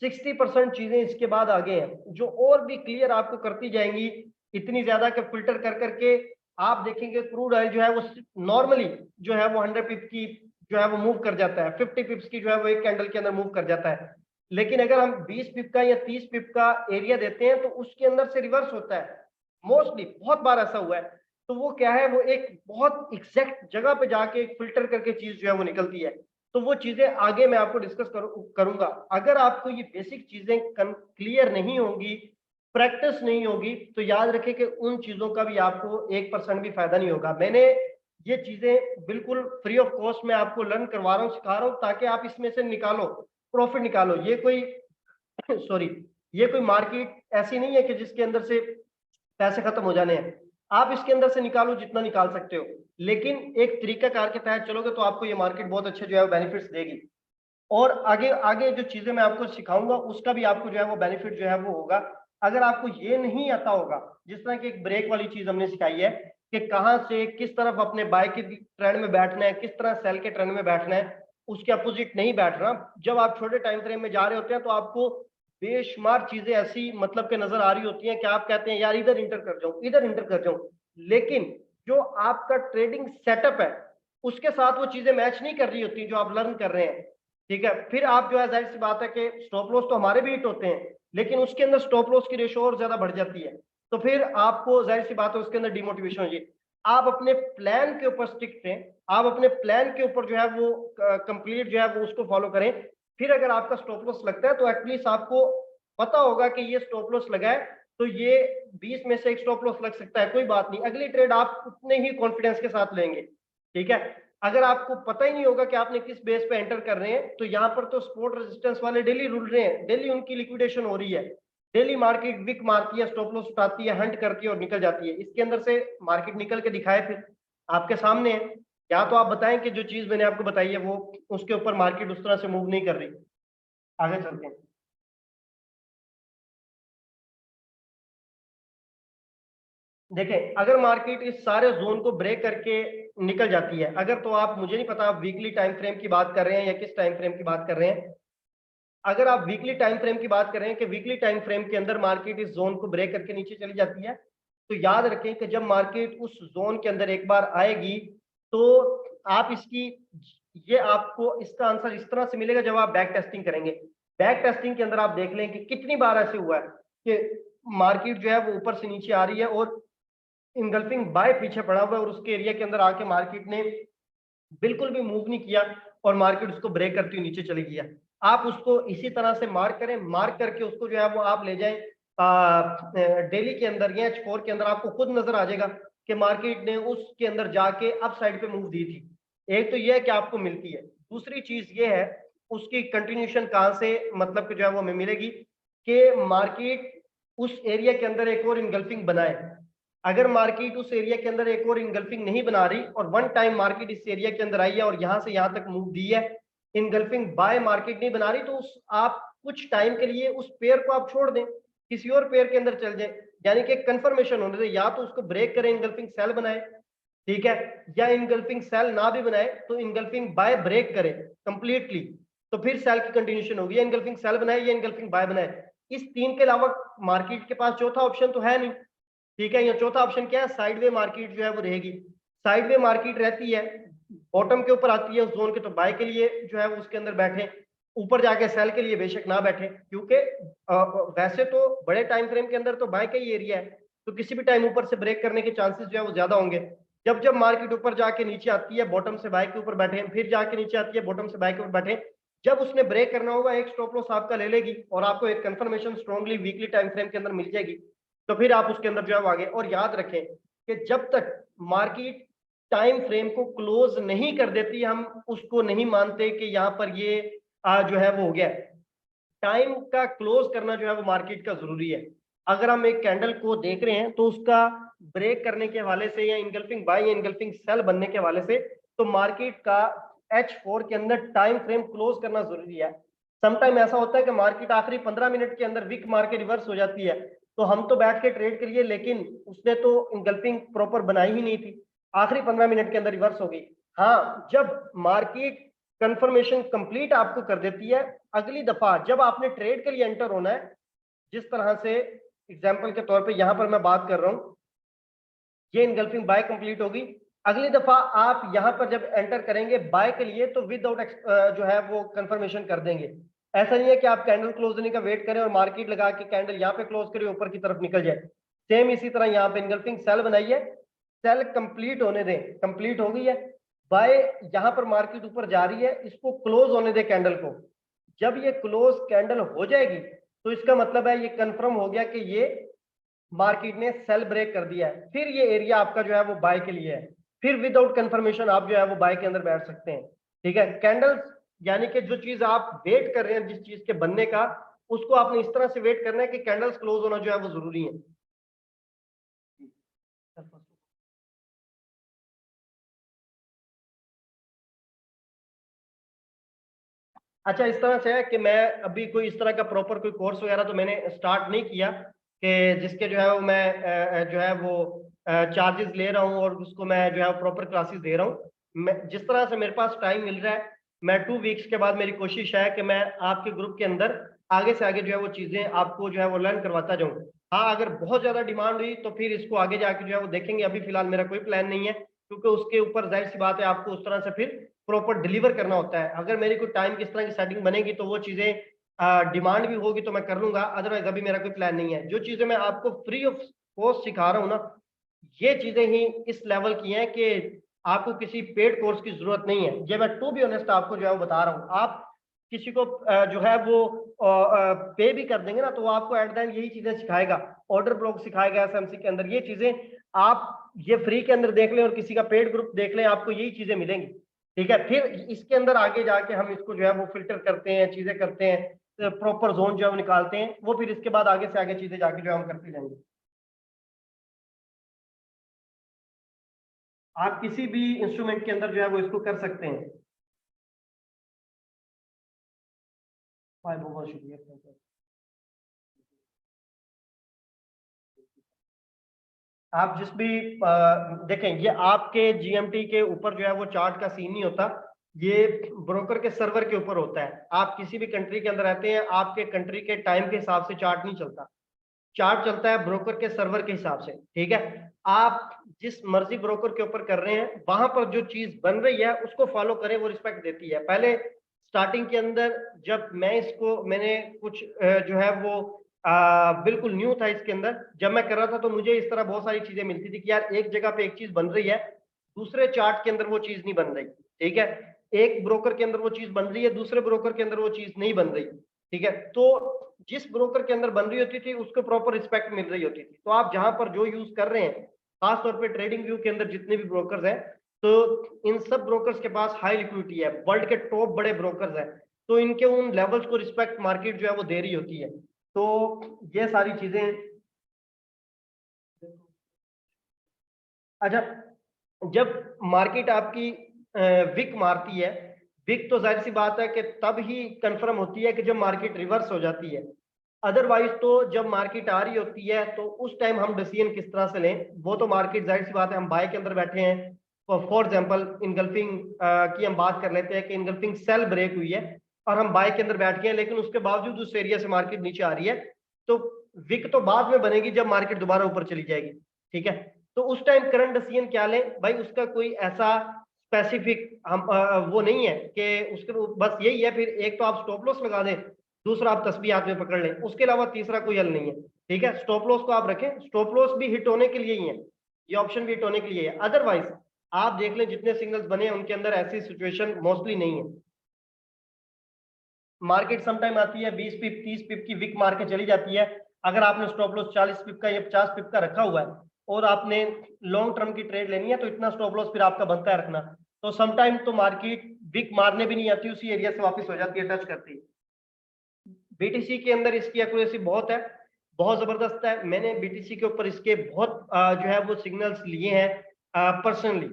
60% चीजें इसके बाद आगे हैं जो और भी क्लियर आपको करती जाएंगी, इतनी ज्यादा कि फिल्टर कर करके आप देखेंगे क्रूड ऑयल जो है वो नॉर्मली जो है वो 100 पिप की जो है वो मूव कर जाता है, 50 पिप्स की जो है वो एक कैंडल के अंदर मूव कर जाता है, लेकिन अगर हम 20 पिप का या 30 पिप का एरिया देते हैं तो उसके अंदर से रिवर्स होता है। मोस्टली बहुत बार ऐसा हुआ है। तो वो क्या है, वो एक बहुत एग्जैक्ट जगह पे जाके एक फिल्टर करके चीज जो है वो निकलती है। तो वो चीजें आगे मैं आपको डिस्कस करूंगा। अगर आपको ये बेसिक चीजें क्लियर नहीं होंगी, प्रैक्टिस नहीं होगी, तो याद रखें कि उन चीजों का भी आपको 1% भी फायदा नहीं होगा। मैंने ये चीजें बिल्कुल फ्री ऑफ कॉस्ट में आपको लर्न करवा रहा हूँ, सिखा रहा हूँ, ताकि आप इसमें से निकालो, प्रॉफिट निकालो। ये कोई सॉरी, ये कोई मार्केट ऐसी नहीं है कि जिसके अंदर से पैसे खत्म हो जाने हैं। आप इसके अंदर से निकालो जितना निकाल सकते हो, लेकिन एक तरीका कार के तहत चलोगे तो आपको ये मार्केट बहुत अच्छे जो है बेनिफिट्स देगी। और आगे आगे जो चीजें मैं आपको सिखाऊंगा उसका भी आपको जो है वो बेनिफिट जो है वो होगा। अगर आपको ये नहीं आता होगा, जिस तरह की एक ब्रेक वाली चीज हमने सिखाई है कि कहां से किस तरफ अपने बाय के ट्रेंड में बैठना है, किस तरह सेल के ट्रेंड में बैठना है, उसके अपोजिट नहीं बैठ रहा। जब आप छोटे टाइम फ्रेम में जा रहे होते हैं तो आपको बेशुमार चीजें ऐसी मतलब के नजर आ रही होती हैं कि आप कहते हैं यार इधर इंटर कर जाऊं, इधर इंटर कर जाऊं, लेकिन जो आपका ट्रेडिंग सेटअप है उसके साथ वो चीजें मैच नहीं कर रही होती जो आप लर्न कर रहे हैं। ठीक है, फिर आप जो है जाहिर सी बात है कि स्टॉप लॉस तो हमारे भी हिट होते हैं, लेकिन उसके अंदर स्टॉप लॉस की रेशो और ज्यादा बढ़ जाती है, तो फिर आपको जाहिर सी बात है उसके अंदर डिमोटिवेशन हो जाए। आप अपने प्लान के ऊपर स्टिक रहें, आप अपने प्लान के ऊपर जो है वो कंप्लीट जो है वो उसको फॉलो करें। फिर अगर आपका स्टॉप लॉस लगता है तो एटलीस्ट आपको पता होगा कि ये स्टॉप लॉस लगा है, तो ये 20 में से एक स्टॉप लॉस लग सकता है, कोई बात नहीं, अगली ट्रेड आप उतने ही कॉन्फिडेंस के साथ लेंगे। ठीक है, अगर आपको पता ही नहीं होगा कि आपने किस बेस पे एंटर कर रहे हैं, तो यहाँ पर तो सपोर्ट रेजिस्टेंस वाले डेली रुल रहे हैं, डेली उनकी लिक्विडेशन हो रही है, डेली मार्केट विक मारती है, स्टॉप लॉस उठाती है, हंट करती है और निकल जाती है। इसके अंदर से मार्केट निकल के दिखाए फिर आपके सामने है, या तो आप बताएं कि जो चीज मैंने आपको बताई है वो उसके ऊपर मार्केट उस तरह से मूव नहीं कर रही। आगे चलते हैं। देखें, अगर मार्केट इस सारे जोन को ब्रेक करके निकल जाती है, अगर तो आप, मुझे नहीं पता आप वीकली टाइम फ्रेम की बात कर रहे हैं या किस टाइम फ्रेम की बात कर रहे हैं, अगर आप वीकली टाइम फ्रेम की बात कर रहे हैं कि वीकली टाइम फ्रेम के अंदर मार्केट इस जोन को ब्रेक करके नीचे चली जाती है, तो याद रखें कि जब मार्केट उस जोन के अंदर एक बार आएगी तो आप इसकी, ये आपको इसका आंसर इस तरह से मिलेगा जब आप बैक टेस्टिंग करेंगे। बैक टेस्टिंग के अंदर आप देख लें कि कितनी बार ऐसे हुआ है कि मार्केट जो है वो ऊपर से नीचे आ रही है और इंगल्फिंग बाय पीछे पड़ा हुआ है और उसके एरिया के अंदर आके मार्केट ने बिल्कुल भी मूव नहीं किया और मार्केट उसको ब्रेक करती हुई नीचे चली गया। आप उसको इसी तरह से मार्क करें, मार्क करके उसको जो है वो आप ले जाएं डेली के अंदर या H4 के अंदर, आपको खुद नजर आ जाएगा कि मार्केट ने उसके अंदर जाके अप साइड पे मूव दी थी। एक तो ये है कि आपको मिलती है, दूसरी चीज ये है उसकी कंटिन्यूशन कहां से मतलब कि जो है वो हमें मिलेगी कि मार्केट उस एरिया के अंदर एक और इनगल्फिंग बनाए। अगर मार्केट उस एरिया के अंदर एक और इनगल्फिंग नहीं बना रही और वन टाइम मार्केट इस एरिया के अंदर आई है और यहां से यहां तक मूव दी है, इनगल्फिंग बाय मार्केट नहीं बना रही, तो उस आप कुछ टाइम के लिए उस पेयर को आप छोड़ दें, किसी और पेयर के अंदर चल जाए, यानी कि कंफर्मेशन होने दे, या तो उसको ब्रेक करें, इनगल्फिंग सेल बनाए, ठीक है, या इनगल्फिंग सेल ना भी बनाए तो इनगल्फिंग बाय ब्रेक करें कंप्लीटली, तो फिर सेल की कंटिन्यूशन होगी, या इनगल्फिंग सेल बनाए या इनगल्फिंग बाय बनाए। इस तीन के अलावा मार्केट के पास चौथा ऑप्शन तो है नहीं। ठीक है, ये चौथा ऑप्शन क्या है, साइडवे मार्केट जो है वो रहेगी। साइडवे मार्केट रहती है, बॉटम के ऊपर आती है उस जोन के, तो बाय के लिए जो है वो उसके अंदर बैठे, ऊपर जाके सेल के लिए बेशक ना बैठे, क्योंकि वैसे तो बड़े टाइम फ्रेम के अंदर तो बाय का ही एरिया है, तो किसी भी टाइम ऊपर से ब्रेक करने के चांसेस जो है वो ज्यादा होंगे। जब जब मार्केट ऊपर जाके नीचे आती है बॉटम से बाय के ऊपर बैठे, फिर जाके नीचे आती है बॉटम से बाय के ऊपर बैठे, जब उसने ब्रेक करना होगा एक स्टॉप लॉस आपका ले लेगी और आपको एक confirmation strongly weekly time frame के अंदर मिल जाएगी, तो फिर आप उसके अंदर जो है आगे। और याद रखें कि जब तक मार्केट टाइम फ्रेम को क्लोज नहीं कर देती हम उसको नहीं मानते कि यहाँ पर ये जो है वो हो गया। टाइम का क्लोज करना जो है वो मार्केट का जरूरी है। अगर हम एक कैंडल को देख रहे हैं तो उसका ब्रेक करने के हवाले से या इनगल्फिंग बाय या इनगल्फिंग सेल बनने के हवाले से तो मार्केट का H4 के अंदर टाइम फ्रेम क्लोज करना जरूरी है। समटाइम ऐसा होता है कि मार्केट आखिरी 15 मिनट के अंदर विक मार के रिवर्स हो जाती है, तो हम तो बैठ के ट्रेड करिए, लेकिन उसने तो इनगल्फिंग प्रॉपर बनाई ही नहीं थी, आखिरी 15 मिनट के अंदर रिवर्स हो गई। हाँ, जब मार्केट कंफर्मेशन कंप्लीट आपको कर देती है, अगली दफा जब आपने ट्रेड के लिए एंटर होना है, जिस तरह से एग्जांपल के तौर पे यहां पर मैं बात कर रहा हूं, ये इनगल्फिंग बाय कंप्लीट होगी, अगली दफा आप यहां पर जब एंटर करेंगे बाय के लिए तो विदाउट जो है वो कंफर्मेशन कर देंगे। ऐसा नहीं है कि आप कैंडल क्लोज होने का वेट करें और मार्केट लगा के कैंडल यहाँ पे क्लोज करें ऊपर की तरफ निकल जाए। सेम इसी तरह यहाँ पे इनगल्फिंग सेल बनाइए, सेल कंप्लीट होने दें, कंप्लीट हो गई है, बाय यहाँ पर मार्केट ऊपर जा रही है, इसको क्लोज होने दें कैंडल को। जब ये क्लोज कैंडल हो जाएगी तो इसका मतलब है ये कंफर्म हो गया कि ये मार्केट ने सेल ब्रेक कर दिया है, फिर ये एरिया आपका जो है वो बाय के लिए है, फिर विदाउट कंफर्मेशन आप जो है वो बाय के अंदर बैठ सकते हैं। ठीक है, कैंडल्स यानी कि जो चीज आप वेट कर रहे हैं जिस चीज के बनने का, उसको आपने इस तरह से वेट करना है कि कैंडल्स क्लोज होना जो है वो जरूरी है। अच्छा, इस तरह से है कि मैं अभी कोई इस तरह का प्रॉपर कोई कोर्स वगैरह तो मैंने स्टार्ट नहीं किया कि जिसके जो है वो मैं जो है वो चार्जेस ले रहा हूँ और उसको मैं जो है प्रॉपर क्लासेस दे रहा हूँ। मैं जिस तरह से मेरे पास टाइम मिल रहा है मैं 2 वीक्स के बाद मेरी कोशिश है कि मैं आपके ग्रुप के अंदर आगे से आगे जो है वो चीजें आपको जो है वो लर्न करवाता जाऊं। हाँ, अगर बहुत ज्यादा डिमांड हुई तो फिर इसको आगे जाके जो है वो देखेंगे। अभी फिलहाल मेरा कोई प्लान नहीं है, क्योंकि उसके ऊपर जाहिर सी बात है आपको उस तरह से फिर प्रॉपर डिलीवर करना होता है। अगर मेरी कोई टाइम किस तरह की सेटिंग बनेगी तो वो चीजें डिमांड भी होगी तो मैं कर लूंगा, अदरवाइज अभी मेरा कोई प्लान नहीं है। जो चीजें मैं आपको फ्री ऑफ कॉस्ट सिखा रहा हूँ ना, ये चीजें ही इस लेवल की हैं कि आपको किसी पेड कोर्स की जरूरत नहीं है। ये मैं टू बी ऑनेस्ट आपको जो है वो बता रहा हूँ। आप किसी को जो है वो पे भी कर देंगे ना, तो वो आपको एट द एंड यही चीजें सिखाएगा, ऑर्डर ब्लॉक सिखाएगा एसएमसी के अंदर। ये चीजें आप ये फ्री के अंदर देख लें और किसी का पेड ग्रुप देख लें, आपको यही चीजें मिलेंगी। ठीक है, फिर इसके अंदर आगे जाके हम इसको जो है वो फिल्टर करते हैं, चीजें करते हैं, प्रॉपर जोन जो है वो निकालते हैं, वो फिर इसके बाद आगे से आगे चीजें जाके जो हम करते जाएंगे। आप किसी भी इंस्ट्रूमेंट के अंदर जो है वो इसको कर सकते हैं। भाई बहुत बहुत शुक्रिया। आप जिस भी देखें, ये आपके जीएमटी के ऊपर जो है वो चार्ट का सीन नहीं होता, ये ब्रोकर के सर्वर के ऊपर होता है। आप किसी भी कंट्री के अंदर रहते हैं, आपके कंट्री के टाइम के हिसाब से चार्ट नहीं चलता, चार्ट चलता है ब्रोकर के सर्वर के हिसाब से। ठीक है, आप जिस मर्जी ब्रोकर के ऊपर कर रहे हैं, वहां पर जो चीज बन रही है उसको फॉलो करें, वो रिस्पेक्ट देती है। पहले स्टार्टिंग के अंदर जब मैंने कुछ जो है वो बिल्कुल न्यू था इसके अंदर, जब मैं कर रहा था तो मुझे इस तरह बहुत सारी चीजें मिलती थी कि यार एक जगह पे एक चीज बन रही है, दूसरे चार्ट के अंदर वो चीज नहीं बन रही। ठीक है, एक ब्रोकर के अंदर वो चीज बन रही है, दूसरे ब्रोकर के अंदर वो चीज नहीं बन रही। ठीक है, तो जिस ब्रोकर के अंदर बन रही होती थी उसको प्रॉपर रिस्पेक्ट मिल रही होती थी। तो आप जहां पर जो यूज कर रहे हैं, खासतौर पे ट्रेडिंग व्यू के अंदर जितने भी ब्रोकर्स हैं, तो इन सब ब्रोकर्स के पास हाई लिक्विडिटी है, वर्ल्ड के टॉप बड़े ब्रोकर्स हैं, तो इनके उन लेवल्स को रिस्पेक्ट मार्केट जो है वो दे रही होती है। तो ये सारी चीजें। अच्छा, जब मार्केट आपकी विक मारती है, विक तो जाहिर सी बात है कि तब ही कंफर्म होती है कि जब मार्केट रिवर्स हो जाती है। अदरवाइज तो जब मार्केट आ रही होती है तो उस टाइम हम डिसीजन किस तरह से लें, वो तो मार्केट जाहिर सी बात है, हम बाय के अंदर बैठे हैं, फॉर एग्जांपल इनगल्फिंग की हम बात कर लेते हैं कि इनगल्फिंग सेल ब्रेक हुई है और हम बाय के अंदर बैठ गए हैं, लेकिन उसके बावजूद उस एरिया से मार्केट नीचे आ रही है, तो विक तो बाद में बनेगी जब मार्केट दोबारा ऊपर चली जाएगी। ठीक है, तो उस टाइम करंट डिसीजन क्या लें भाई, उसका कोई ऐसा स्पेसिफिक हम वो नहीं है कि उसके बस यही है, फिर एक तो आप स्टॉप लॉस लगा दें, दूसरा आप तस्बीह हाथ में पकड़ लें, उसके अलावा तीसरा कोई हल नहीं है। ठीक है, स्टॉप लॉस को आप रखें, स्टॉप लॉस भी हिट होने के लिए ही है, ये ऑप्शन भी हिट होने के लिए है। अदरवाइज आप देख लें जितने सिग्नल्स बने हैं उनके अंदर ऐसी सिचुएशन मोस्टली नहीं है। मार्केट समटाइम आती है 20 पिप 30 पिप की विक मार के चली जाती है, अगर आपने स्टॉप लॉस 40 पिप का या 50 पिप का रखा हुआ है और आपने लॉन्ग टर्म की ट्रेड लेनी है, तो इतना स्टॉप लॉस फिर आपका बनता है रखना। तो समटाइम तो मार्केट विक मारने भी नहीं आती, उसी एरिया से वापस हो जाती है, टच करती है। बीटीसी के अंदर इसकी एक्यूरेसी बहुत है, बहुत जबरदस्त है। मैंने बीटीसी के ऊपर इसके बहुत जो है वो सिग्नल्स लिए हैं पर्सनली।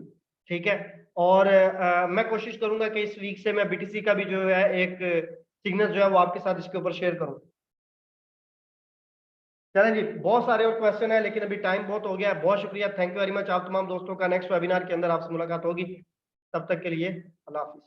ठीक है, और मैं कोशिश करूंगा कि इस वीक से मैं बीटीसी का भी जो है एक सिग्नल जो है वो आपके साथ इसके ऊपर शेयर करूं। चलें जी, बहुत सारे और क्वेश्चन है लेकिन अभी टाइम बहुत हो गया है। बहुत शुक्रिया, थैंक यू वेरी मच। आप तमाम दोस्तों का नेक्स्ट वेबिनार के अंदर आपसे मुलाकात होगी, तब तक के लिए अल्लाह हाफिज।